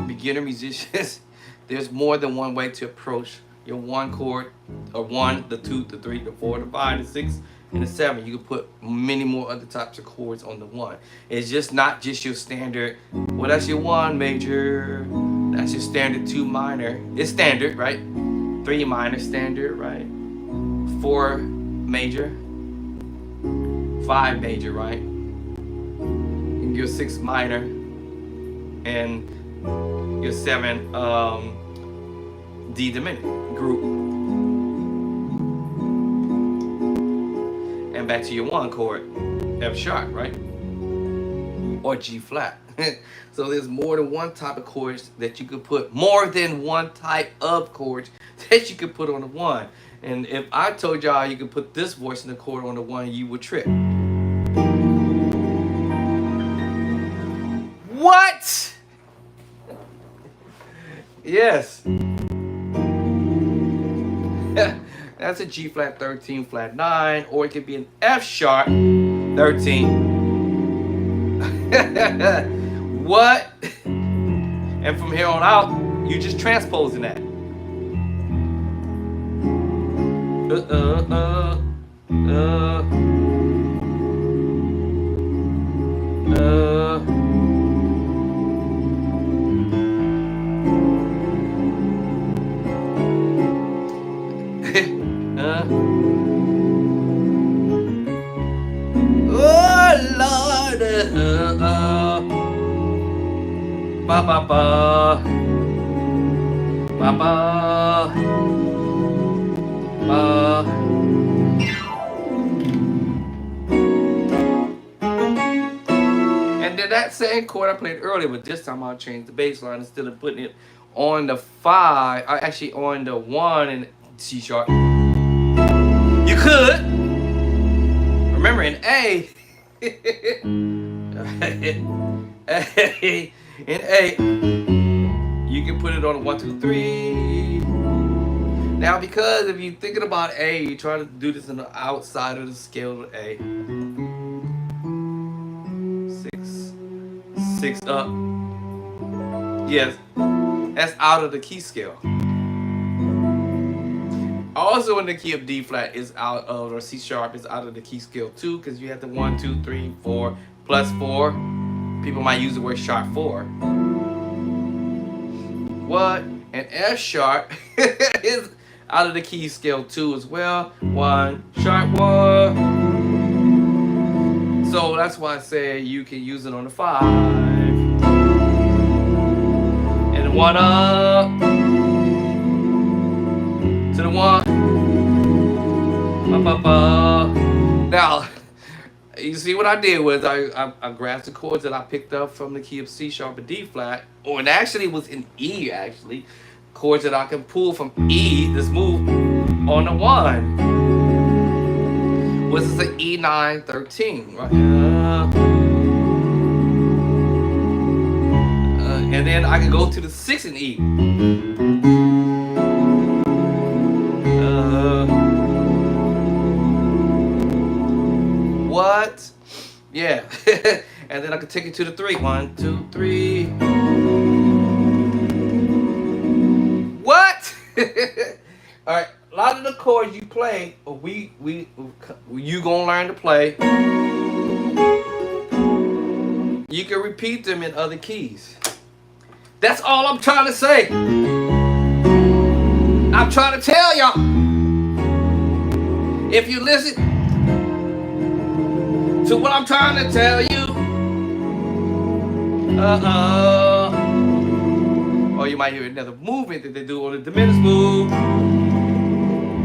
beginner musicians, there's more than one way to approach your 1 chord, or 1, the 2, the 3, the 4, the 5, the 6, and the 7. You can put many more other types of chords on the 1. It's just not just your standard. Well, that's your 1 major. That's your standard 2 minor. It's standard, right? 3 minor standard, right? 4 major, 5 major, right? And your 6 minor, and your 7 D diminished group. And back to your 1 chord, F sharp, right? Or G flat. So there's more than one type of chords that you could put, more than one type of chords that you could put on the 1. And if I told y'all you could put this voice in the chord on the 1, you would trip. What? Yes. That's a G flat 13 flat 9, or it could be an F sharp 13. What? And from here on out, you just transposing that. Oh Lord, ba ba ba, ba ba, ba. And then that same chord I played earlier, but this time I'll change the bass line instead of putting it on the 5, actually on the 1 in C sharp. You could. Remember in A, in A, you can put it on a 1, 2, 3. Now, because if you're thinking about A, you're trying to do this on the outside of the scale of A. 6 up. Yes, that's out of the key scale. Also in the key of D flat is out of, or C sharp is out of the key scale too, because you have the 1, 2, 3, 4 plus 4. People might use the word sharp 4. What? And F sharp is out of the key scale too as well. 1 sharp 1. So that's why I say you can use it on the 5. And the 1 up to the 1. Ba, ba, ba. Now, you see what I did was I grabbed the chords that I picked up from the key of C sharp and D flat, or it actually was in E actually, chords that I can pull from E, this move on the 1. Was this an E9 13, right? And then I can go to the 6 in E. What? Yeah. And then I can take it to the 3. 1, 2, 3. What? All right. A lot of the chords you play, you gonna learn to play. You can repeat them in other keys. That's all I'm trying to say. I'm trying to tell y'all. If you listen to what I'm trying to tell you, or you might hear another movement that they do on the diminished move,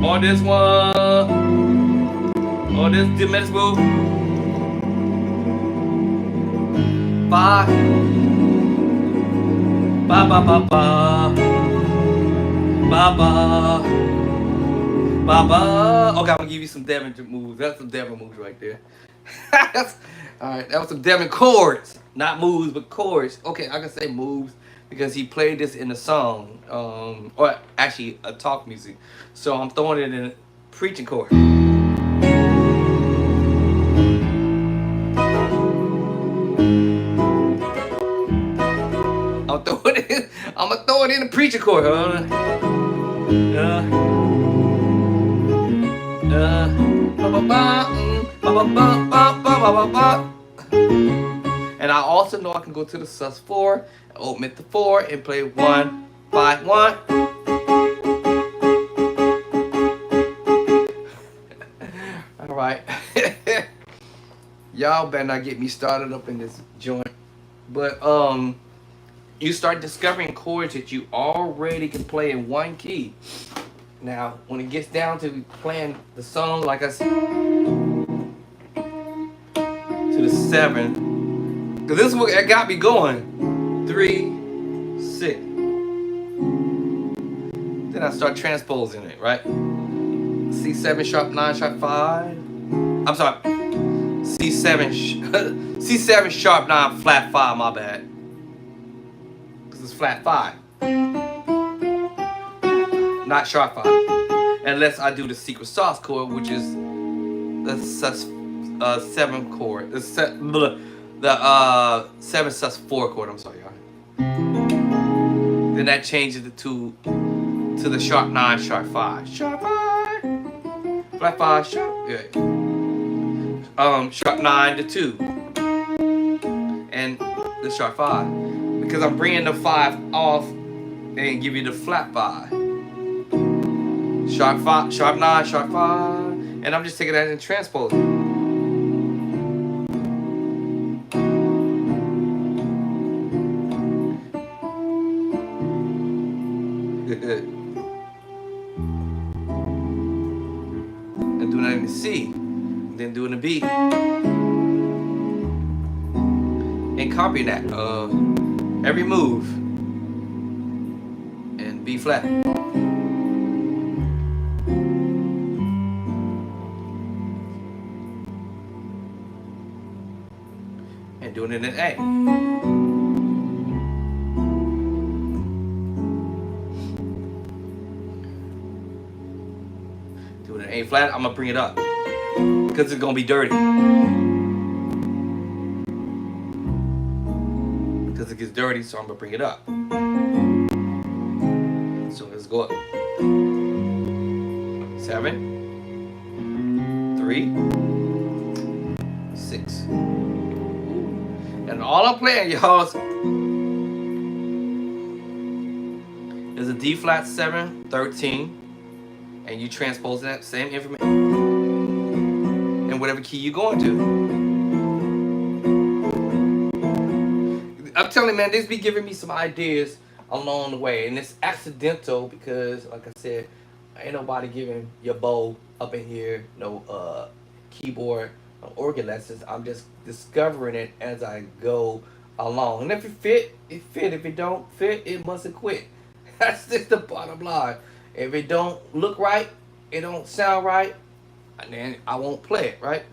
or this one, or this diminished move. 5, ba ba ba ba, ba ba, ba ba. Okay, I'm gonna give you some Devin moves. That's some Devin moves right there. Alright, that was some Devin chords. Not moves, but chords. Okay, I can say moves because he played this in a song. Or actually a talk music. So I'm throwing it in a preaching chord. I'm gonna throw it in a preaching chord. And I also know I can go to the sus4, omit the 4, and play 1, 5, 1. y'all better not get me started up in this joint. But you start discovering chords that you already can play in one key. Now, when it gets down to playing the song, like I said, to the 7, because this is what got me going. 3, 6. Then I start transposing it, right? C7 sharp 9 sharp 5. I'm sorry. C7 C7 sharp 9 flat 5. My bad. Because it's flat 5. Not sharp 5, unless I do the secret sauce chord, which is the 7 chord, the 7 sus4 chord. I'm sorry, y'all. Then that changes it to the sharp 9, sharp 5, sharp 5, flat 5, sharp, yeah. Sharp 9 to 2, and the sharp 5, because I'm bringing the 5 off and give you the flat 5. Sharp 5, sharp 9, sharp 5, and I'm just taking that and transposing. And doing that in the C, then doing the B, and copying that every move, and B flat. And doing it in A. Doing an A flat, I'm gonna bring it up because it's gonna be dirty. Because it gets dirty, so I'm gonna bring it up. So let's go up. 7, 3, 6. And all I'm playing, y'all, is a D flat 7, 13, and you transpose that same information in whatever key you're going to. I'm telling you, man, this be giving me some ideas along the way, and it's accidental because, like I said, ain't nobody giving your bow up in here no keyboard organ lessons. I'm just discovering it as I go along, and if it fit, it fit. If it don't fit, it mustn't quit. That's just the bottom line. If it don't look right, it don't sound right, and then I won't play it, right?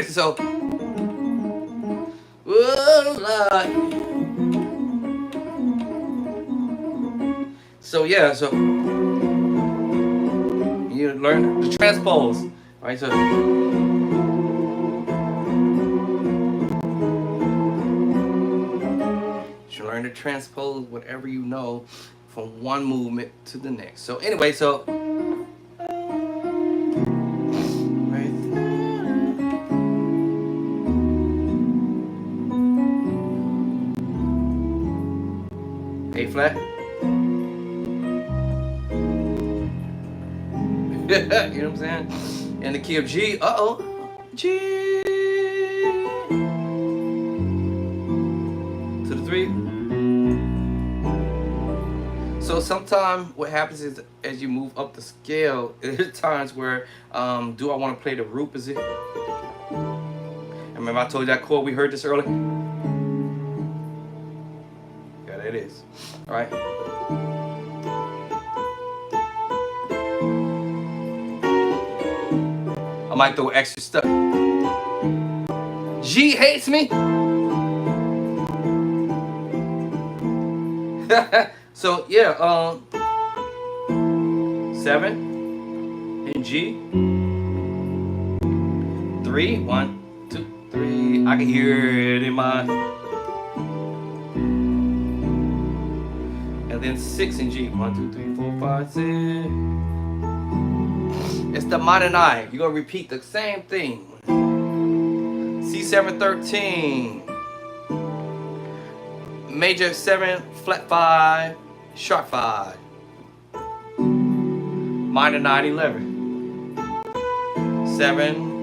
So, oh Lord. So yeah, so you learn the transpose, right? So you learn to transpose whatever you know from one movement to the next. So anyway, so. A flat. You know what I'm saying? And the key of G. G. To the 3. So sometimes what happens is as you move up the scale, there's times where do I want to play the root position? Remember I told you that chord, we heard this earlier? Yeah, that is. All right. I might throw extra stuff. G hates me. So yeah, 7 in G, 3, 1, 2, 3. I can hear it in my, and then 6 in G, 1, 2, 3, 4, 5, 6. It's the minor 9. You're gonna repeat the same thing. C7 13, major 7, flat 5, sharp 5, minor 9 11. 7,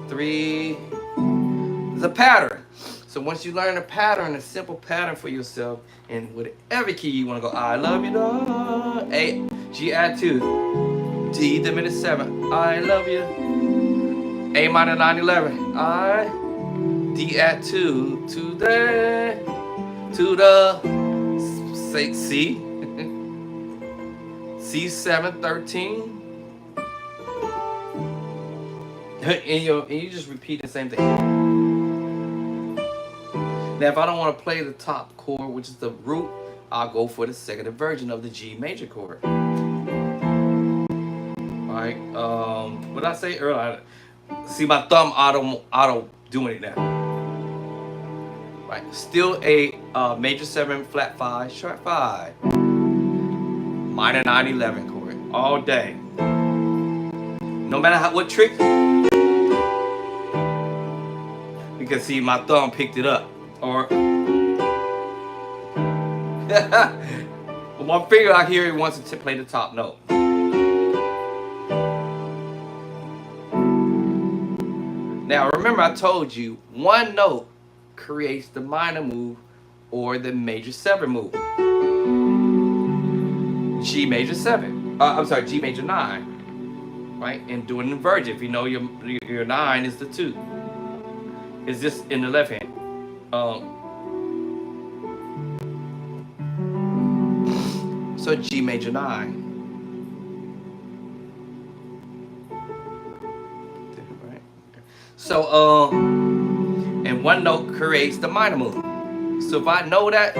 3. It's a pattern. So once you learn a pattern, a simple pattern for yourself, in whatever key you want to go, I love you, da, A, G add 2, D diminished 7, I love you, A minor 9 11, I, D add 2 to the say C, C7 13. And you just repeat the same thing. Now, if I don't want to play the top chord, which is the root, I'll go for the second version of the G major chord. Alright, what did I say earlier? See my thumb auto doing it now. Right, still a major 7, flat 5, sharp 5, minor 9 11 chord all day. No matter what trick. You can see my thumb picked it up, or one finger out here, it wants to play the top note. Now remember, I told you one note creates the minor move or the major 7 move. G major 7. I'm sorry, G major 9. Right, and doing an inversion. If you know your 9 is the 2. Is this in the left hand? So G major 9. Right. So and one note creates the minor move. So if I know that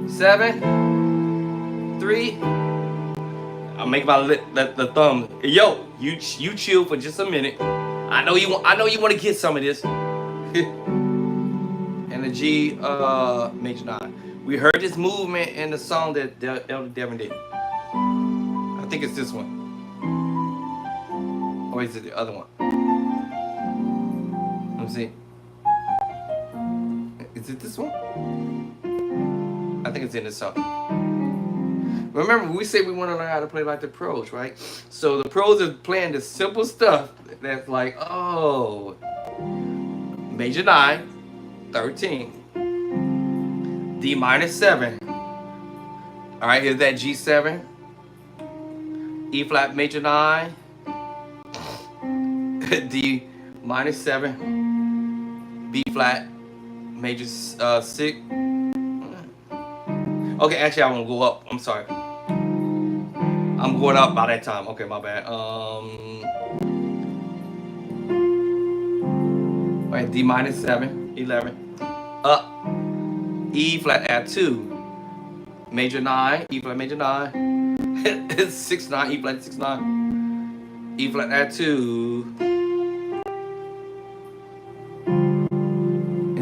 7, 3. I'll make my the thumb. Yo, you chill for just a minute. I know you want to get some of this. And the G major 9. We heard this movement in the song that Elder Devin did. I think it's this one. Or is it the other one? Let me see. Is it this one? I think it's in this song. Remember, we say we want to learn how to play like the pros, right? So the pros are playing the simple stuff that's like, oh, major 9, 13, D minor 7. All right, here's that G7, E flat major 9, D minor 7, B flat major 6. Okay, actually, I want to go up. I'm sorry. I'm going up by that time. Okay, my bad. Right, D minor 7, 11. Up. E flat add 2. Major 9, E flat major 9. 6 9, E flat 6 9. E flat add 2.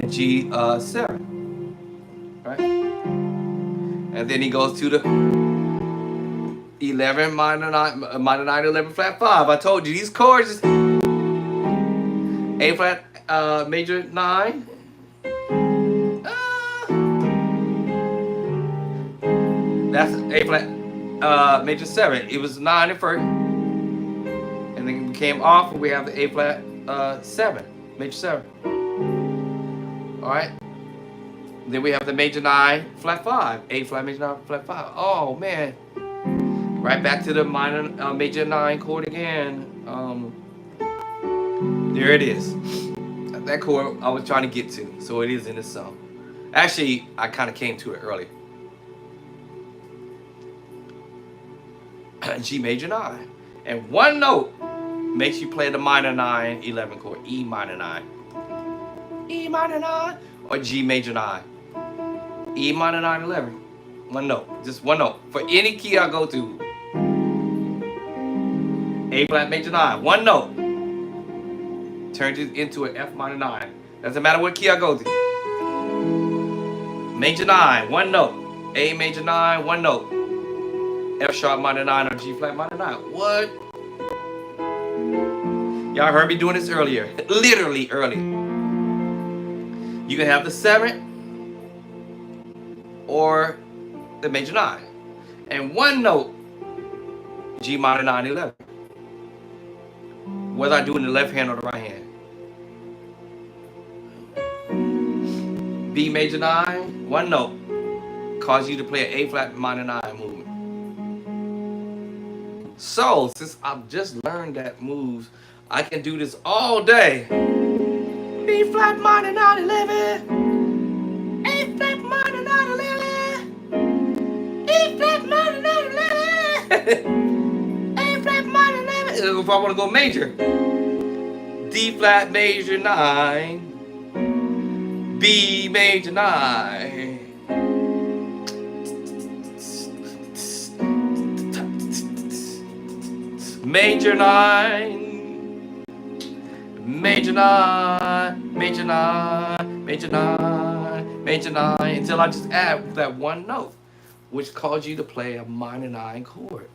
And G 7. Right? And then he goes to the 11 minor 9 11 flat 5. I told you these chords is A flat major 9. That's A flat major 7. It was 9 at first, and then it came off. And we have the A flat 7, major 7. All right. Then we have the major 9 flat 5, A flat major 9 flat 5. Oh man, right back to the minor major 9 chord again. There it is. That chord I was trying to get to, so it is in this song. Actually, I kind of came to it early. G major 9, and one note makes you play the minor 9 11 chord, E minor 9. E minor 9, or G major 9. E minor 9, 11. One note, just one note. For any key I go to, A flat major 9, one note. Turns it into an F minor 9. Doesn't matter what key I go to. Major 9, one note. A major 9, one note. F sharp minor 9 or G flat minor 9. What? Y'all heard me doing this earlier. Literally earlier. You can have the 7 or the major 9. And one note, G minor 9, 11. Whether I do it in the left hand or the right hand. B major 9, one note, cause you to play an A flat minor 9 movement. So, since I've just learned that moves, I can do this all day. B flat minor 9, 11. A flat minor 9, 11. E flat minor 9, 11. A flat minor 11. If I want to go major, D flat major 9. B major 9. Major 9. Major 9. Major 9. Major 9. Major 9. Until I just add that one note, which calls you to play a minor 9 chord.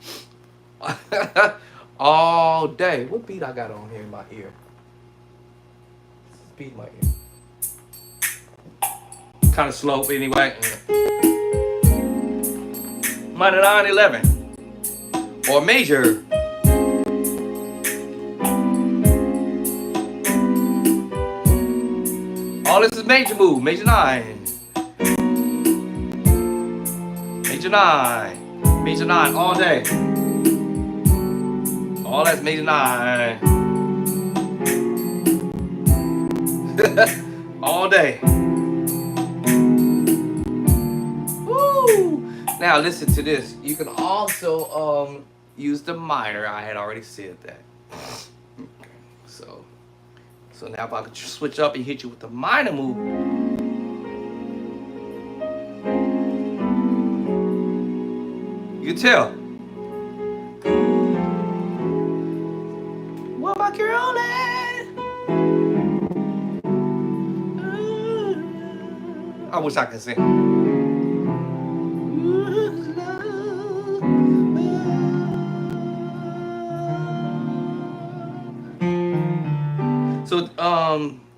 All day. What beat I got on here in my ear? Beat in my ear. Kind of slow, but anyway. Minor 9, 11. Or major. All this is major move. Major 9. Major 9. Major 9 all day. All that's major 9. All day. Now listen to this. You can also use the minor. I had already said that. So now if I could switch up and hit you with the minor move. You can tell. What my girl at? I wish I could sing. So,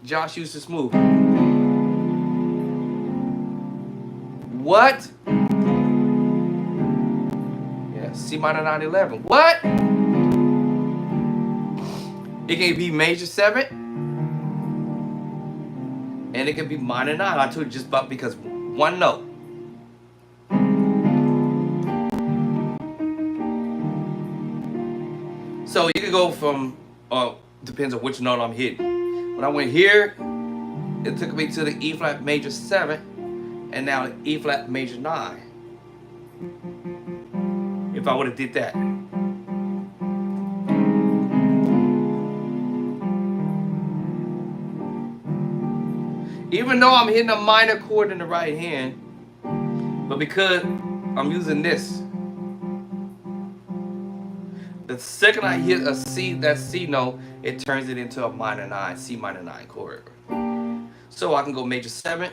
Josh used this move. What? Yeah, C minor 9, 11. What? It can be major 7. And it can be minor 9. I told you just about because one note. So you can go from, depends on which note I'm hitting. When I went here, it took me to the E flat major 7, and now the E flat major 9. If I would have did that. Even though I'm hitting a minor chord in the right hand, but because I'm using this, the second I hit a C, that C note, it turns it into a minor 9, C minor 9 chord. So I can go major 7.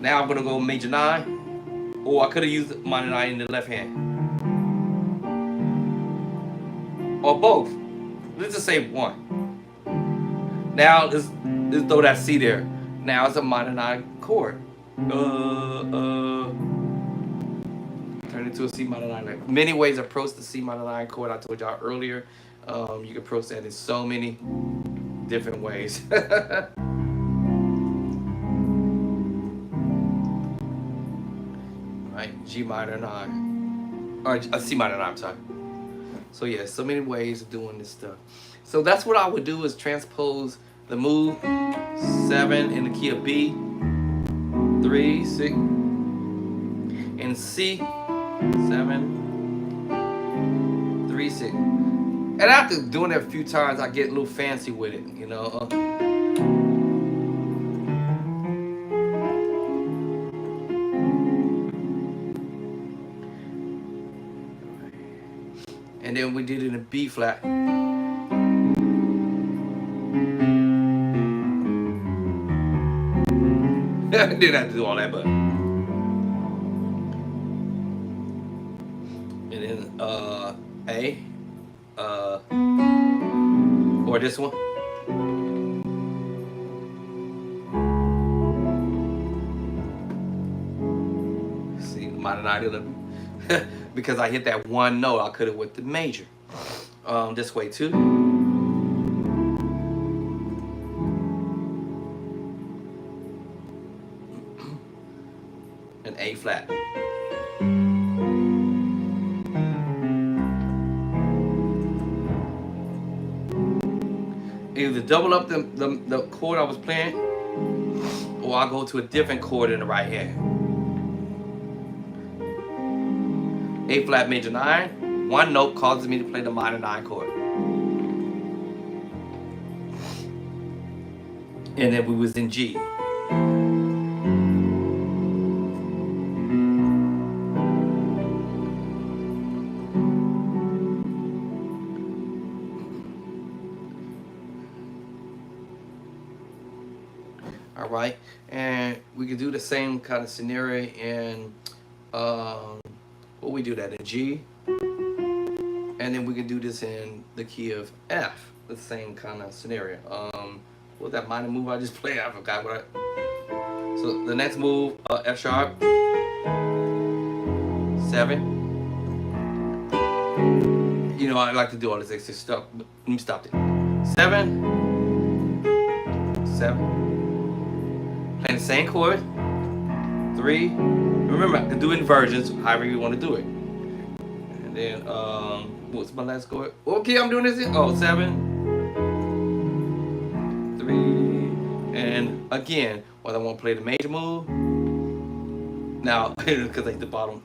Now I'm gonna go major 9, or I could have used minor 9 in the left hand, or both. Let's just say one. Now let's throw that C there. Now it's a minor 9 chord. Turn into a C minor 9. Many ways to approach the C minor 9 chord. I told y'all earlier. You can approach that in so many different ways. Right, G minor 9, or C minor 9. I'm sorry. So yeah, so many ways of doing this stuff. So that's what I would do, is transpose the move 7 in the key of B, 3, 6, and C, 7, 3, 6. And after doing it a few times, I get a little fancy with it, you know. And then we did it in B flat. Didn't have to do all that, but. And then A, or this one. See, minor 9 11. Because I hit that one note, I could have went the major. This way too. An A flat. Either double up the chord I was playing, or I'll go to a different chord in the right hand. A flat major 9, one note causes me to play the minor 9 chord. And then we was in G. All right, and we could do the same kind of scenario in what we do that in G, and then we can do this in the key of F, the same kind of scenario. What was that minor move I just played? I forgot what I. So the next move, F sharp, 7. You know I like to do all this extra stuff, but let me stop it. 7, 7. Playing the same chord. 3. Remember, I can do inversions, however you want to do it. And then, what's my last chord? Okay, I'm doing this. Oh, 7, 3, and again, whether I want to play the major move. Now, because I hit the bottom.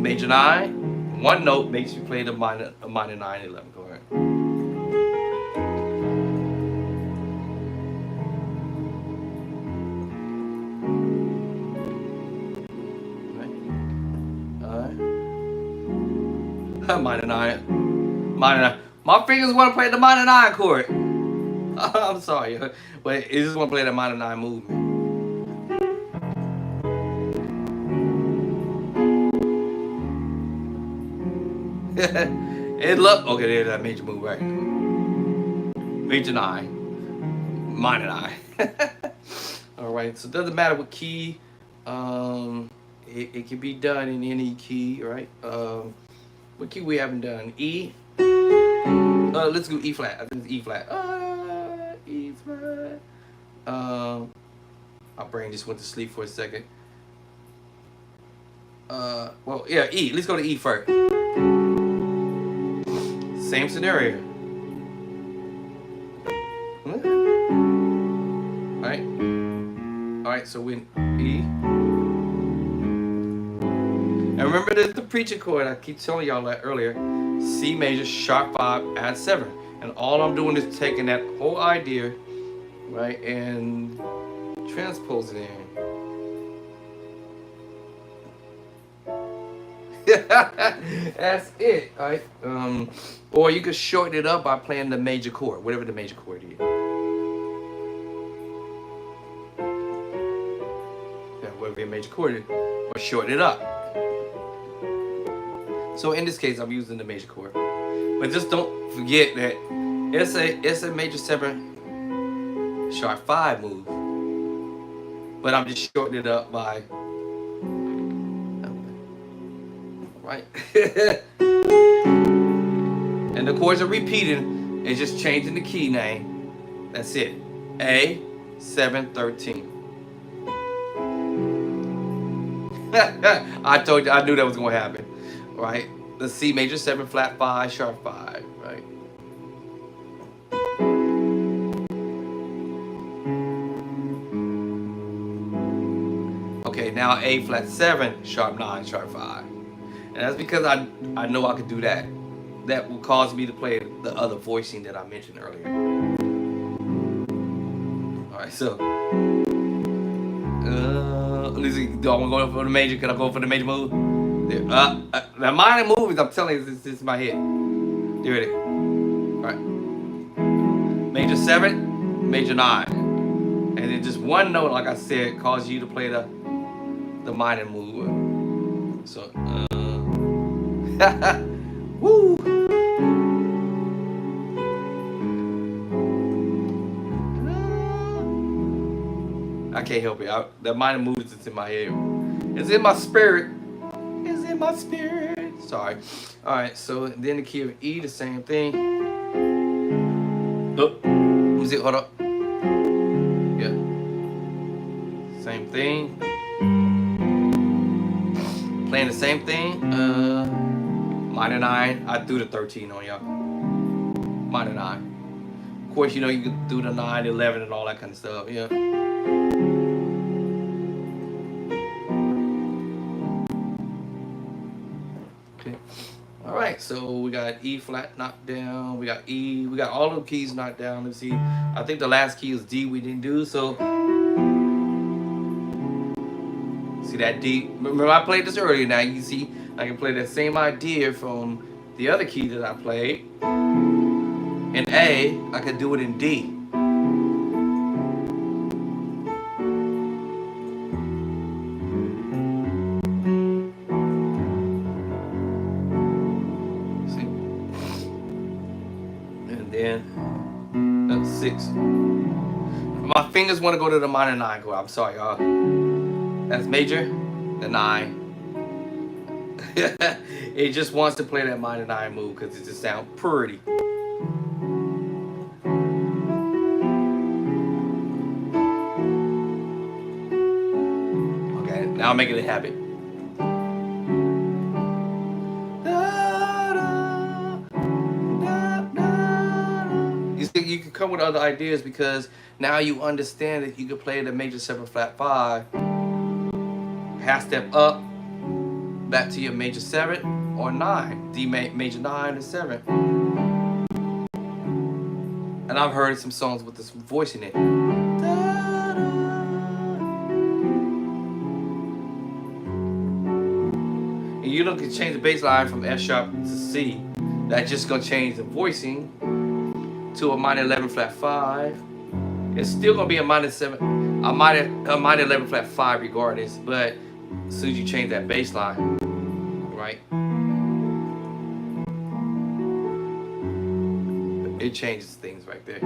Major 9, one note makes you play the minor 9, 11 chord. Minor 9. Minor 9. My fingers want to play the minor 9 chord. I'm sorry, but it just want to play the minor 9 movement. It look okay. There's that major move, right? Major 9, minor 9. All right, so it doesn't matter what key. It can be done in any key, right? What key we haven't done? E. Let's go E flat. I think it's E flat. E flat. My brain just went to sleep for a second. Well, yeah, E. Let's go to E first. Same scenario. All right. So we E. And remember the preaching chord, I keep telling y'all that earlier. C major, sharp 5, add 7. And all I'm doing is taking that whole idea, right, and transposing it in. That's it, right? Or you could shorten it up by playing the major chord, whatever the major chord is. Yeah, whatever your major chord is, or shorten it up. So in this case, I'm using the major chord, but just don't forget that it's a major 7 sharp 5 move, but I'm just shortening it up by right, and the chords are repeating. It's just changing the key name. That's it. A 7 13. I told you, I knew that was going to happen. Right, the C major 7 flat 5 sharp 5, right? Okay, now A flat 7 sharp 9 sharp 5, and that's because I know I could do that. that will cause me to play the other voicing that I mentioned earlier. All right, so let's see. Do I want to go for the major? Can I go for the major move? There. The minor moves, I'm telling you, this is my head. You ready? All right. Major 7, major 9, and then just one note, like I said, causes you to play the minor move. So, woo. I can't help it. The minor moves is in my head. It's in my spirit. It's in my spirit. Sorry. All right. So then the key of E, the same thing. Oh, who's it? Hold up. Yeah. Same thing. Playing the same thing. Minor 9. I threw the 13 on y'all. Minor 9. Of course, you know you can do the 9, 11, and all that kind of stuff. Yeah. Okay. All right. So we got E flat knocked down. We got E. We got all the keys knocked down. Let's see. I think the last key is D. We didn't do so. See that D? Remember I played this earlier. Now you see I can play that same idea from the other key that I played. In A, I could do it in D. See? And then that's 6. My fingers want to go to the minor 9 chord. I'm sorry, y'all. That's major, the 9. It just wants to play that minor 9 move because it just sounds pretty. Okay, now I'm making it a habit. You see, you can come with other ideas because now you understand that you can play the major 7 flat 5. Half step up, back to your major 7 or 9, D major 9 or 7. And I've heard some songs with this voice in it. And you don't can change the bass line from F sharp to C. That's just gonna change the voicing to a minor 11 flat 5. It's still gonna be a minor 7, a minor 11 flat 5 regardless, but as soon as you change that bass line, right? It changes things right there.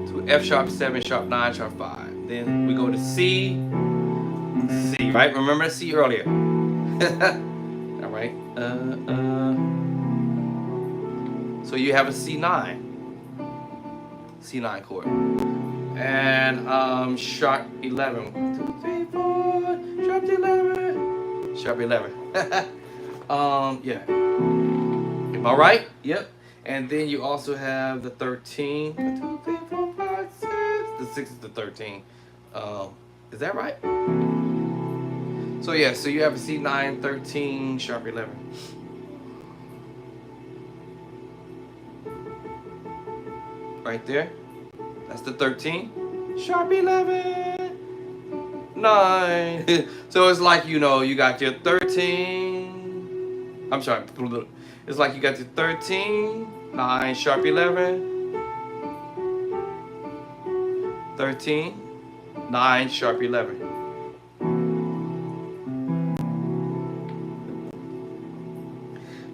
To F sharp 7, sharp 9, sharp 5. Then we go to C, C, right? Remember C earlier. All right. So you have a C9 chord. And sharp 11. 1, 2, 3, 4. Sharp 11. Sharp 11. Yeah. Am I right? Yep. And then you also have the 13. 1, 2, 3, 4, 5, 6. The 6 is the 13. Is that right? So yeah. So you have a C9, 13, sharp 11. Right there. That's the 13. Sharp 11. 9. So it's like, you know, you got your 13. I'm sorry. It's like you got your 13, 9, sharp 11. 13, 9, sharp 11.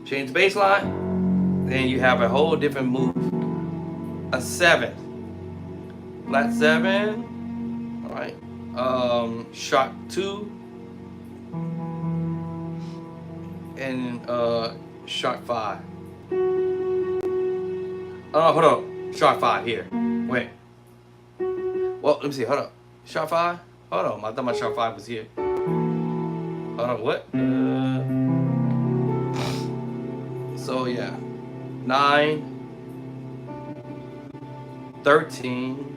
Change the bass line. Then you have a whole different move. A 7. Flat 7. All right. Sharp 2. And sharp 5. Oh, hold up. Sharp 5 here. Wait. Well, let me see. Hold up. Sharp 5? Hold on. I thought my sharp 5 was here. Hold on. What? So, yeah. 9. 13.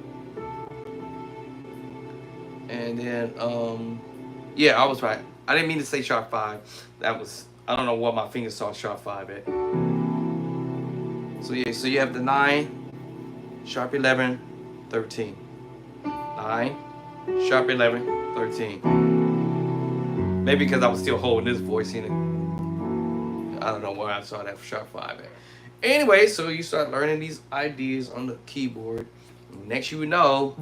And then, yeah, I was right. I didn't mean to say sharp 5. That was I don't know what my finger saw sharp 5 at. So yeah, so you have the 9, sharp 11, 13. 9, sharp 11, 13. Maybe because I was still holding this voice in it. I don't know where I saw that sharp 5 at. Anyway, so you start learning these ideas on the keyboard. Next you know,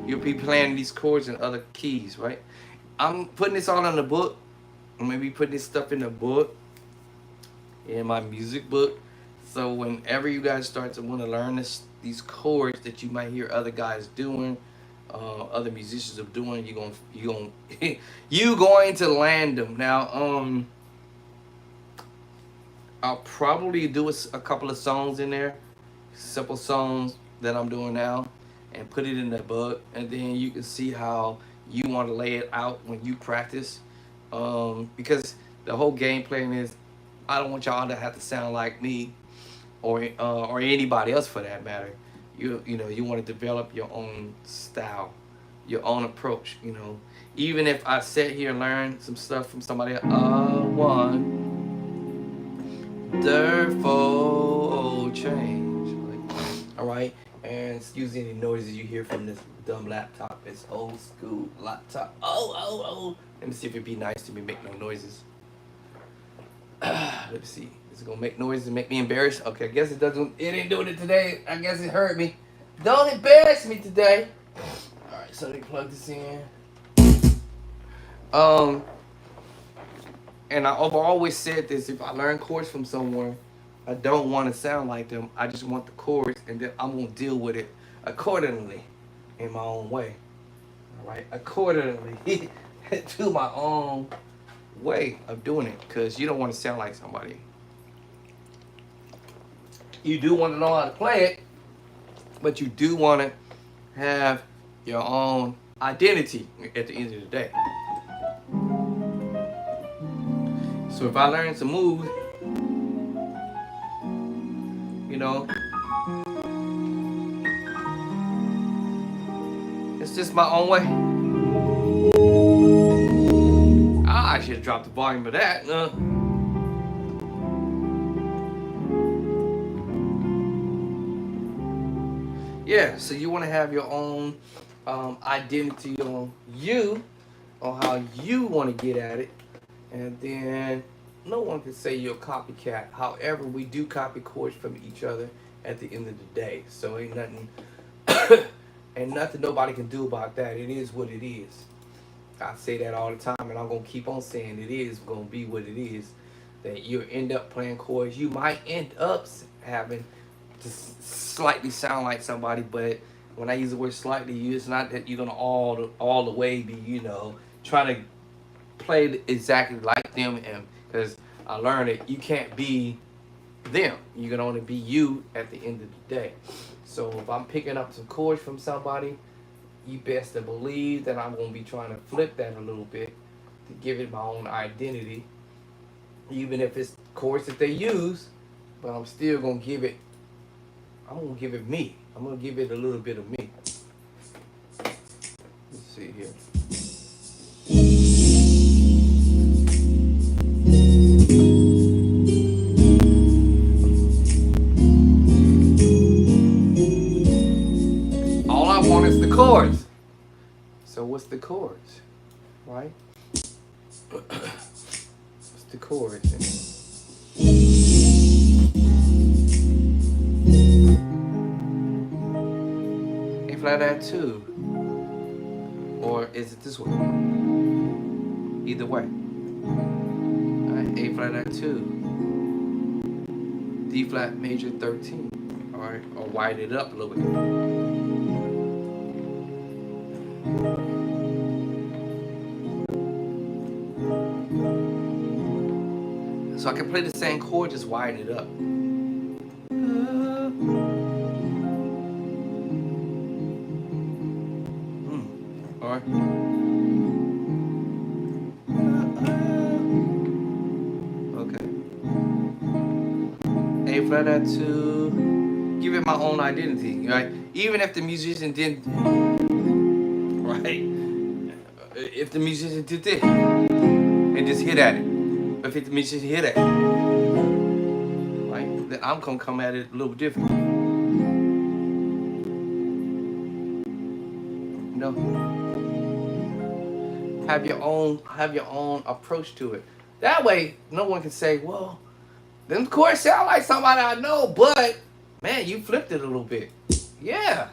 you'll be playing these chords in other keys, right? I'm putting this all in the book. I'm gonna be putting this stuff in the book, in my music book. So whenever you guys start to want to learn these chords that you might hear other guys doing, other musicians are doing, you going to land them. Now, I'll probably do a couple of songs in there, simple songs that I'm doing now, and put it in the book, and then you can see how you want to lay it out when you practice. Because the whole game plan is, I don't want y'all to have to sound like me, or anybody else for that matter. You want to develop your own style, your own approach. Even if I sit here and learn some stuff from somebody else, one. Therefore change. All right, and excuse any noises you hear from this dumb laptop. It's old school laptop. Oh. Let me see if it'd be nice to me make no noises. Let me see. Is it gonna make noises and make me embarrassed? Okay, I guess it doesn't. It ain't doing it today. I guess it hurt me. Don't embarrass me today. All right, so let me plug this in. And I've always said this: if I learn chords from someone, I don't want to sound like them. I just want the chords, and then I'm gonna deal with it accordingly, in my own way. All right, accordingly to my own way of doing it, because you don't want to sound like somebody. You do want to know how to play it, but you do want to have your own identity at the end of the day. So if I learn to move, it's just my own way. I should have dropped the volume of that. Yeah, so you want to have your own identity on how you want to get at it. And then no one can say you're a copycat. However, we do copy chords from each other at the end of the day. So ain't nothing nobody can do about that. It is what it is. I say that all the time, and I'm going to keep on saying it is going to be what it is. That you'll end up playing chords. You might end up having to slightly sound like somebody, but when I use the word slightly, it's not that you're going to all the way be, trying to play exactly like them, and because I learned that you can't be them. You can only be you at the end of the day. So if I'm picking up some chords from somebody, you best to believe that I'm going to be trying to flip that a little bit to give it my own identity, even if it's chords that they use, but I'm still going to give it me. I'm going to give it a little bit of me. Let's see here. All I want is the chords. So what's the chords, right? What's the chords? A flat add 2, or is it this way? Either way. All right, A flat add 2, D flat major 13. All right, or widen it up a little bit. So I can play the same chord, just widen it up. Alright. Okay. A flat add 2. Give it my own identity, right? Even if the musician didn't, right? If the musician did this and just hit at it, if the musician hit at it, right, then I'm gonna come at it a little different. You know, have your own approach to it. That way, no one can say, "Well, them chords sound like somebody I know," but man, you flipped it a little bit. Yeah.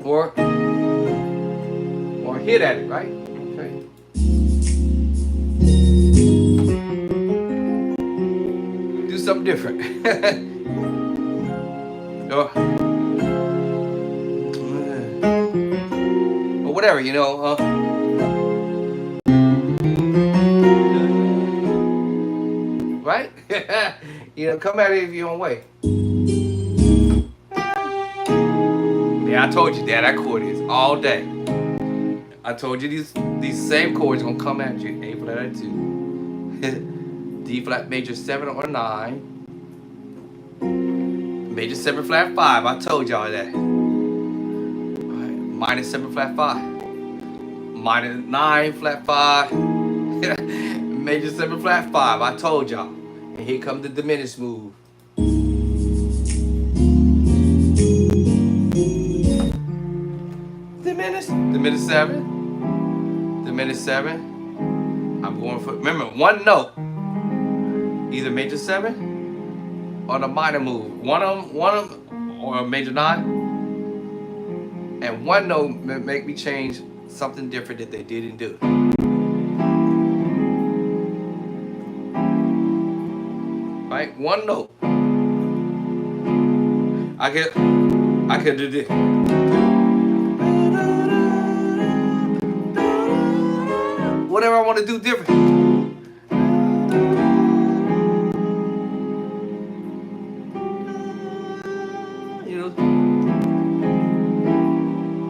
Or hit at it, right? Okay. Do something different. or whatever, you know. Right? You know, come at it your own way. Yeah, I told you that chord is all day. I told you these same chords gonna come at you. A flat or 2, D flat major 7 or 9, major 7 flat 5. I told y'all that. Right. Minor 7 flat 5, minor 9 flat 5, major 7 flat 5. I told y'all. And here comes the diminished move. Diminished 7. Diminished 7. I'm going for, remember, one note. Either major 7 or the minor move. One of them, or a major 9. And one note make me change something different that they didn't do. Right? One note. I could do this. Whatever I want to do different. You know,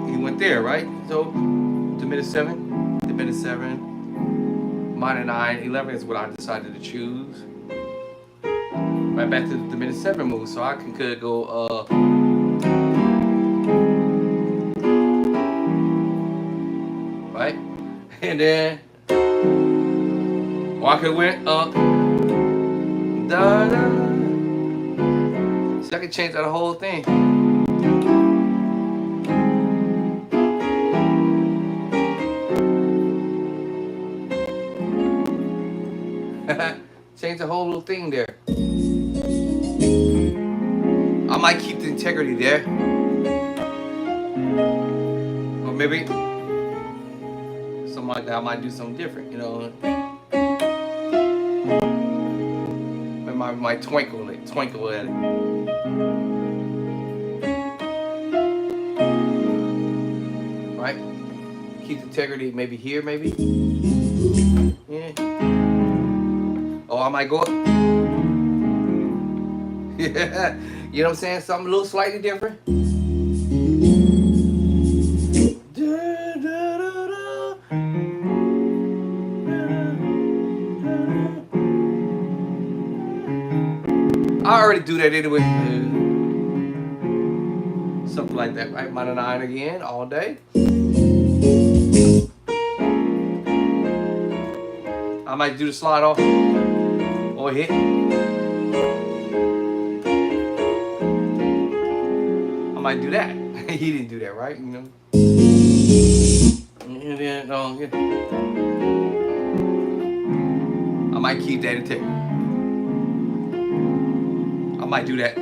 he went there, right? So diminished 7, diminished 7, minor 9, 11 is what I decided to choose. Right back to the diminished 7 move, so I could go right, and then. Or I could went up, da da. So I could change that whole thing. Change the whole little thing there. I might keep the integrity there, or maybe something like that. I might do something different, you know. Might twinkle at it. Right? Keep the integrity maybe here, maybe. Yeah. Oh, I might go up. Yeah. You know what I'm saying? Something a little slightly different. I already do that anyway. Something like that, right? Minor 9 again, all day. I might do the slide off or hit. I might do that. He didn't do that, right? You know. And then, yeah. I might keep that intact. I might do that.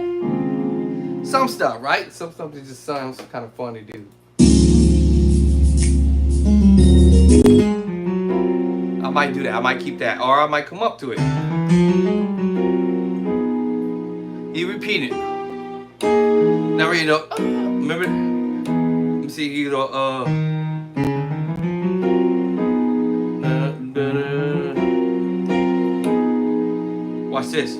Some stuff, right? Some stuff that just sounds kind of fun to do. I might do that. I might keep that. Or I might come up to it. You repeat it. Now, you know, remember? Let me see, you know, watch this.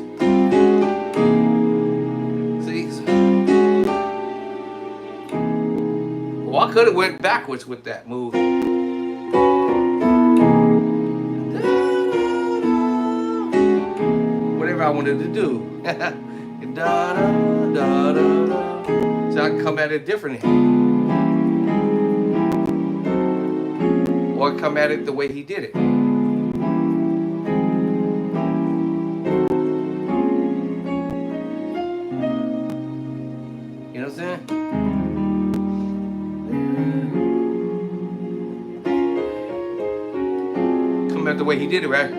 See? Well, I could have went backwards with that move. Whatever I wanted to do. da, da, da. So I can come at it differently. Or come at it the way he did it. You know what I'm saying? Come at the way he did it, right?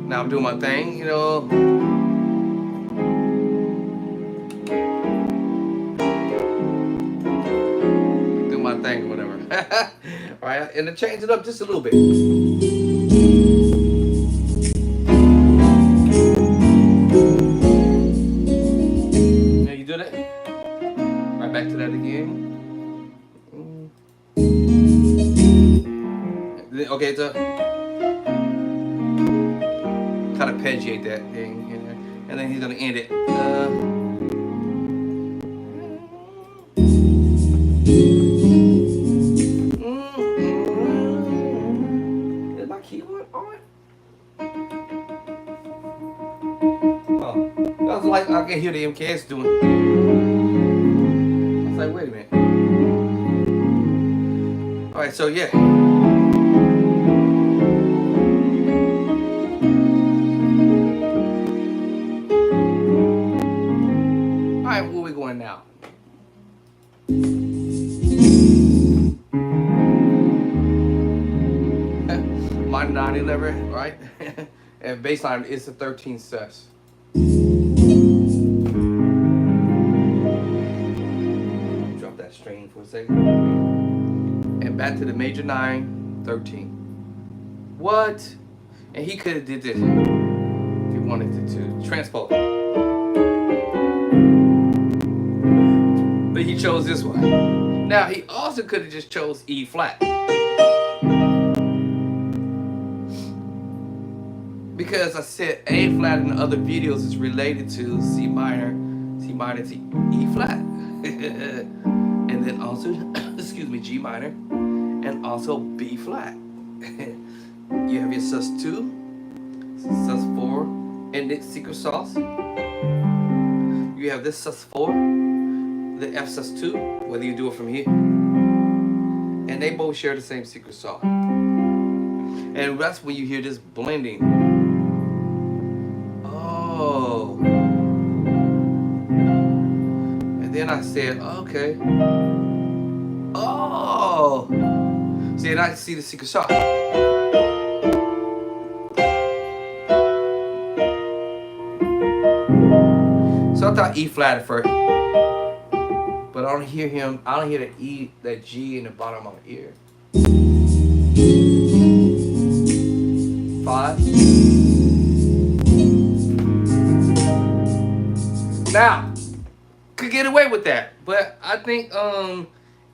Now I'm doing my thing, you know. Do my thing, whatever. All right, and then change it up just a little bit. Now you do that. Right back to that again. Okay, so kind of arpeggiate that thing, you know, and then he's gonna end it. Is my keyboard on? Oh, that was like I can hear the MKS doing. I was like, wait a minute. All right, so yeah. Where we going now? My 911, right? And baseline is the 13 sus. Drop that string for a second. And back to the major 9, 13. What? And he could have did this if he wanted to transpose. But he chose this one. Now he also could have just chose E flat. Because I said A flat in the other videos is related to C minor to E flat. And then also, excuse me, G minor, and also B flat. You have your sus2, sus4, and the secret sauce. You have this sus4, the F sus2, whether you do it from here. And they both share the same secret sauce. And that's when you hear this blending. Oh. And then I said, okay. Oh. See, and I see the secret sauce. So I thought E flat at first. But I don't hear him, I don't hear the E, that G in the bottom of my ear. 5. Now, could get away with that. But I think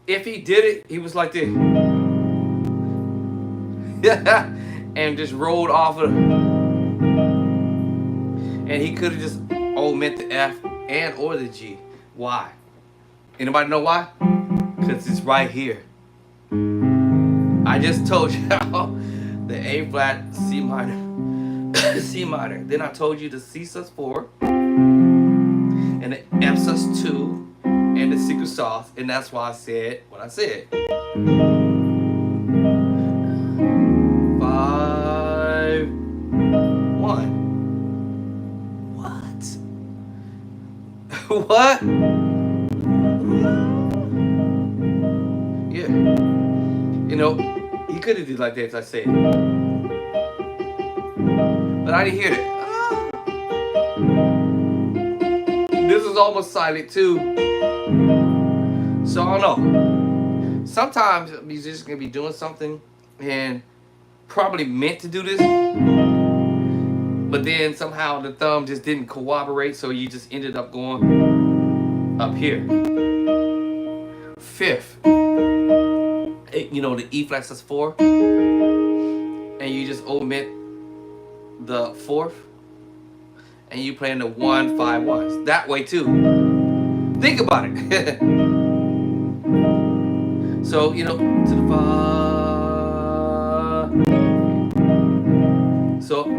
if he did it, he was like this. And just rolled off of and he could have just omit the F and or the G. Why? Anybody know why? Because it's right here. I just told y'all the A flat, C minor, C minor. Then I told you the C sus4 and the F sus2 and the secret sauce. And that's why I said what I said. 5, 1. What? What? Yeah. You know, he could have did like that, as I said. But I didn't hear it. This is almost silent too. So I don't know. Sometimes a musician can be doing something and probably meant to do this. But then somehow the thumb just didn't cooperate, so you just ended up going up here. 5th. You know, the E flat sus4. And you just omit the 4th. And you playing the 1, 5, 1s. That way too. Think about it. So, you know, to the 5. So, fine.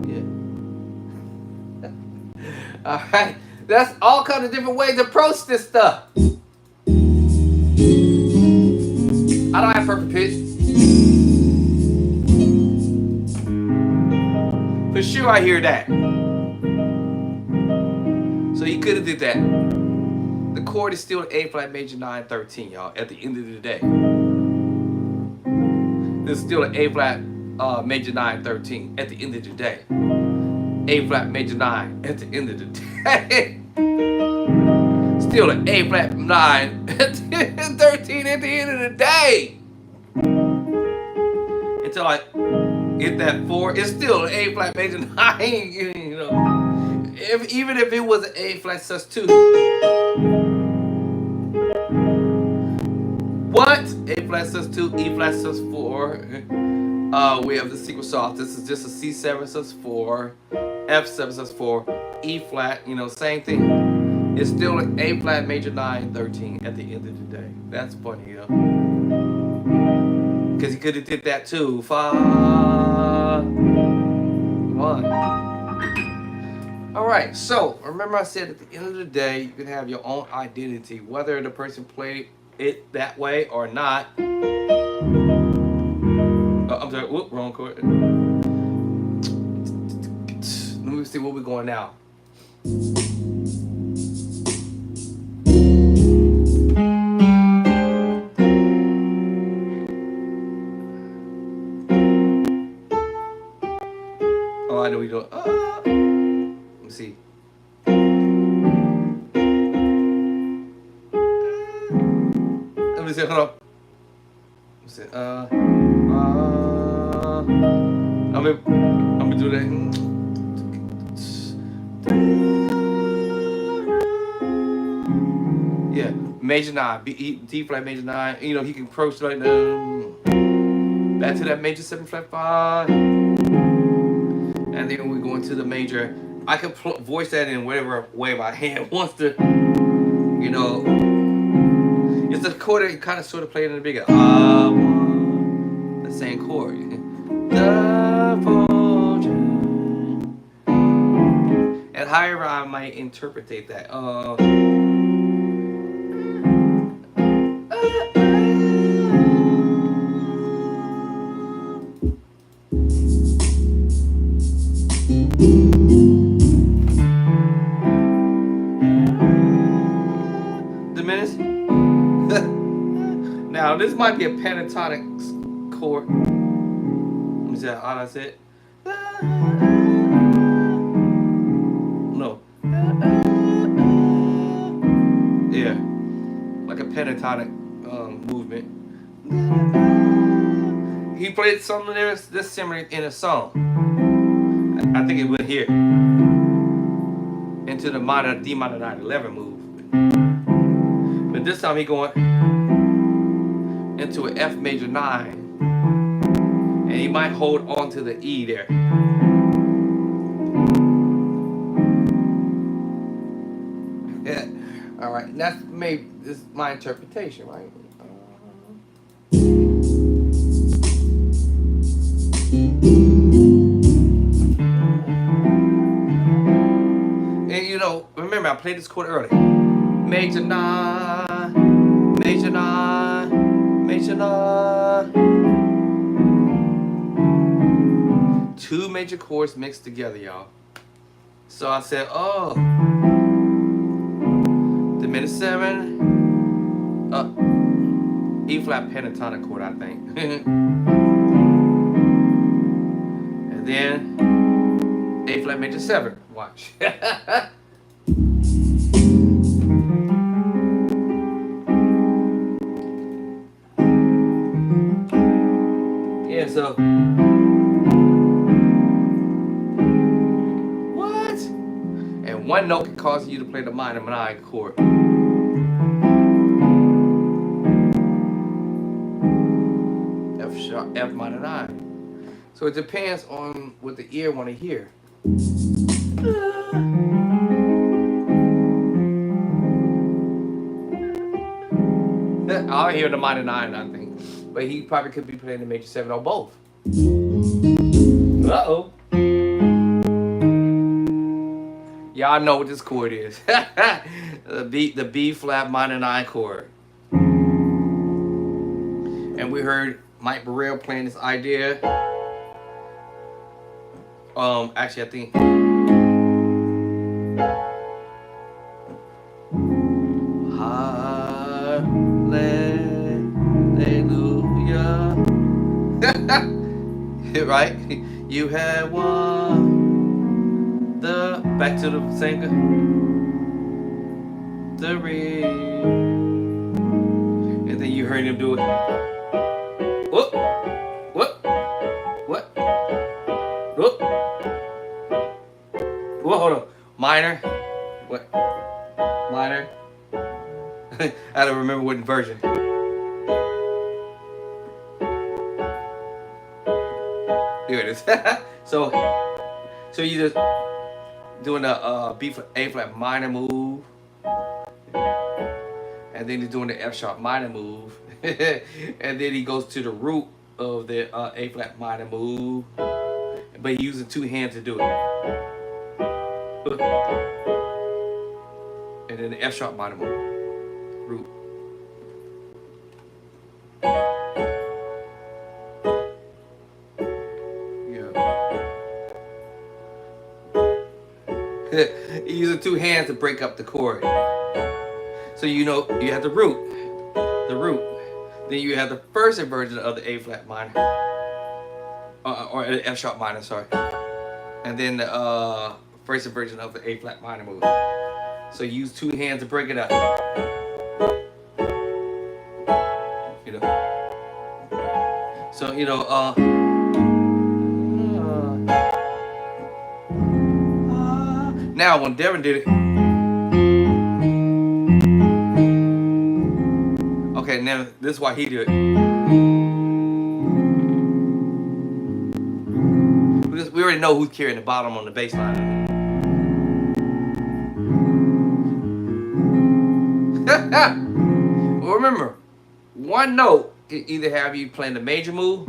Yeah. All right. That's all kinds of different ways to approach this stuff. I don't have perfect pitch. For sure I hear that. So you could have did that. The chord is still A flat major 9 13, y'all, at the end of the day. It's still an A flat major 9 13 at the end of the day. A flat major 9 at the end of the day. Still an A flat 9 13 at the end of the day. Until I hit that 4, it's still an A flat major 9, you know. Even if it was an A flat sus2. What? A flat sus2, E flat sus4. We have the secret sauce. This is just a C7 sus4, F7 sus4, E flat, you know, same thing. It's still an A flat major 9 13 at the end of the day. That's funny, you know. Because he could have did that too. 5 1. Alright, so remember I said at the end of the day you can have your own identity, whether the person played it that way or not. I'm sorry, whoop, wrong chord. Let me see where we're going now. Oh, I know we do. Let me see. Let me see. Hold on. Let me see. I'm gonna do that. Yeah, major 9, D flat major 9. You know he can approach like back to that major 7 flat 5. And then we go into the major. I can voice that in whatever way my hand wants to, you know. It's the chord that you kind of sort of play in the bigger. The same chord. And however I might interpret that. Diminished. Now this might be a pentatonic chord. Let me see how I said. No. Yeah, like a pentatonic movement. He played something this similar in a song. I think it went here into the minor D minor 9/11 move. But this time he going into an F major 9, and he might hold on to the E there. Yeah. All right. That's maybe this is my interpretation, right? And you know, remember I played this chord earlier. Major 9, major 9, major 9. 2 major chords mixed together, y'all. So I said, oh, diminished 7, E flat pentatonic chord, I think. And then A flat major 7. Watch. Yeah, so what? And one note can cause you to play the minor 9 chord. F sharp, F minor 9. So it depends on what the ear want to hear. I'll hear the minor 9, I think. but he probably could be playing the major 7 or both. Uh-oh. Y'all know what this chord is. the B flat minor 9 chord. And we heard Mike Burrell playing this idea. Actually, I think hallelujah. Right? You had won the back to the same the ring. And then you heard him do it. Whoop, whoop, what? Whoop. Whoa, hold on. Minor. What? Minor. I don't remember what version. Here it is. So you just doing the B flat, A flat minor move, and then he's doing the F sharp minor move, and then he goes to the root of the A flat minor move, but he's using 2 hands to do it, and then the F sharp minor move, root. He's using 2 hands to break up the chord. So you know you have the root. Then you have the first inversion of the A flat minor, or the F sharp minor, sorry. And then the first inversion of the A flat minor move. So you use 2 hands to break it up. You know. So you know. Now, when Devin did it, okay, now this is why he did it. We already know who's carrying the bottom on the bass line. Well, remember, one note can either have you playing the major move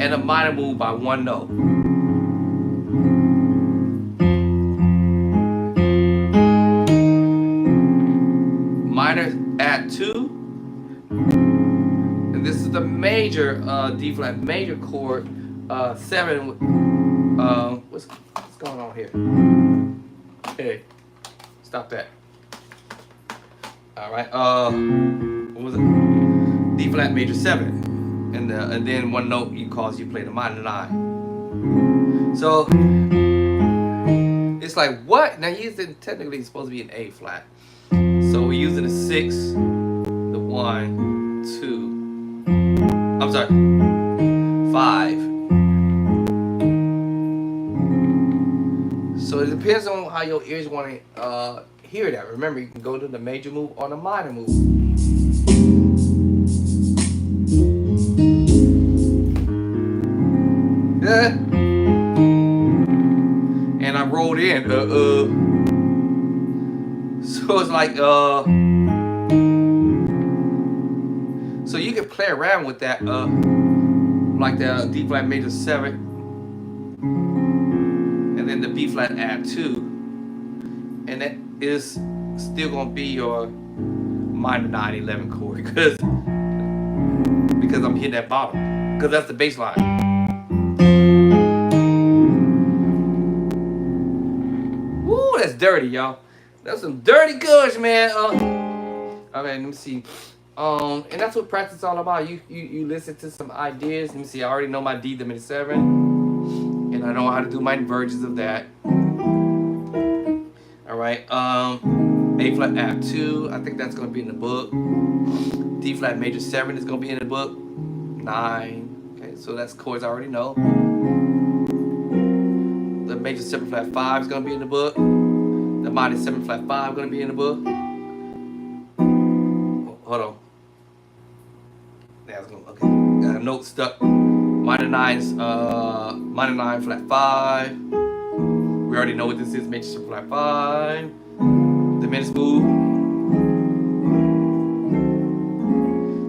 and a minor move by one note. Minor at 2, and this is the major D flat major chord 7. What's going on here? Hey, stop that. All right. What was it? D flat major 7, and then one note you play the minor 9. So it's like what? Now he's technically supposed to be an A flat. So we're using the 6, the 1, 2. I'm sorry, 5. So it depends on how your ears want to hear that. Remember, you can go to the major move or the minor move. Yeah. And I rolled in. So it's like so you can play around with that like the D flat major 7 and then the B flat add 2, and that is still gonna be your minor 9/11 chord because I'm hitting that bottom because that's the bass line. Woo, that's dirty, y'all. That's some dirty goods, man. Okay, let me see. And that's what practice is all about. You listen to some ideas. Let me see. I already know my D diminished 7, and I know how to do my inversions of that. All right. A flat add 2. I think that's gonna be in the book. D flat major 7 is gonna be in the book. 9. Okay, so that's chords I already know. The major 7 flat 5 is gonna be in the book. The minor 7 flat 5 gonna be in the book. Hold on. That's gonna okay. Got a note stuck. Minor 9's minor 9 flat 5. We already know what this is. Major 7 flat 5. Diminished move.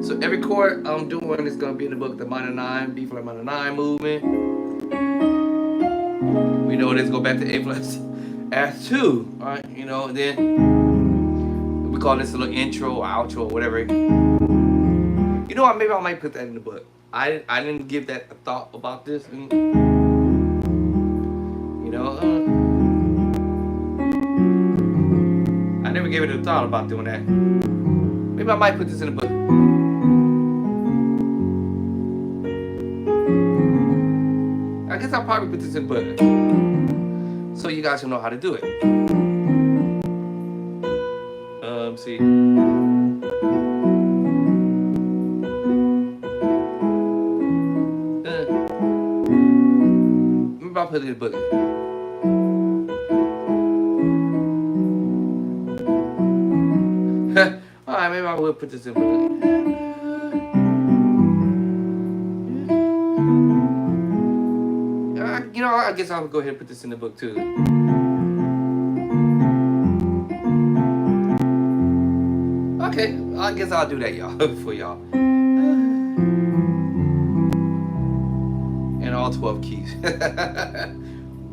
So every chord I'm doing is gonna be in the book. The minor 9, B flat minor 9 movement. We know this go back to A flat as 2, right? You know, and then we call this a little intro or outro or whatever. You know what? Maybe I might put that in the book. I didn't give that a thought about this. You know, I never gave it a thought about doing that. Maybe I might put this in the book. I guess I'll probably put this in the book so you guys will know how to do it. See. Maybe I'll put it in the book. Alright, maybe I will put this in the book. You know, I guess I'll go ahead and put this in the book too. Okay, I guess I'll do that, y'all, for y'all. And all 12 keys.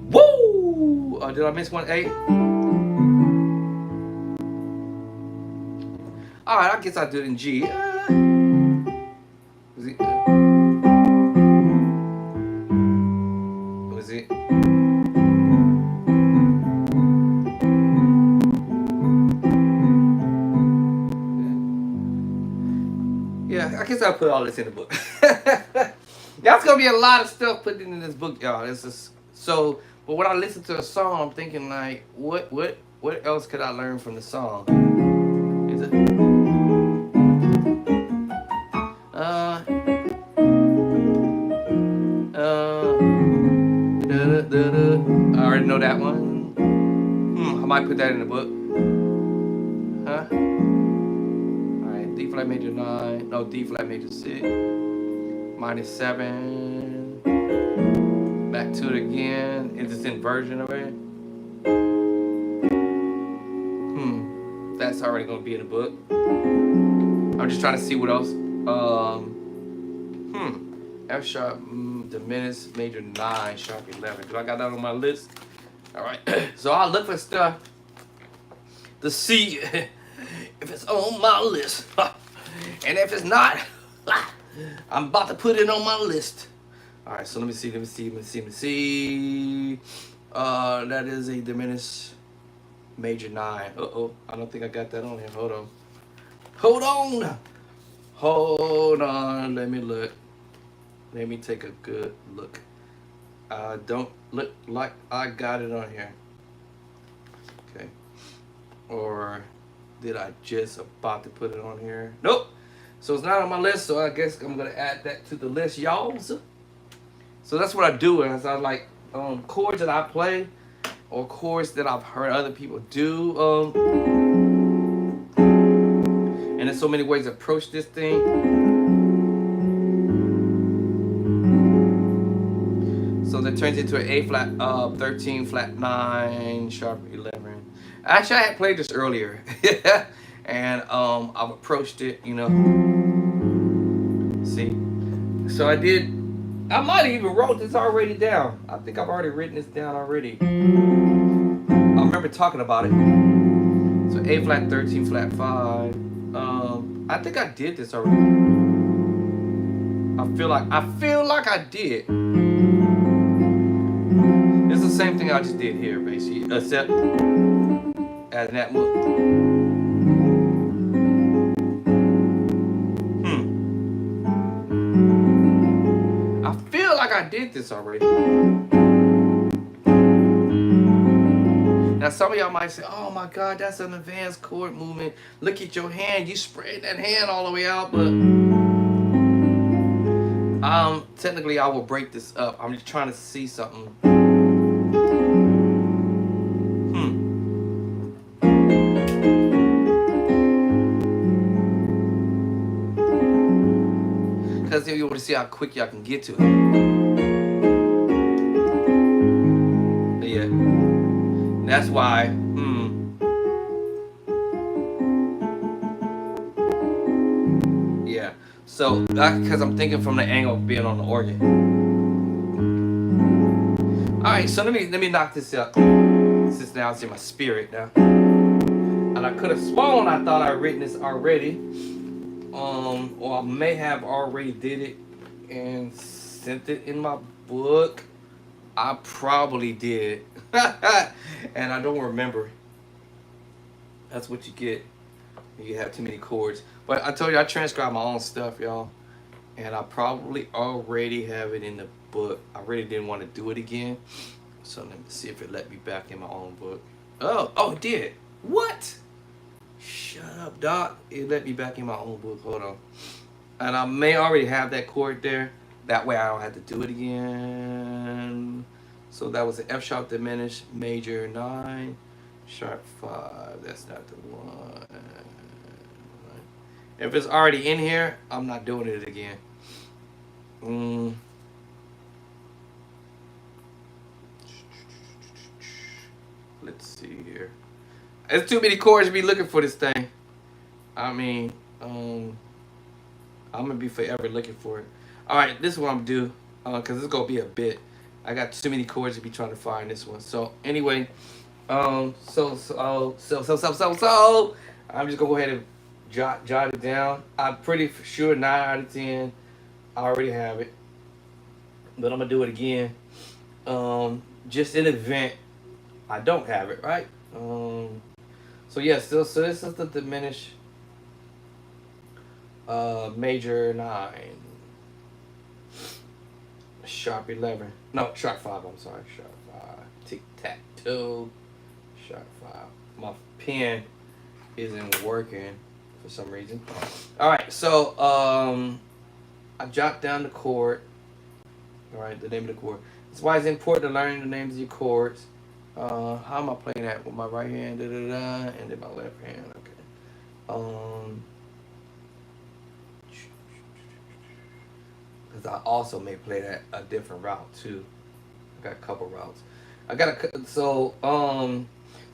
Woo! Did I miss one? 8? Alright, I guess I'll do it in G. Was it? Yeah, I guess I'll put all this in the book. That's gonna be a lot of stuff put in this book, y'all. This is so. But when I listen to a song, I'm thinking like, what else could I learn from the song? Is it? I already know that one. I might put that in the book. Huh? Alright, D flat major 9. No, D flat major 6. Minor 7. Back to it again. Is this inversion of it? That's already gonna be in the book. I'm just trying to see what else. F sharp diminished major 9 sharp 11. Do I got that on my list? All right. So I'll look for stuff to see if it's on my list, and if it's not, I'm about to put it on my list. All right. So let me see. That is a diminished major 9. I don't think I got that on here. Hold on. Let me look. Let me take a good look. Don't look like I got it on here. Okay. Or did I just about to put it on here? Nope. So it's not on my list, so I guess I'm gonna add that to the list, y'all. So that's what I do is I like chords that I play or chords that I've heard other people do. And there's so many ways to approach this thing. So that turns into an A flat 13 flat 9 sharp 11. Actually, I had played this earlier, and I've approached it, you know. See, so I might have even wrote this already down. I think I've already written this down already. I remember talking about it. So A flat 13 flat 5. I think I did this already. I feel like I did. It's the same thing I just did here, basically, except adding that one. I feel like I did this already. Now some of y'all might say, "Oh my God, that's an advanced chord movement. Look at your hand. You spread that hand all the way out." But technically, I will break this up. I'm just trying to see something. Because you want to see how quick y'all can get to it. Yeah. That's why. Yeah. So, because I'm thinking from the angle of being on the organ. All right, so let me knock this up. Since now it's in my spirit now. And I could have sworn I thought I'd written this already. Or I may have already did it and sent it in my book. I probably did. And I don't remember. That's what you get when you have too many chords. But I told you I transcribed my own stuff, y'all. And I probably already have it in the book. I really didn't want to do it again. So let me see if it let me back in my own book. Oh, it did. What? Shut up, Doc. It let me back in my own book. Hold on. And I may already have that chord there. That way I don't have to do it again. So that was an F sharp diminished major 9, sharp 5. That's not the one. If it's already in here, I'm not doing it again. Let's see here. There's too many chords to be looking for this thing. I mean, I'm gonna be forever looking for it. All right, this is what I'm gonna do, cause it's gonna be a bit. I got too many chords to be trying to find this one. So anyway, so I'm just gonna go ahead and jot it down. I'm pretty sure 9 out of 10. I already have it, but I'm gonna do it again. Just in the event I don't have it, right? So yeah, so this is the diminished major 9, sharp 11. No, sharp 5. I'm sorry, sharp 5. Tic tac toe, sharp 5. My pen isn't working for some reason. All right, so I jot down the chord. All right, the name of the chord. That's why it's important to learn the names of your chords. How am I playing that with my right hand? And then my left hand. Okay. Because I also may play that a different route too. I got a couple routes. So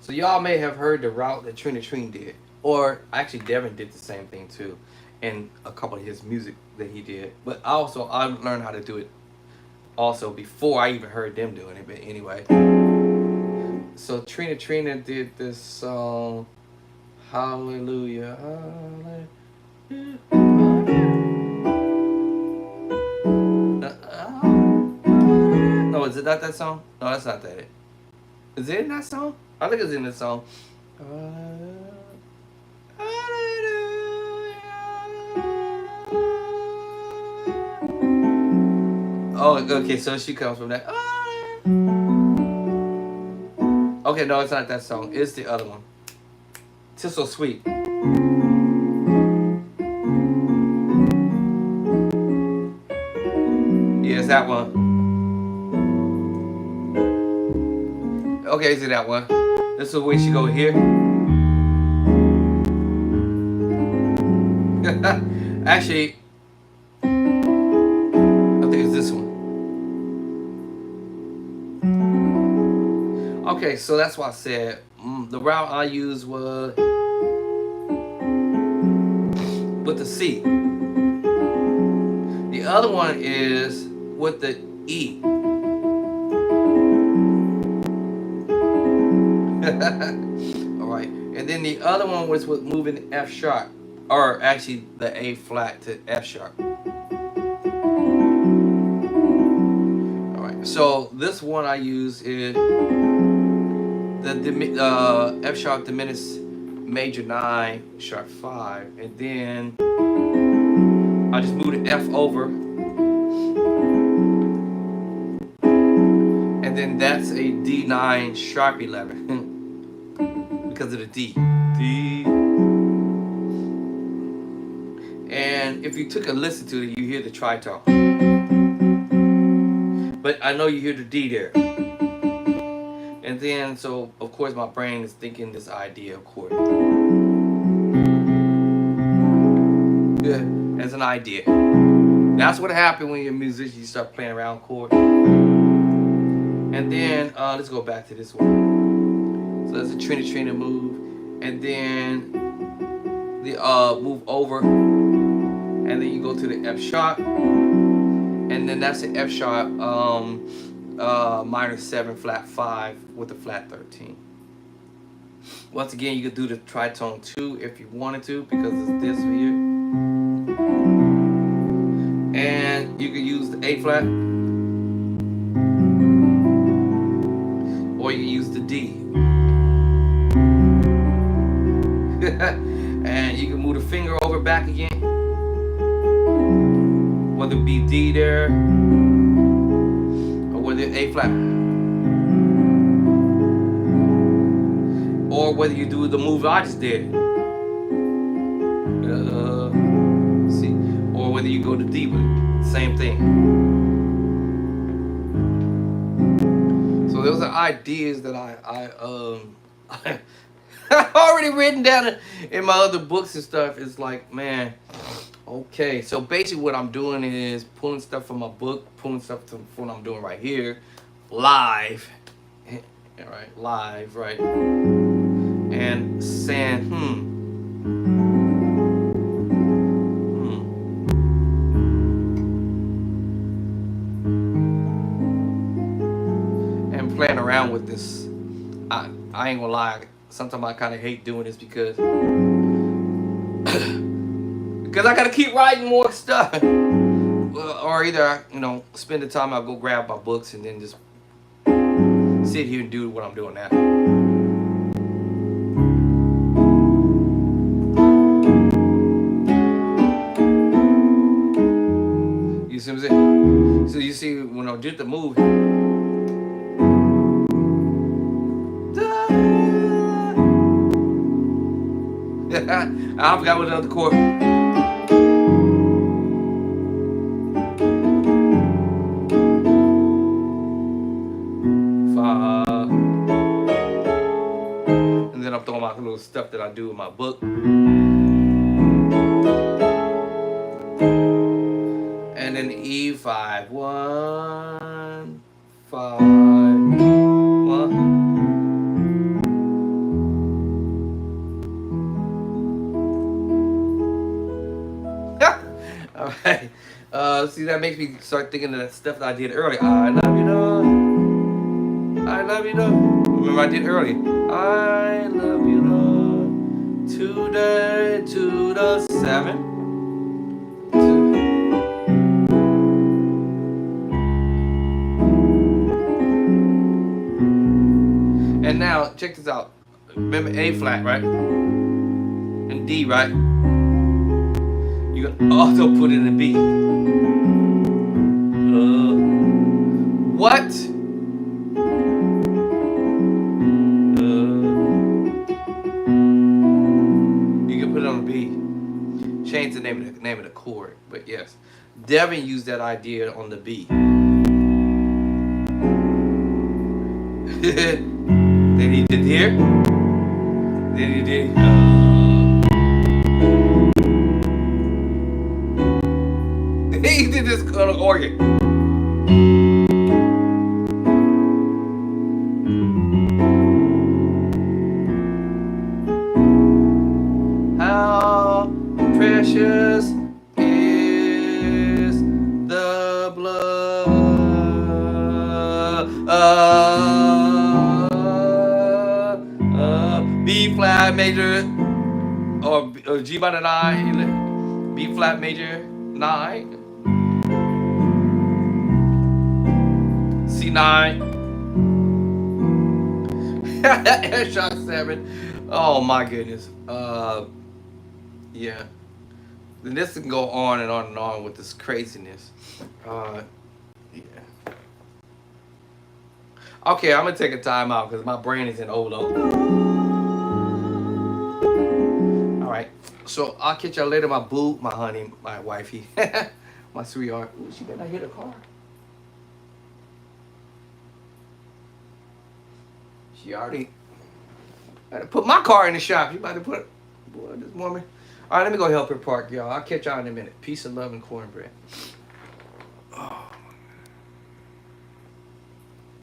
y'all may have heard the route that Trina did, or actually Devin did the same thing too, and a couple of his music that he did. But I learned how to do it also before I even heard them doing it. But anyway, so Trina did this song, Hallelujah, Hallelujah. No, is it not that song? No, that's not that. Is it in that song? I think it's in this song. Oh, okay, so she comes from that. Okay, no, it's not that song. It's the other one. "'Tis So Sweet." Yeah, it's that one. Okay, it's that one. This is the way she go here. Actually, I think it's this one. Okay, so that's why I said the route I used was with the C. The other one is with the E. Alright, and then the other one was with moving F sharp, or actually the A flat to F sharp. Alright, so this one I use is the F sharp diminished major 9, sharp 5, and then I just move the F over, and then that's a D9 sharp 11 because of the D. And if you took a listen to it, you hear the tritone, but I know you hear the D there. And then, so of course my brain is thinking this idea of chord. Good, as an idea. That's what happened when you're a musician, you start playing around chords. And then, let's go back to this one. So that's a Trina move. And then the move over. And then you go go to the F sharp, and then that's the F sharp minor 7 flat 5 with a flat 13. Once again, you could do the tritone 2 if you wanted to, because it's this here. And you could use the A flat, or you can use the D. And you can move the finger over back again, whether it be D there or whether it's A flat, or whether you do the move I just did, see, or whether you go to D with it, same thing. So those are ideas that I already written down in my other books and stuff. It's like, man, okay. So basically what I'm doing is pulling stuff from my book, pulling stuff from what I'm doing right here, live, all right, live, right, and saying, and playing around with this. I ain't gonna lie. Sometimes I kind of hate doing this because I gotta keep writing more stuff, or either spend the time I'll go grab my books and then just sit here and do what I'm doing now. You see what I'm saying? So you see when I did the move. I forgot what the other chord. And then I'm throwing out the little stuff that I do in my book. And then E5. 1, 5, 1. All right. See, that makes me start thinking of that stuff that I did earlier. I love you, Lord. I love you, Lord. Remember I did earlier. I love you, Lord. Today to the 7. And now, check this out. Remember A flat, right? And D, right? You can also put it in a B. What? You can put it on a B. Change the name of the chord, but yes, Devin used that idea on the B. Then he did here. Then he did. He did this on an organ. How precious is the blood B flat major or G minor 9, B flat major 9. C9. F sharp 7. Oh my goodness. Yeah. Then this can go on and on and on with this craziness. Yeah. Okay, I'm gonna take a time out because my brain is in overload. All right. So I'll catch y'all later, my boo, my honey, my wifey, my sweetheart. Ooh, she better not hit a car. She already put my car in the shop. You about to put, boy, this woman. All right, let me go help her park, y'all. I'll catch y'all in a minute. Peace and love and cornbread.